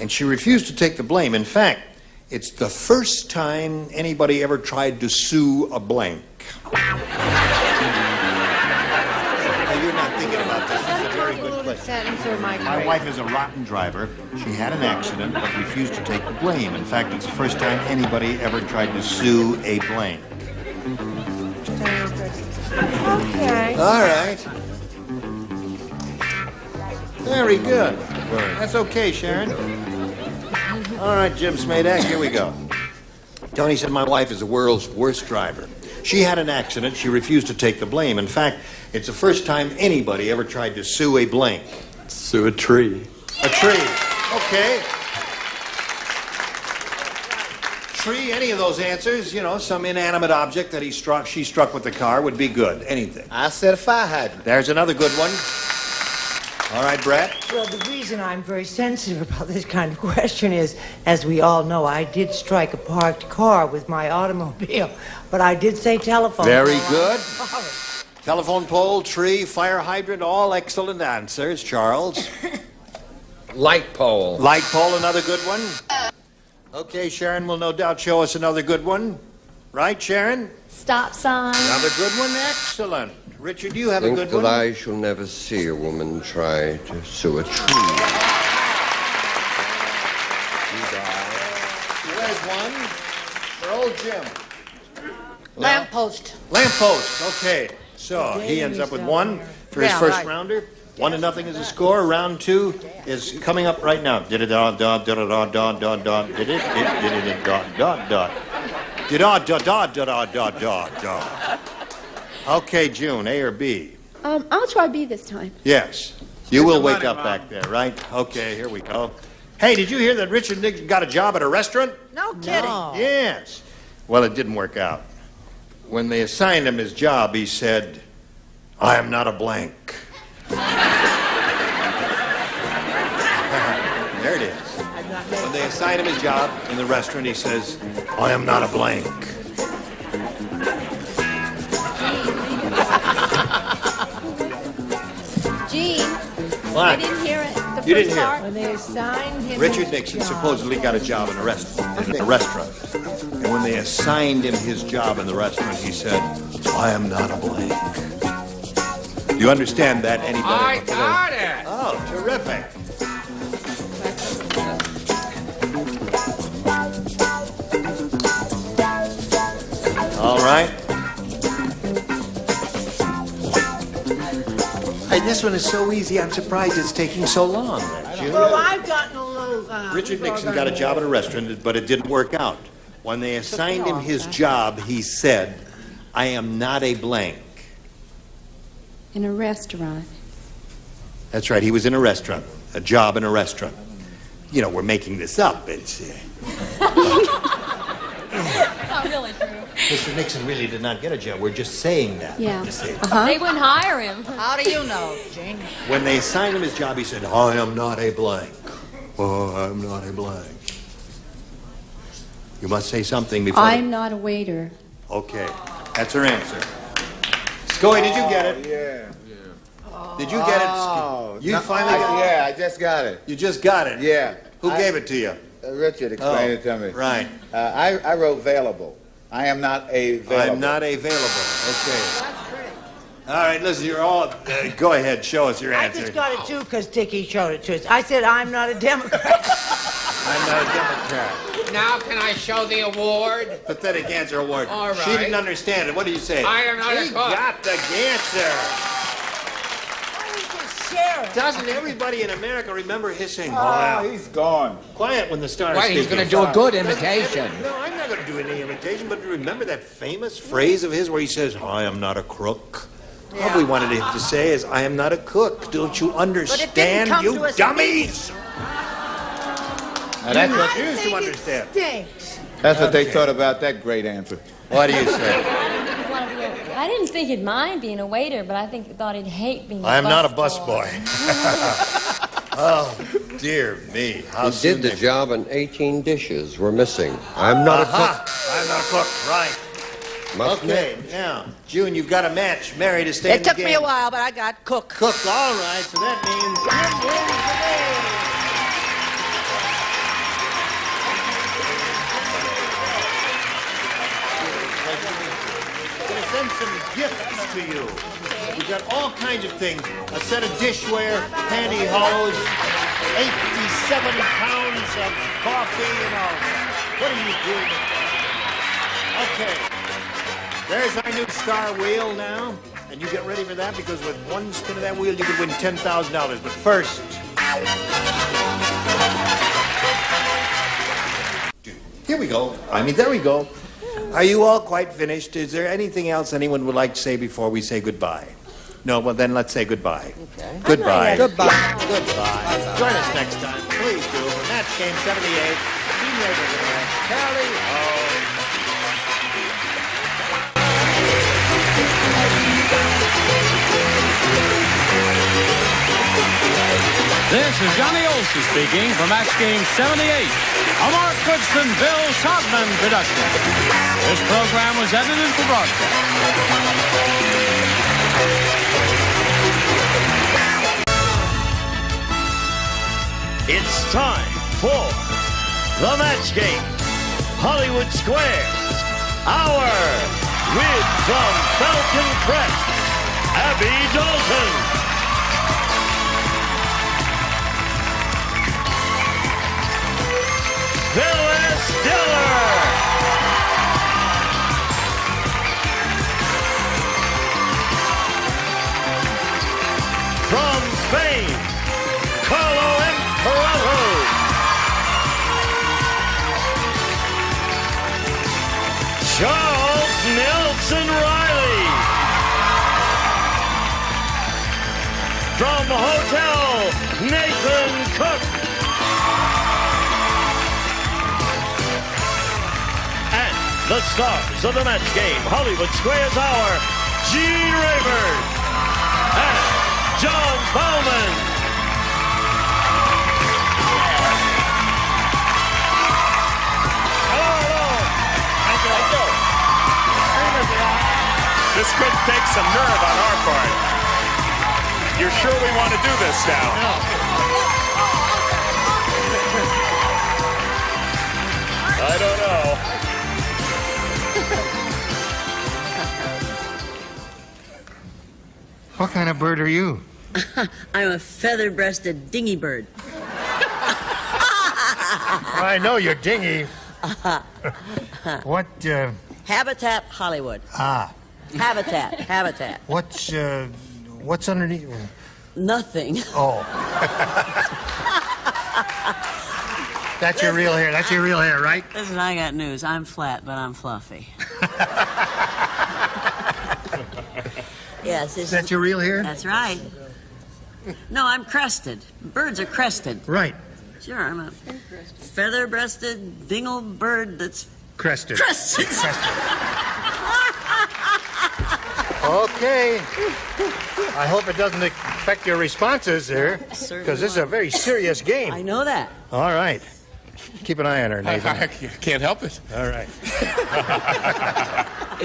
and she refused to take the blame. In fact, it's the first time anybody ever tried to sue a blank. You're not thinking about this. This is a very good question. My wife is a rotten driver. She had an accident, but refused to take the blame. In fact, it's the first time anybody ever tried to sue a blank. Okay. All right. Very good. That's okay, Sharon. All right, Jim Smadak, here we go. Tony said my wife is the world's worst driver. She had an accident. She refused to take the blame. In fact, it's the first time anybody ever tried to sue a blank. Sue a tree. A tree. Okay. Tree, any of those answers, some inanimate object that she struck with the car would be good. Anything. I said a fire hydrant. There's another good one. All right, Brett. Well, the reason I'm very sensitive about this kind of question is, as we all know, I did strike a parked car with my automobile, but I did say telephone. Very good. Telephone pole, tree, fire hydrant, all excellent answers. Charles. Light pole. Light pole, another good one. Okay, Sharon will no doubt show us another good one. Right, Sharon? Stop sign. Another good one. Excellent. Richard, you have a good one? I shall never see a woman try to sue a tree. There's one for old Jim. Lamppost. Lamppost, okay. So he ends up with one for his first rounder. 1-0 is the score. Round two is coming up right now. Okay, June, A or B? I'll try B this time. Yes. You will wake up back there, right? Okay, here we go. Hey, did you hear that Richard Nixon got a job at a restaurant? No kidding. No. Yes. Well, it didn't work out. When they assigned him his job, he said, I am not a blank. There it is. When they assigned him his job in the restaurant, he says, I am not a blank. Gene, What? I didn't hear it. The You first didn't hear part. it. When they assigned him Richard his Nixon job. supposedly got a job in a restaurant. And when they assigned him his job in the restaurant, he said, I am not a blank. You understand that any better? I got it. Oh, terrific. All right. Hey, this one is so easy. I'm surprised it's taking so long. Well, I've gotten a little... Richard Nixon got a job at a restaurant, but it didn't work out. When they assigned him his job, he said, I am not a blank. In a restaurant. That's right, he was in a restaurant, a job in a restaurant. You know, we're making this up. It's... Not really true. Mr. Nixon really did not get a job. We're just saying that. Yeah. To say it. They wouldn't hire him. How do you know, Gene? When they assigned him his job, he said, I am not a blank. Oh, I'm not a blank. You must say something before... I'm not a waiter. Okay, that's her answer. Scully, did you get it? Yeah. Did you get it? You finally got it? Yeah, I just got it. You just got it? Yeah. Who gave it to you? Richard explained it to me. Right. I wrote available. I am not available. I'm not available. Okay. All right, listen, you're all... go ahead, show us your I answer. just got it, too, because Dickie showed it to us. I said, I'm not a Democrat. I'm not a Democrat. Now can I show the award? Pathetic answer award. All right. She didn't understand it. What did you say? I am not a She cook. got the answer. Share it. Doesn't everybody in America remember his saying, Oh, he's gone. quiet when the star is Wait, he's speaking. going to do a good imitation. No, I'm not going to do any imitation, but remember that famous phrase of his where he says, I am not a crook? Yeah. All we wanted him to say is, I am not a cook. Don't you understand, come you to us dummies? Now, that's what, You used to understand. Stinks. that's what they thought about that great answer. What do you say? I didn't think he'd mind being a waiter, but I think he thought he'd hate being I am not a busboy. busboy. Oh, dear me. How He soon did the they- job and 18 dishes were missing. I'm not a Aha. cook. I'm not a cook. Right. Must Okay, now, June, you've got a match. Mary to stay in It the took game. me a while, but I got cook. Cook, all right. So that means Jim wins the game. I'm going to send some gifts to you. We've got all kinds of things. A set of dishware, pantyhose, 87 pounds of coffee, and all that. What are you doing? Okay. There's our new star wheel now. And you get ready for that because with one spin of that wheel, you could win $10,000. But first... Here we go. There we go. Are you all quite finished? Is there anything else anyone would like to say before we say goodbye? No? Well, then let's say goodbye. Okay. Goodbye. Goodbye. Goodbye. Join us next time. Please do. For Match Game 78, Team Raven, Charlie O. This is Johnny Olson speaking for Match Game 78, a Mark Goodson, Bill Todman production. This program was edited for broadcast. It's time for the Match Game. Hollywood Squares. Hour with from Falcon Crest, Abby Dalton. Phyllis Diller. From Spain, Carlo Imperato. from Hotel Nathan Cook. And the stars of the match game, Hollywood Squares Hour, Gene Rayburn and John Bowman. This could take some nerve on our part. You're sure we want to do this now? No. I don't know. What kind of bird are you? I'm a feather-breasted dingy bird. I know you're dingy. What, Habitat Hollywood. Ah. Habitat. What's underneath? Nothing. Oh. That's your real hair. That's your real hair, right? Listen, I got news. I'm flat, but I'm fluffy. Yes. Is that your real hair? That's right. No, I'm crested. Birds are crested. Right. Sure, I'm a feather-breasted dingle bird that's crested. Crested. Okay. I hope it doesn't affect your responses there, because this is a very serious game. I know that. All right. Keep an eye on her, Nathan. I can't help it. All right.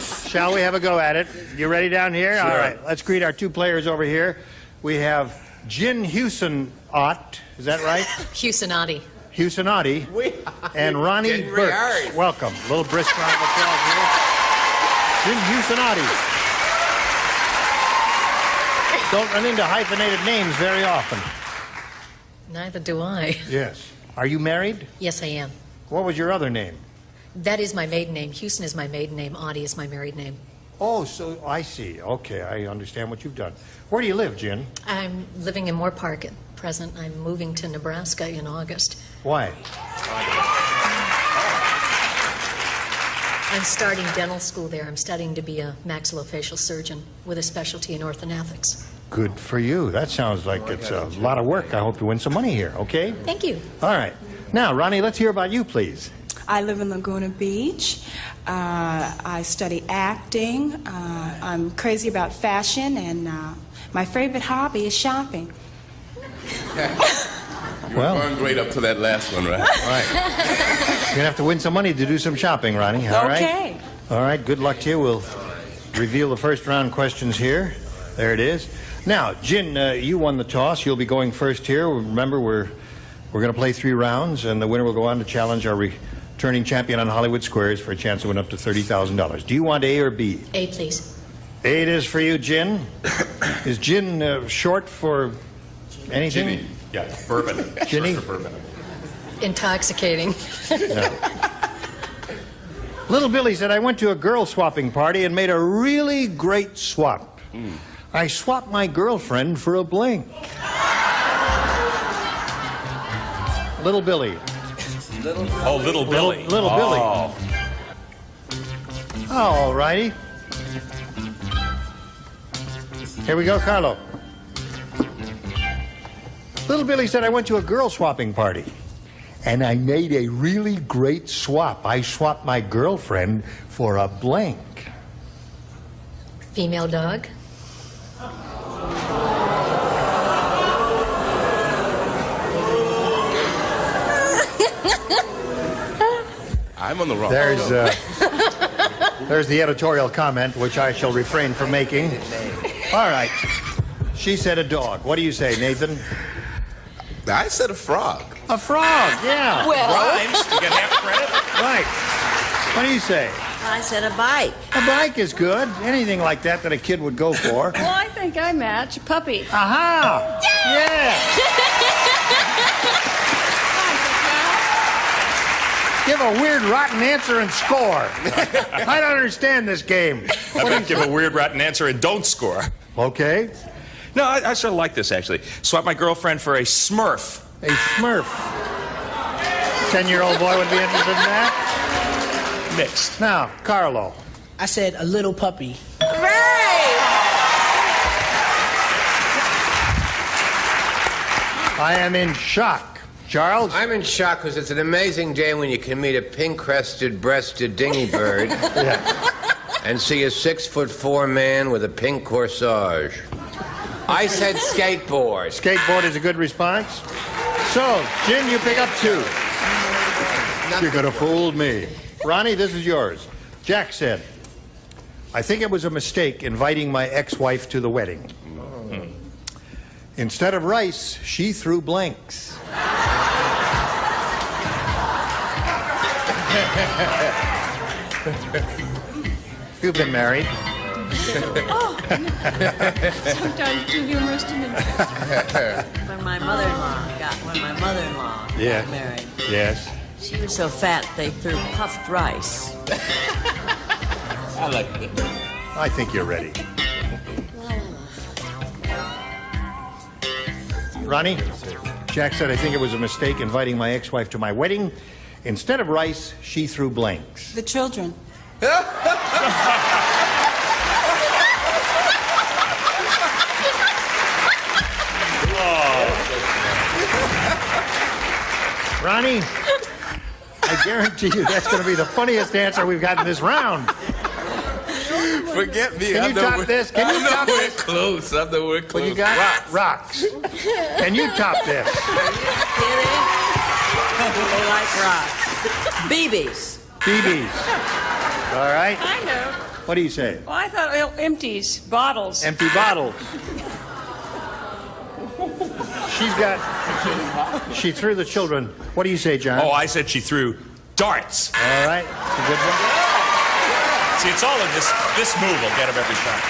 Shall we have a go at it? You ready down here? Sure. All right. Let's greet our two players over here. We have Gin Husonott. Is that right? Husonati. Husonati. And Ronnie Burks. Welcome. A little brisk round of applause here. Gin Husonati. Don't run into hyphenated names very often. Neither do I. Yes. Are you married? Yes, I am. What was your other name? That is my maiden name. Houston is my maiden name. Audie is my married name. Oh, so I see. Okay, I understand what you've done. Where do you live, Gin? I'm living in Moore Park at present. I'm moving to Nebraska in August. Why? I'm starting dental school there. I'm studying to be a maxillofacial surgeon with a specialty in orthodontics. Good for you. That sounds like it's a lot of work. I hope you win some money here, okay? Thank you. All right. Now, Ronnie, let's hear about you, please. I live in Laguna Beach. I study acting. I'm crazy about fashion, and my favorite hobby is shopping. You were going great up to that last one, right? Right. You're going to have to win some money to do some shopping, Ronnie. All right? Okay. All right. Good luck to you. We'll reveal the first round questions here. There it is. Now, Gin, you won the toss. You'll be going first here. Remember, we're going to play 3 rounds, and the winner will go on to challenge our returning champion on Hollywood Squares for a chance to win up to $30,000. Do you want A or B? A, please. A it is for you, Gin. Is Gin short for anything? Ginny. Yeah, bourbon. Ginny? Short for bourbon. Intoxicating. No. Little Billy said, I went to a girl swapping party and made a really great swap. I swapped my girlfriend for a blank. Little Billy. Little Billy. Little Billy. All righty. Here we go, Carlo. Little Billy said, I went to a girl swapping party, and I made a really great swap. I swapped my girlfriend for a blank. Female dog. I'm on the wrong. There's the editorial comment, which I shall refrain from making. All right. She said a dog. What do you say, Nathan? I said a frog. A frog, yeah. Well. Rhymes. You get half credit. Right. What do you say? I said a bike. A bike is good. Anything like that a kid would go for. Well, I think I match. Puppy. Aha! Yeah! Give a weird, rotten answer and score. I don't understand this game. I better give a weird, rotten answer and don't score. Okay. No, I sort of like this, actually. Swap my girlfriend for a Smurf. A Smurf. 10-year-old boy would be interested in that? Mixed. Now, Carlo. I said a little puppy. I am in shock. Charles? I'm in shock because it's an amazing day when you can meet a pink-crested, breasted dingy bird and see a 6'4" man with a pink corsage. I said skateboard. Skateboard is a good response. So, Jim, you pick up 2. You could have fooled me. Ronnie, this is yours. Jack said, I think it was a mistake inviting my ex-wife to the wedding. Instead of rice, she threw blanks. You've been married. Oh. Sometimes too humorous to me. When my mother-in-law got married. Yes. She was so fat they threw puffed rice. I like it. I think you're ready. Ronnie? Jack said, I think it was a mistake inviting my ex-wife to my wedding. Instead of rice, she threw blanks. The children. Ronnie, I guarantee you that's going to be the funniest answer we've got in this round. Forget me. Can you top this? Can you top nowhere this? close. I'm nowhere close. What you got? Rocks. Can you top this? They like rocks. BBs. BBs. All right. I know. What do you say? Well, I thought empties, bottles. Empty bottles. She threw the children. What do you say, John? Oh, I said she threw darts. All right. That's a good one. See, it's all in this move will get him every time.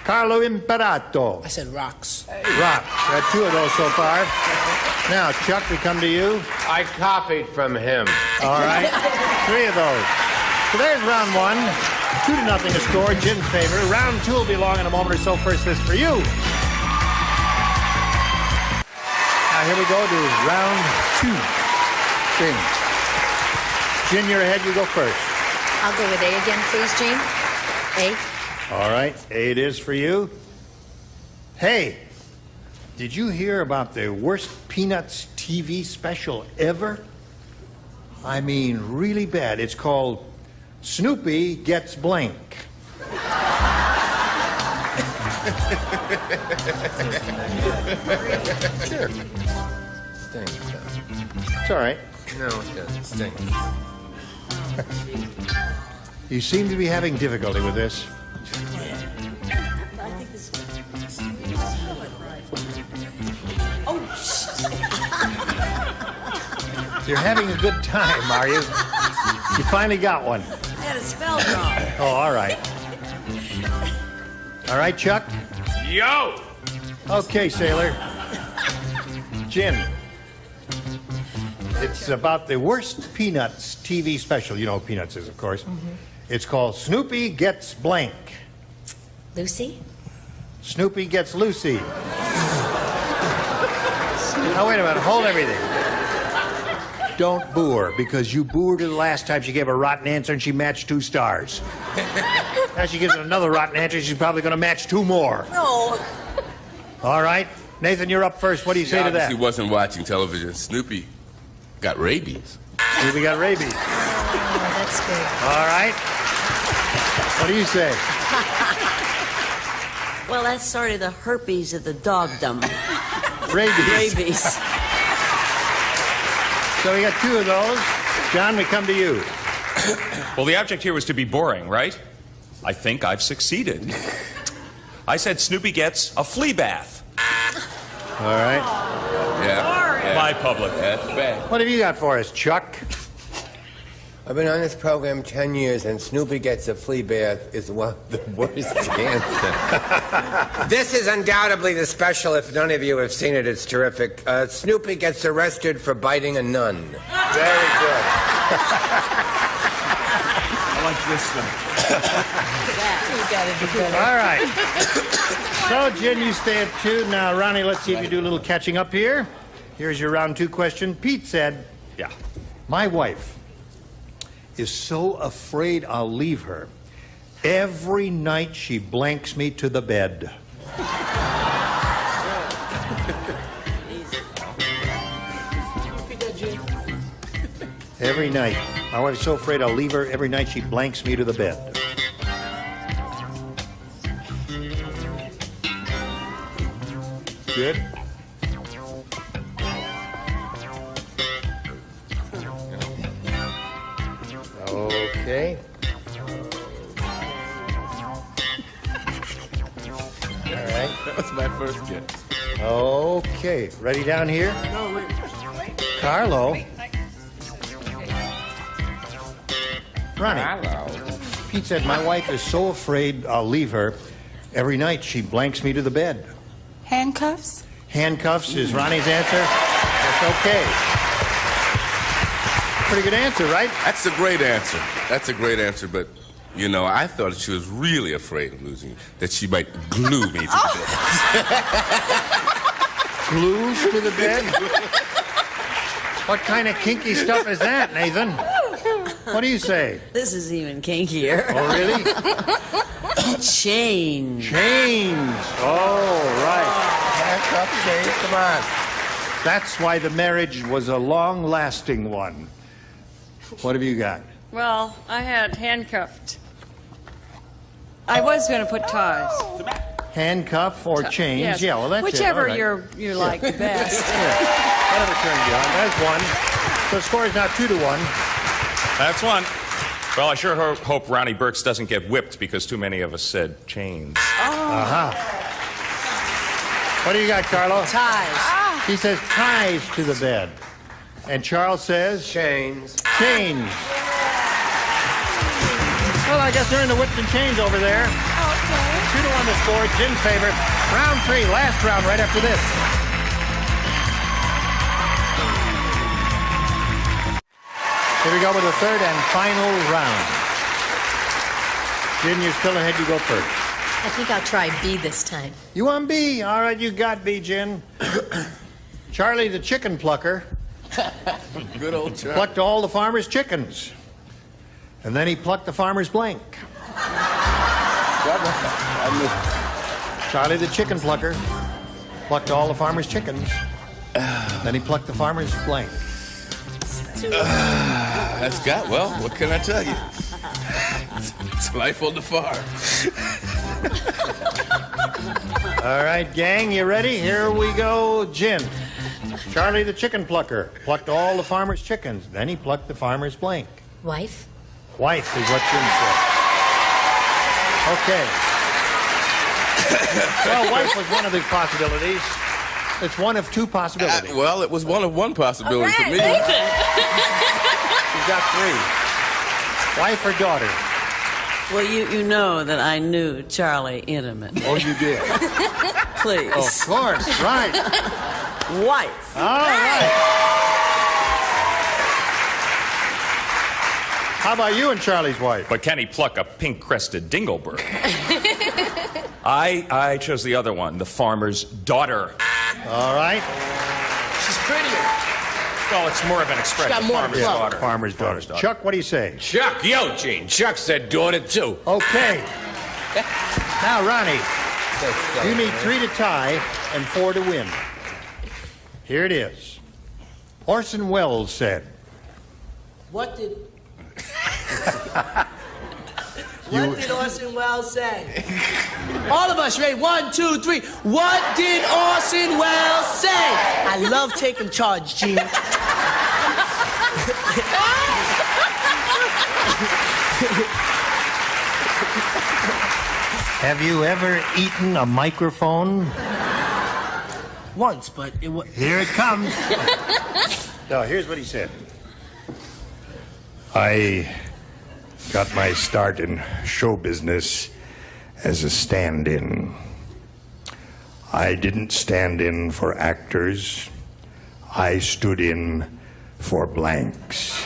Carlo Imperato. I said rocks. Rocks. Got 2 of those so far. Now, Chuck, we come to you. I copied from him. All right. 3 of those. So there's round 1. 2-0 a score, Jim's favor. Round 2 will be along in a moment or so. First, this for you. Now, here we go to round 2. Jim. Jim, you're ahead. You go first. I'll go with A again, please, Gene. A. All right. A it is for you. Hey, did you hear about the worst Peanuts TV special ever? I mean, really bad. It's called Snoopy Gets Blank. Sure. Thanks. It's all right. No, it doesn't stink. You seem to be having difficulty with this. You're having a good time, are you? You finally got one. I had it spelled wrong. Oh, all right. All right, Chuck? Yo! Okay, Sailor. Jim. It's about the worst Peanuts TV special. You know what Peanuts is, of course. It's called Snoopy Gets Blank. Lucy? Snoopy Gets Lucy. Now, wait a minute. Hold everything. Don't boo her, because you booed her the last time she gave a rotten answer and she matched 2 stars. Now she gives another rotten answer, she's probably going to match 2 more. No. All right. Nathan, you're up first. What do you say to that? He wasn't watching television. Snoopy got rabies. Snoopy got rabies. Oh, that's good. All right. What do you say? Well, that's sort of the herpes of the dogdom. Rabies. Rabies. So we got 2 of those. John, we come to you. Well, the object here was to be boring, right? I think I've succeeded. I said Snoopy gets a flea bath. All right. Yeah. My public. That's bad. What have you got for us, Chuck? I've been on this program 10 years, and Snoopy Gets a Flea Bath is one of the worst answers. This is undoubtedly the special. If none of you have seen it, it's terrific. Snoopy gets arrested for biting a nun. Very good. I like this one. All right. So, Jen, you stay at 2. Now, Ronnie, let's see if you do a little catching up here. Here's your round 2 question. Pete said, Yeah. My wife is so afraid I'll leave her. Every night she blanks me to the bed. Every night. My wife's so afraid I'll leave her. Every night she blanks me to the bed. Good. Okay. All right. That was my first guess. Okay. Ready down here? No, wait. Carlo. Ronnie. Hello. Pete said, my wife is so afraid I'll leave her. Every night she blanks me to the bed. Handcuffs? Handcuffs is Ronnie's answer. That's okay. Pretty good answer, right? That's a great answer. That's a great answer, but, you know, I thought she was really afraid of losing, that she might glue me to the bed. Glue to the bed? What kind of kinky stuff is that, Nathan? What do you say? This is even kinkier. Oh, really? Change. Change. Oh, right. Handcuffs, Dave, come on. That's why the marriage was a long-lasting one. What have you got? Well, I had handcuffed. I was going to put ties. Handcuff or chains? Yes. Yeah, well, that's Whichever it. All right. you like the best. Whatever turns you on. That's one. So the score is now 2-1. That's one. Well, I sure hope Ronnie Burks doesn't get whipped because too many of us said chains. Uh-huh. What do you got, Carlo? Ties. He says ties to the bed. And Charles says? Chains. Chains. Well, I guess they're in the whips and chains over there. Okay. 2-1 the score. Jim's favorite. Round 3, last round right after this. Here we go with the third and final round. Jim, you're still ahead. You go first. I think I'll try B this time. You want B? All right, you got B, Jim. Charlie the chicken plucker Good old Charlie. plucked all the farmer's chickens. And then he plucked the farmer's blank. Charlie the chicken plucker plucked all the farmer's chickens. Then he plucked the farmer's blank. That's got, well, what can I tell you? It's life on the farm. All right, gang, you ready? Here we go, Jim. Charlie the chicken plucker plucked all the farmer's chickens. Then he plucked the farmer's blank. Wife? Wife is what Jim said. Okay. Well, wife was one of the possibilities. It's one of two possibilities. Well, it was one of one possibility for me. You've got three. Wife or daughter? Well, you know that I knew Charlie intimately. Oh, you did? Please. Of course, right. Wife. All right. How about you and Charlie's wife? But can he pluck a pink-crested dingleberg? I chose the other one, the farmer's daughter. All right. She's prettier. Well, it's more of an expression. She's got more Farmer's club. daughter. Farmer's daughter. Chuck, what do you say? Chuck, yo, Gene. Chuck said daughter, too. Okay. Now, Ronnie, you need 3 to tie and 4 to win. Here it is. Orson Welles said, What did Orson Welles say? All of us, ready? 1, 2, 3. What did Orson Welles say? I love taking charge, Gene. have you ever eaten a microphone? Once, but it was... Here it comes. No, here's what he said. I got my start in show business as a stand-in. I didn't stand in for actors. I stood in for blanks.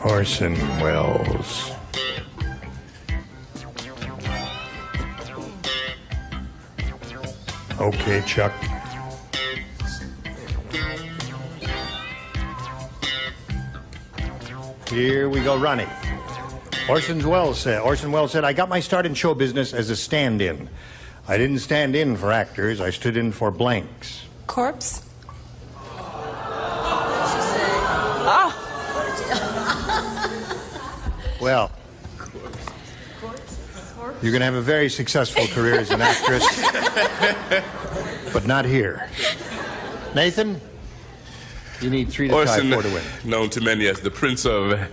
Orson Welles. Okay, Chuck. Here we go, Ronnie. Orson Welles said, I got my start in show business as a stand-in. I didn't stand in for actors. I stood in for blanks. Corpse? Well, you're going to have a very successful career as an actress, but not here. Nathan, you need 3 to tie 4 to win. Known to many as the Prince of Wales.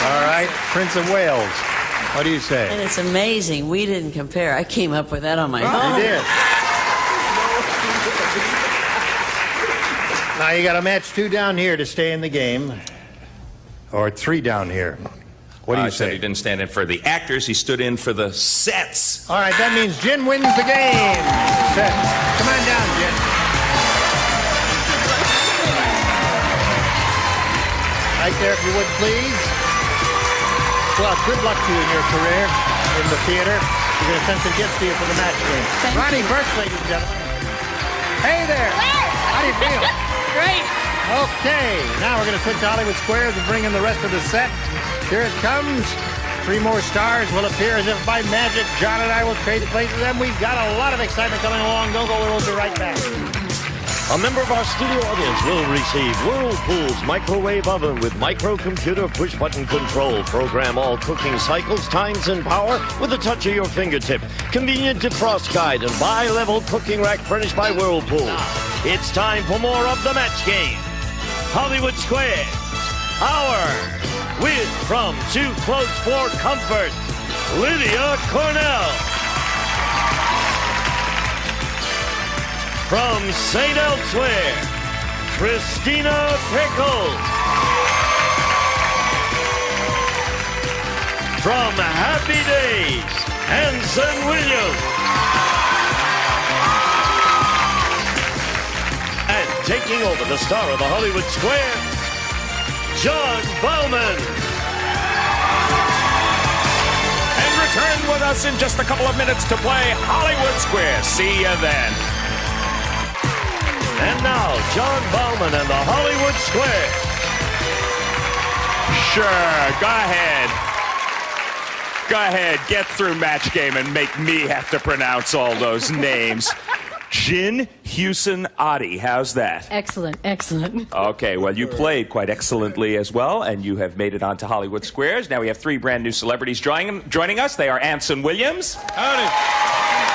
All right, Prince of Wales. What do you say? And it's amazing. We didn't compare. I came up with that on my own. You did. Now you got to match 2 down here to stay in the game, or 3 down here. What do you say? Said he didn't stand in for the actors. He stood in for the sets. All right, that means Jin wins the game. Set. Come on down, Jin. Right there, if you would, please. Well, good luck to you in your career in the theater. We're going to send some gifts to you for the match game. Ronnie Burke, ladies and gentlemen. Hey there. How do you feel? Great. Okay, now we're going to switch to Hollywood Squares and bring in the rest of the set. Here it comes. 3 more stars will appear as if by magic. John and I will trade places, and we've got a lot of excitement coming along. Don't go, we'll be right back. A member of our studio audience will receive Whirlpool's microwave oven with microcomputer push-button control. Program all cooking cycles, times, and power with a touch of your fingertip. Convenient defrost guide and bi-level cooking rack furnished by Whirlpool. It's time for more of the match game. Hollywood Squares. Hour with From Too Close for Comfort, Lydia Cornell. From St. Elsewhere, Christina Pickles. From Happy Days, Anson Williams. And taking over the star of the Hollywood Square, John Bowman. And return with us in just a couple of minutes to play Hollywood Square. See you then. And now, John Bowman and the Hollywood Square. Sure, go ahead. Go ahead, get through match game and make me have to pronounce all those names. Jin Hewson Adi, how's that? Excellent, excellent. Okay, well, you played quite excellently as well, and you have made it onto Hollywood Squares. Now we have 3 brand new celebrities joining us. They are Anson Williams. Howdy.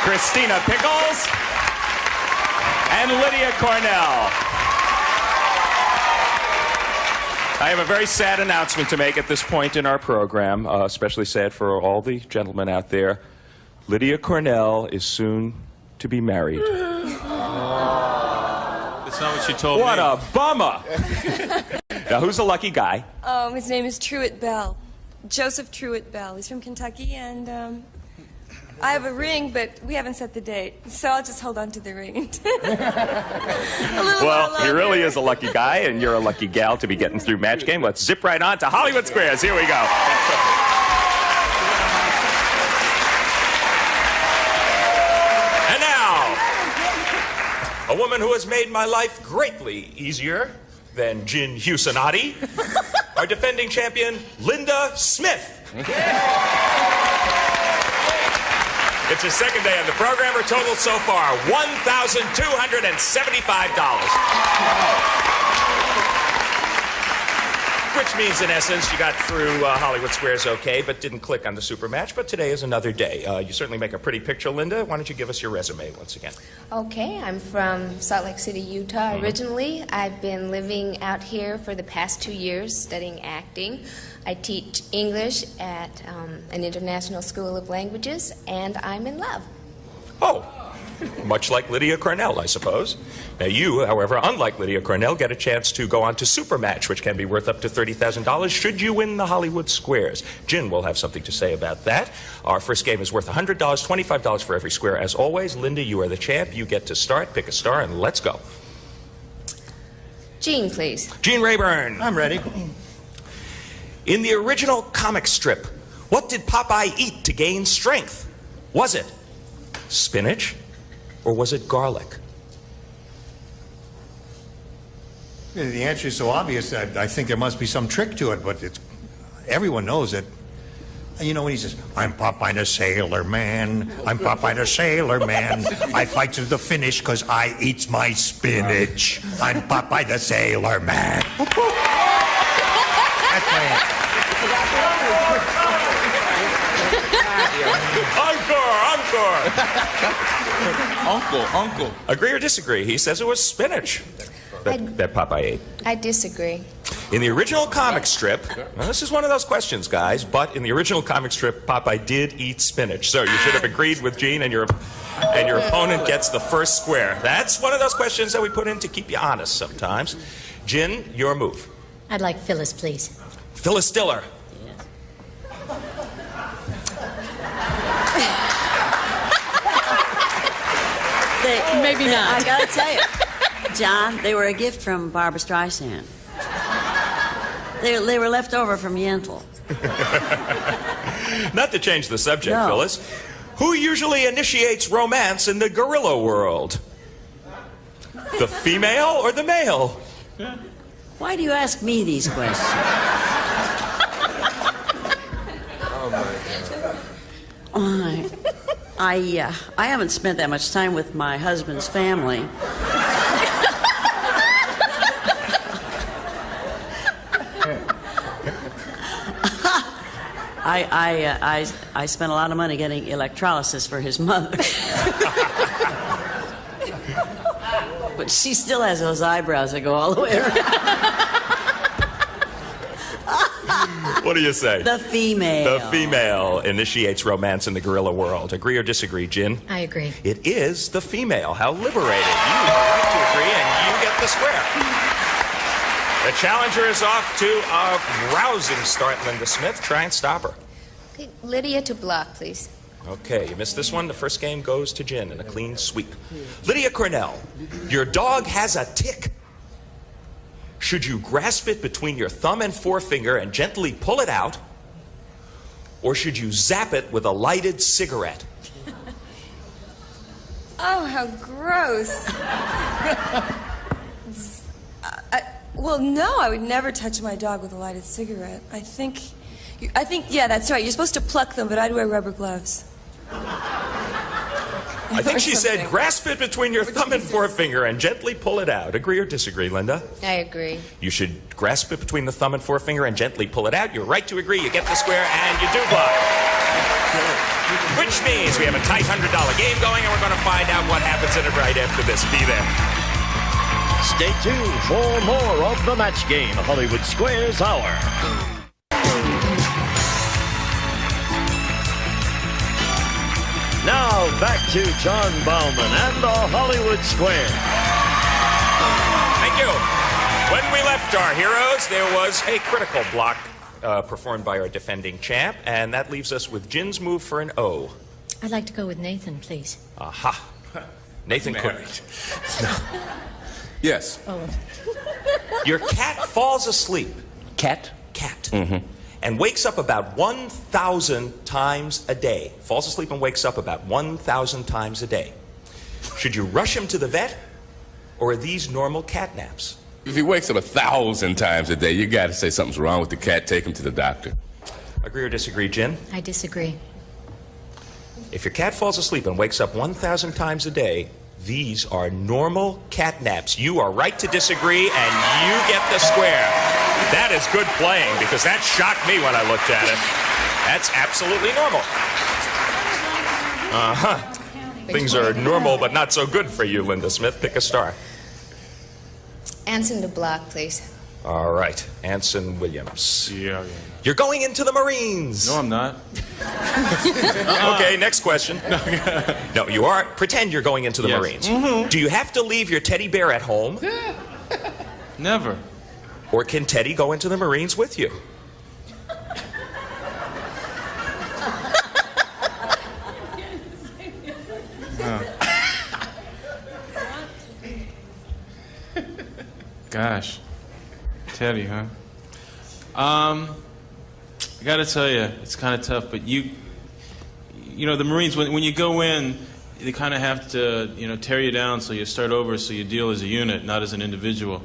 Christina Pickles. And Lydia Cornell. I have a very sad announcement to make at this point in our program, especially sad for all the gentlemen out there. Lydia Cornell is soon to be married. That's not what she told me. What a bummer! Now, who's the lucky guy? His name is Truett Bell. Joseph Truett Bell. He's from Kentucky, and I have a ring, but we haven't set the date, so I'll just hold on to the ring. Well, he really is a lucky guy, and you're a lucky gal to be getting through match game. Let's zip right on to Hollywood Squares. Here we go. And now, a woman who has made my life greatly easier than Jin Hewson Adi, our defending champion, Linda Smith. It's her second day on the program. Her total so far, $1,275. Which means, in essence, you got through Hollywood Squares okay, but didn't click on the super match. But today is another day. You certainly make a pretty picture, Linda. Why don't you give us your resume once again? Okay, I'm from Salt Lake City, Utah originally. I've been living out here for the past 2 years studying acting. I teach English at an international school of languages, and I'm in love. Oh, much like Lydia Cornell, I suppose. Now you, however, unlike Lydia Cornell, get a chance to go on to Supermatch, which can be worth up to $30,000 should you win the Hollywood Squares. Jin will have something to say about that. Our first game is worth $100, $25 for every square. As always, Linda, you are the champ. You get to start, pick a star, and let's go. Gene, please. Gene Rayburn. I'm ready. In the original comic strip, what did Popeye eat to gain strength? Was it spinach or was it garlic? The answer is so obvious that I think there must be some trick to it, but everyone knows it. And you know when he says, I'm Popeye the Sailor Man, I'm Popeye the Sailor Man, I fight to the finish because I eats my spinach. I'm Popeye the Sailor Man. That's my answer. Encore. Uncle. Agree or disagree? He says it was spinach that Popeye ate. I disagree. In the original comic strip, now this is one of those questions, guys, but in the original comic strip, Popeye did eat spinach. So you should have agreed with Gene, and your opponent gets the first square. That's one of those questions that we put in to keep you honest sometimes. Gin, your move. I'd like Phyllis, please. Phyllis Diller. Maybe not. I gotta tell you, John, they were a gift from Barbra Streisand. They were left over from Yentl. Not to change the subject, No. Phyllis. Who usually initiates romance in the gorilla world? The female or the male? Why do you ask me these questions? Oh, my God. I haven't spent that much time with my husband's family. I spent a lot of money getting electrolysis for his mother. But she still has those eyebrows that go all the way around. What do you say? The female. The female initiates romance in the gorilla world. Agree or disagree, Gin? I agree. It is the female. How liberating. You are right to agree, and you get the square. The challenger is off to a rousing start, Linda Smith. Try and stop her. Okay, Lydia to block, please. Okay, you missed this one. The first game goes to Gin in a clean sweep. Lydia Cornell, your dog has a tick. Should you grasp it between your thumb and forefinger and gently pull it out, or should you zap it with a lighted cigarette? Oh, how gross. Well, no, I would never touch my dog with a lighted cigarette. I think, yeah, that's right. You're supposed to pluck them, but I'd wear rubber gloves. I think she said grasp it between your thumb and forefinger and gently pull it out. Agree or disagree, Linda? I agree. You should grasp it between the thumb and forefinger and gently pull it out. You're right to agree. You get the square and you do block. Which means we have a tight $100 game going, and we're going to find out what happens in it right after this. Be there. Stay tuned for more of the Match Game Hollywood Squares Hour. Now back to John Bauman and the Hollywood Square. Thank you. When we left our heroes, there was a critical block performed by our defending champ, and that leaves us with Gin's move for an O. I'd like to go with Nathan, please. Aha. Nathan Cook. Yes. Oh. Your cat falls asleep. Cat? Cat. Mm-hmm. And wakes up about 1,000 times a day. Falls asleep and wakes up about 1,000 times a day. Should you rush him to the vet, or are these normal cat naps? If he wakes up 1,000 times a day, you got to say something's wrong with the cat. Take him to the doctor. Agree or disagree, Gin? I disagree. If your cat falls asleep and wakes up 1,000 times a day, these are normal cat naps. You are right to disagree, and you get the square. That is good playing, because that shocked me when I looked at it. That's absolutely normal. Uh-huh. Things are normal, but not so good for you, Linda Smith. Pick a star. Anson to block, please. All right, Anson Williams. Yeah. You're going into the Marines. No, I'm not. Okay, next question. No, you are. Pretend you're going into the Marines. Mm-hmm. Do you have to leave your teddy bear at home? Never. Or can Teddy go into the Marines with you? Gosh. Teddy, huh? I gotta tell you, it's kind of tough, but you know, the Marines, when you go in, they kind of have to, tear you down so you start over, so you deal as a unit, not as an individual.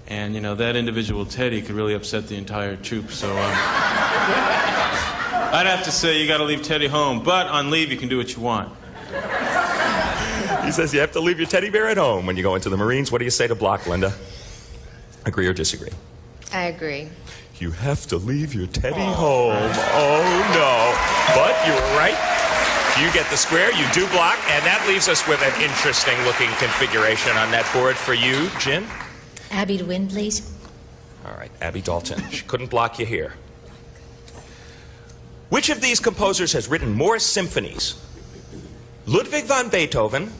And, you know, that individual Teddy could really upset the entire troop, so I'd have to say you got to leave Teddy home, but on leave you can do what you want. He says you have to leave your teddy bear at home when you go into the Marines. What do you say to block, Linda? Agree or disagree? I agree. You have to leave your teddy home. Oh, no. But you were right. You get the square, you do block, and that leaves us with an interesting-looking configuration on that board for you, Jen. Abby to win, please. All right, Abby Dalton. She couldn't block you here. Which of these composers has written more symphonies? Ludwig van Beethoven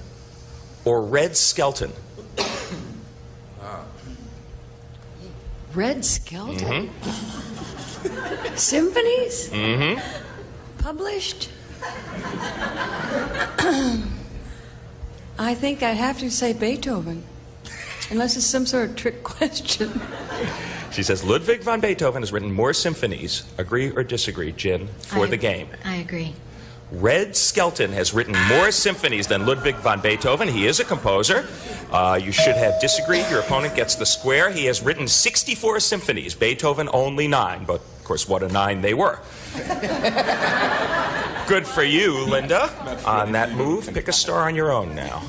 or Red Skelton? Red Skelton? Symphonies? Published? I think I'd have to say Beethoven, unless it's some sort of trick question. She says Ludwig van Beethoven has written more symphonies. Agree or disagree, Jen, for the game? I agree. Red Skelton has written more symphonies than Ludwig van Beethoven. He is a composer. You should have disagreed. Your opponent gets the square. He has written 64 symphonies. Beethoven only 9, but of course what a 9 they were. Good for you, Linda. On that move, pick a star on your own now.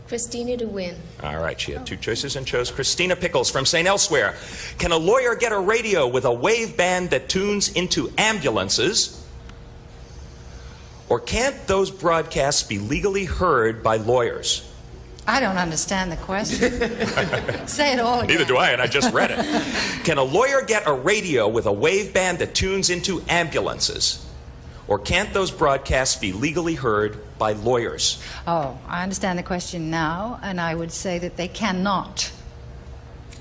Christina to win. All right, she had 2 choices and chose Christina Pickles from St. Elsewhere. Can a lawyer get a radio with a wave band that tunes into ambulances? Or can't those broadcasts be legally heard by lawyers? I don't understand the question. Say it all again. Neither do I, and I just read it. Can a lawyer get a radio with a wave band that tunes into ambulances? Or can't those broadcasts be legally heard by lawyers? Oh, I understand the question now, and I would say that they cannot.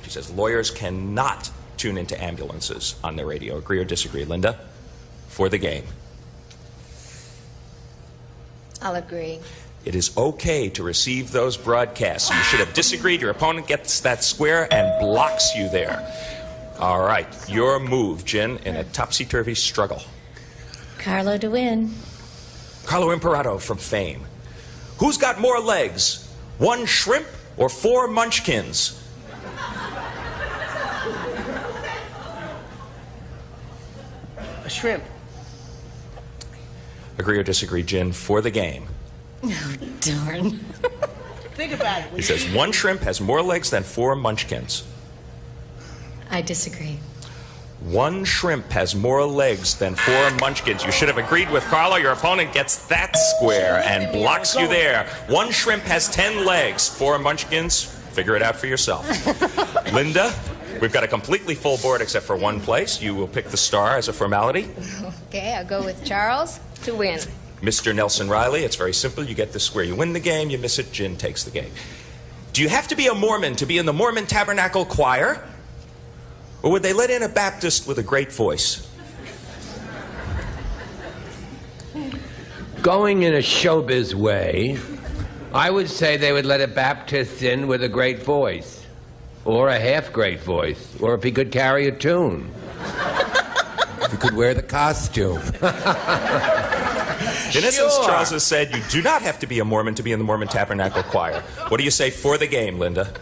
She says lawyers cannot tune into ambulances on their radio. Agree or disagree, Linda? For the game. I'll agree. It is okay to receive those broadcasts. You should have disagreed. Your opponent gets that square and blocks you there. All right, your move, Jen, in a topsy-turvy struggle. Carlo to win. Carlo Imperato from Fame. Who's got more legs? 1 shrimp or 4 munchkins? A shrimp. Agree or disagree, Jen, for the game? Oh, darn. Think about it. He says 1 shrimp has more legs than 4 munchkins. I disagree. 1 shrimp has more legs than 4 munchkins. You should have agreed with Carlo. Your opponent gets that square and blocks you there. 1 shrimp has 10 legs. 4 munchkins, figure it out for yourself. Linda, we've got a completely full board except for 1 place. You will pick the star as a formality. Okay, I'll go with Charles to win. Mr. Nelson Riley, it's very simple. You get the square. You win the game, you miss it, Jen takes the game. Do you have to be a Mormon to be in the Mormon Tabernacle Choir? Or would they let in a Baptist with a great voice? Going in a showbiz way, I would say they would let a Baptist in with a great voice. Or a half-great voice. Or if he could carry a tune. If he could wear the costume. In essence, Charles has said you do not have to be a Mormon to be in the Mormon Tabernacle Choir. What do you say for the game, Linda?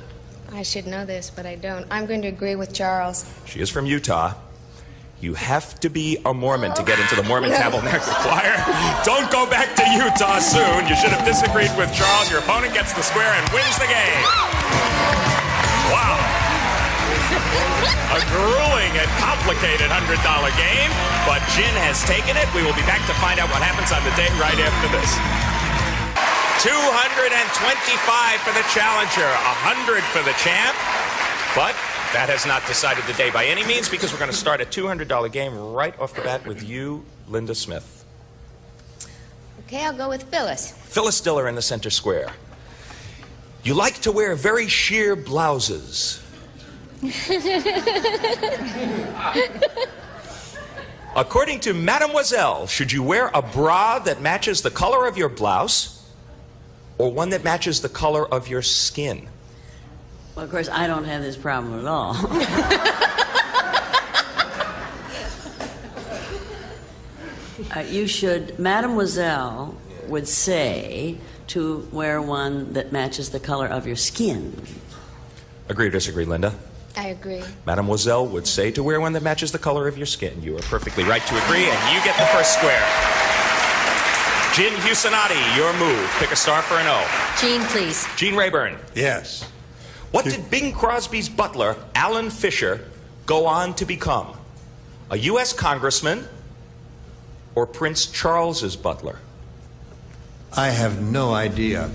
I should know this, but I don't. I'm going to agree with Charles. She is from Utah. You have to be a Mormon to get into the Mormon Tabernacle Choir. Don't go back to Utah soon. You should have disagreed with Charles. Your opponent gets the square and wins the game. Wow. A grueling and complicated $100 game, but Jen has taken it. We will be back to find out what happens on the day right after this. $225 for the challenger, $100 for the champ, but that has not decided the day by any means because we're going to start a $200 game right off the bat with you, Linda Smith. Okay, I'll go with Phyllis. Phyllis Diller in the center square. You like to wear very sheer blouses. According to Mademoiselle, should you wear a bra that matches the color of your blouse or one that matches the color of your skin? Well, of course, I don't have this problem at all. You should, Mademoiselle would say to wear one that matches the color of your skin. Agree or disagree, Linda? I agree. Mademoiselle would say to wear one that matches the color of your skin. You are perfectly right to agree, and you get the first square. Gin Husanati, your move. Pick a star for an O. Gene, please. Gene Rayburn. Yes. What did Bing Crosby's butler, Alan Fisher, go on to become? A U.S. congressman or Prince Charles's butler? I have no idea.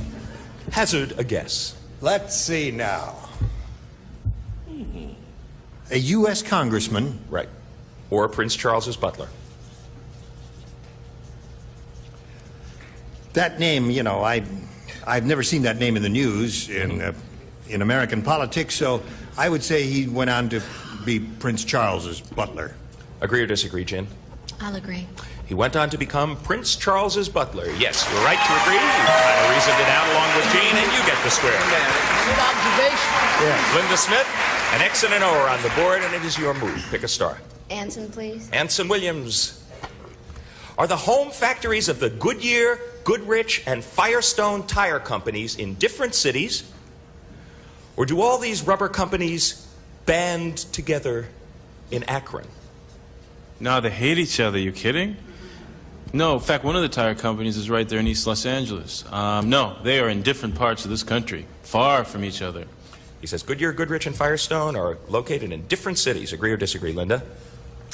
Hazard a guess. Let's see now. A U.S. congressman. Right. Or Prince Charles's butler. That name, you know, I've never seen that name in the news in American politics, so I would say he went on to be Prince Charles's butler. Agree or disagree, Jen? I'll agree. He went on to become Prince Charles's butler. Yes, you're right to agree. You kind of reasoned it out along with Gene, and you get the square. Good observation. Yeah. Linda Smith, an X and an O are on the board, and it is your move. Pick a star. Anson, please. Anson Williams. Are the home factories of the Goodyear, Goodrich, and Firestone tire companies in different cities? Or do all these rubber companies band together in Akron? No, they hate each other. You kidding? No, in fact, one of the tire companies is right there in East Los Angeles. No, they are in different parts of this country, far from each other. He says Goodyear, Goodrich, and Firestone are located in different cities. Agree or disagree, Linda?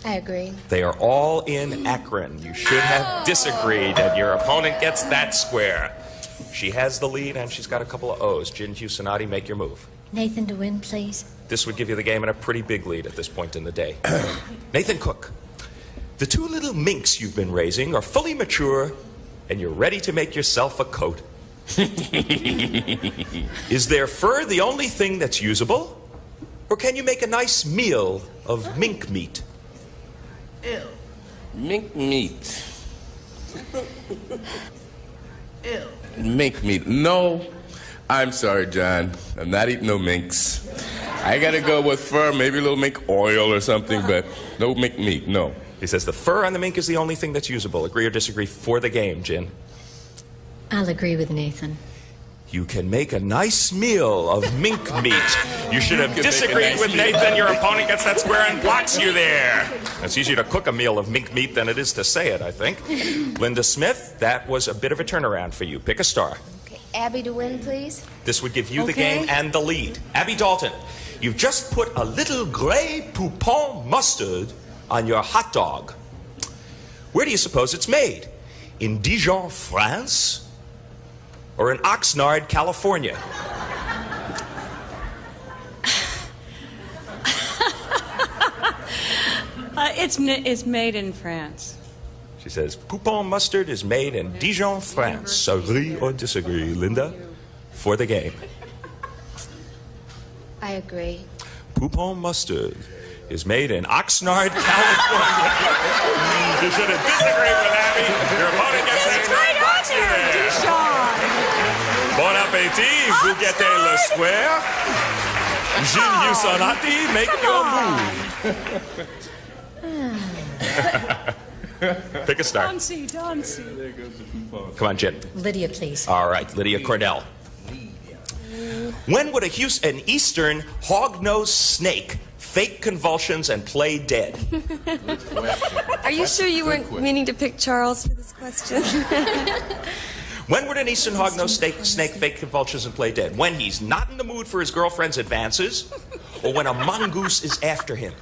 I agree. They are all in Akron. You should have disagreed, and your opponent gets that square. She has the lead, and she's got a couple of O's. Gin Husanati, make your move. Nathan to win, please. This would give you the game and a pretty big lead at this point in the day. Nathan Cook. The two little minks you've been raising are fully mature, and you're ready to make yourself a coat. Is their fur the only thing that's usable? Or can you make a nice meal of mink meat? Ew. Mink meat. Ew. Mink meat. No. I'm sorry, John. I'm not eating no minks. I gotta go with fur, maybe a little mink oil or something, but no mink meat, no. He says the fur on the mink is the only thing that's usable. Agree or disagree for the game, Gin? I'll agree with Nathan. You can make a nice meal of mink meat. You should have disagreed with Nathan. Your opponent gets that square and blocks you there. It's easier to cook a meal of mink meat than it is to say it, I think. Linda Smith, that was a bit of a turnaround for you. Pick a star. Okay, Abby to win, please. This would give you the game and the lead. Abby Dalton, you've just put a little gray Poupon mustard on your hot dog. Where do you suppose it's made? In Dijon, France? Or in Oxnard, California? It's made in France. She says, Poupon mustard is made in Dijon, France. Agree or disagree, Linda? For the game. I agree. Poupon mustard is made in Oxnard, California. You should have disagreed with Abby. Your opponent gets that right on there, Dijon. Bon appétit, vous guettez le square. Gin Husanati, make your move. Pick a star. Dancy. Come on, Jen. Lydia, please. All right, Lydia Cornell. When would an eastern hog-nosed snake fake convulsions and play dead? Are you sure you weren't meaning to pick Charles for this question? When would an eastern hog-nosed snake fake convulsions and play dead? When he's not in the mood for his girlfriend's advances, or when a mongoose is after him?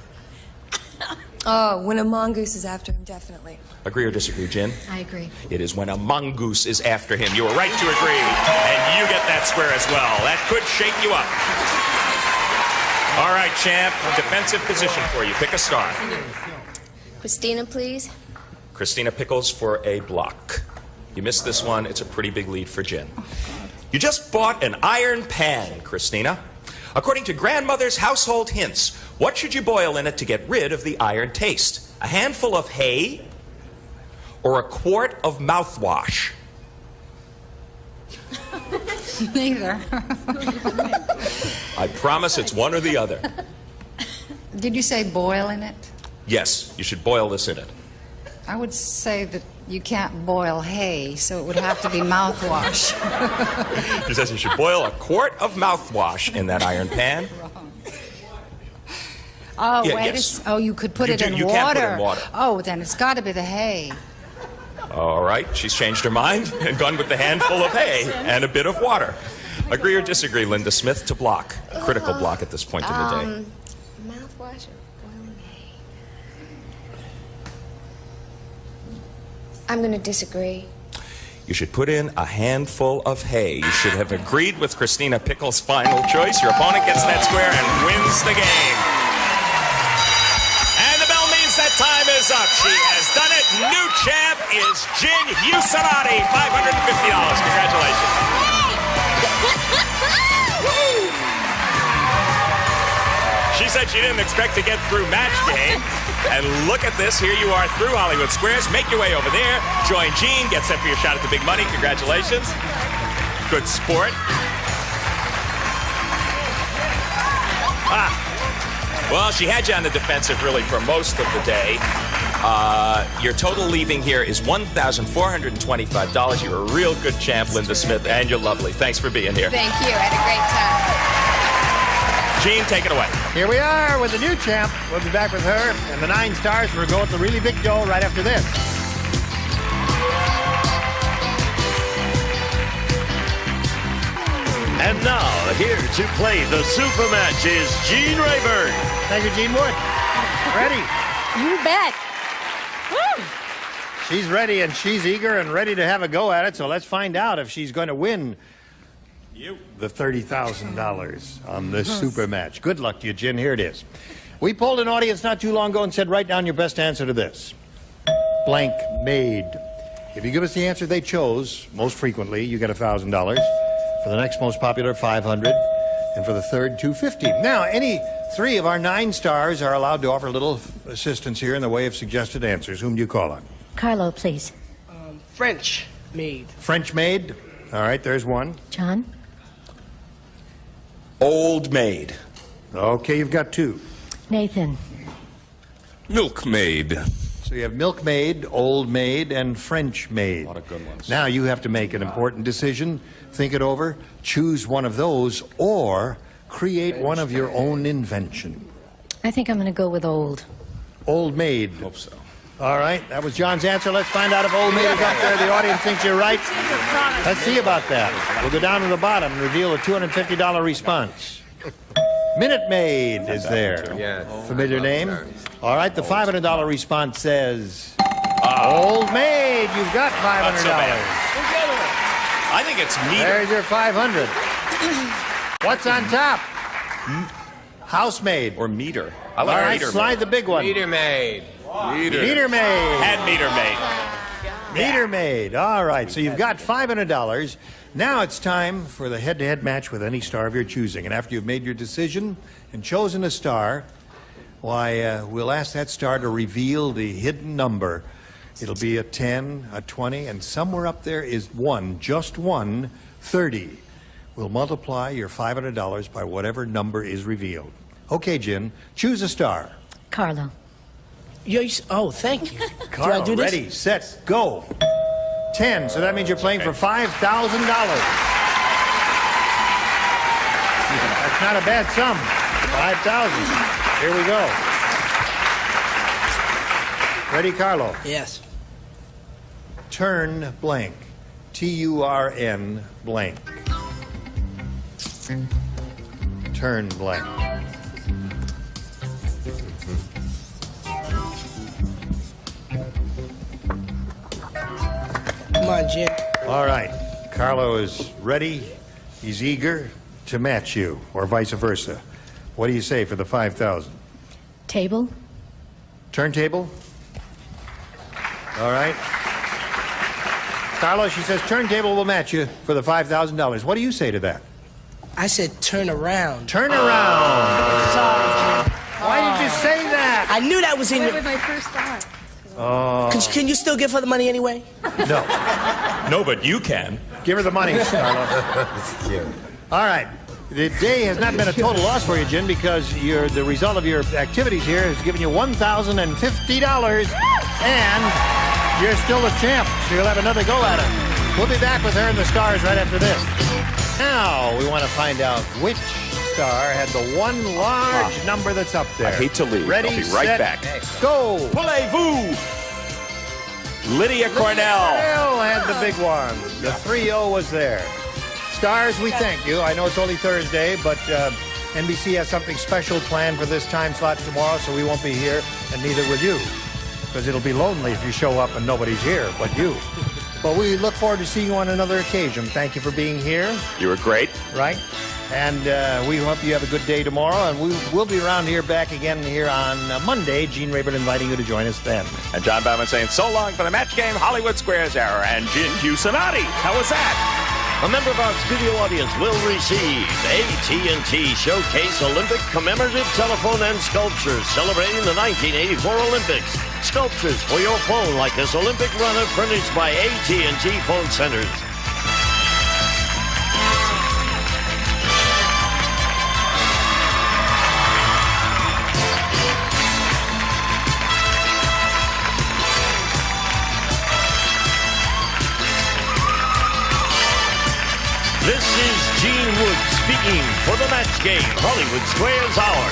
Oh, when a mongoose is after him, definitely. Agree or disagree, Jen? I agree. It is when a mongoose is after him. You were right to agree, and you get that square as well. That could shake you up. All right, champ, defensive position for you. Pick a star. Christina, please. Christina Pickles for a block. You missed this one. It's a pretty big lead for Jen. You just bought an iron pan, Christina. According to Grandmother's Household Hints, what should you boil in it to get rid of the iron taste? A handful of hay or a quart of mouthwash? Neither. I promise it's one or the other. Did you say boil in it? Yes, you should boil this in it. I would say that you can't boil hay, so it would have to be mouthwash. She says you should boil a quart of mouthwash in that iron pan. Oh, Yeah, wait. yes. Oh, you could put it in you water. can't put it in water. Oh, then it's got to be the hay. All right, she's changed her mind and gone with the handful of hay and a bit of water. Agree or disagree, Linda Smith, to block? Critical block at this point in the day. Mouthwash or boiling hay? I'm going to disagree. You should put in a handful of hay. You should have agreed with Christina Pickle's final choice. Your opponent gets that square and wins the game. And the bell means that time is up. She has done it. New champ is Jen Usanati. $550. Congratulations. She said she didn't expect to get through match game. And look at this. Here you are through Hollywood Squares. Make your way over there. Join Gene. Get set for your shot at the big money. Congratulations. Good sport. Well, she had you on the defensive really for most of the day. Your total leaving here is $1,425. You're a real good champ, Linda Smith, and you're lovely. Thanks for being here. Thank you. I had a great time. Gene, take it away. Here we are with the new champ. We'll be back with her and the 9 stars. We'll go with the really big dough right after this. And now, here to play the super match is Gene Rayburn. Thank you, Gene Wood. Ready? You bet. Woo! She's ready, and she's eager and ready to have a go at it, so let's find out if she's going to win the $30,000 on this super match. Good luck to you, Jen. Here it is. We polled an audience not too long ago and said, write down your best answer to this. Blank made. If you give us the answer they chose, most frequently, you get $1,000. For the next most popular, $500. And for the third, $250. Now, any 3 of our 9 stars are allowed to offer a little assistance here in the way of suggested answers. Whom do you call on? Carlo, please. French maid. French maid. All right, there's one. John? Old maid. Okay, you've got 2. Nathan? Milkmaid. So you have milkmaid, old maid, and French maid. A lot of good ones. Now you have to make an important decision. Think it over. Choose one of those, or create one of your own invention. I think I'm going to go with old. Old maid. Hope so. All right, that was John's answer. Let's find out if old maid is up there. The audience thinks you're right. Let's see about that. We'll go down to the bottom and reveal a $250 response. Minute Maid is there. Yeah. Familiar name? All right, the $500 response says, Old Maid, you've got $500. So I think it's meter. There's your 500. What's on top? Housemaid. Or meter. I All like right, meter slide maid. the big one. Meter maid. Meter Maid. And meter maid. Meter Maid. All right, so you've got $500. Now it's time for the head-to-head match with any star of your choosing. And after you've made your decision and chosen a star, why, we'll ask that star to reveal the hidden number. It'll be a 10, a 20, and somewhere up there is one, just one, 30. We'll multiply your $500 by whatever number is revealed. Okay, Jen, choose a star. Carlo. Oh, thank you. Carlo, do I do this? ready, set, go. 10, so that means you're playing for $5,000. That's not a bad sum. 5,000. Here we go. Ready, Carlo? Yes. Turn blank. T-U-R-N blank. Turn blank. Come on, Jim. All right. Carlo is ready. He's eager to match you, or vice versa. What do you say for the 5,000? Table. Turntable? All right. Carlo, she says turntable will match you for the $5,000. What do you say to that? I said turn around. Turn around. Sorry, Jim. Why did you say that? I knew that was in That your... was my first thought. Oh. Can you still give her the money anyway? No. No, but you can. Give her the money, Carlo. That's cute. All right. The day has not been a total loss for you, Jen, because the result of your activities here has given you $1,050 and you're still the champ, so you'll have another go at it. We'll be back with her and the stars right after this. Now, we want to find out which star had the one large number that's up there. I hate to leave. Ready, I'll be right set, back. go. Voulez-vous? Lydia Cornell. Cornell had the big one. The 3-0 was there. Stars, we thank you. I know it's only Thursday, but NBC has something special planned for this time slot tomorrow, so we won't be here, and neither will you. Because it'll be lonely if you show up and nobody's here but you. But we look forward to seeing you on another occasion. Thank you for being here. You were great. Right? And we hope you have a good day tomorrow. And we'll be around here back again here on Monday. Gene Rayburn inviting you to join us then. And John Bauman saying so long for the Match Game Hollywood Squares era. And Gin Cusinati. How was that? A member of our studio audience will receive AT&T Showcase Olympic Commemorative Telephone and Sculptures celebrating the 1984 Olympics. Sculptures for your phone like this Olympic runner furnished by AT&T Phone Centers. This is Gene Wood speaking for the Match Game Hollywood Squares Hour.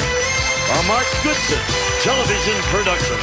A Mark Goodson television production.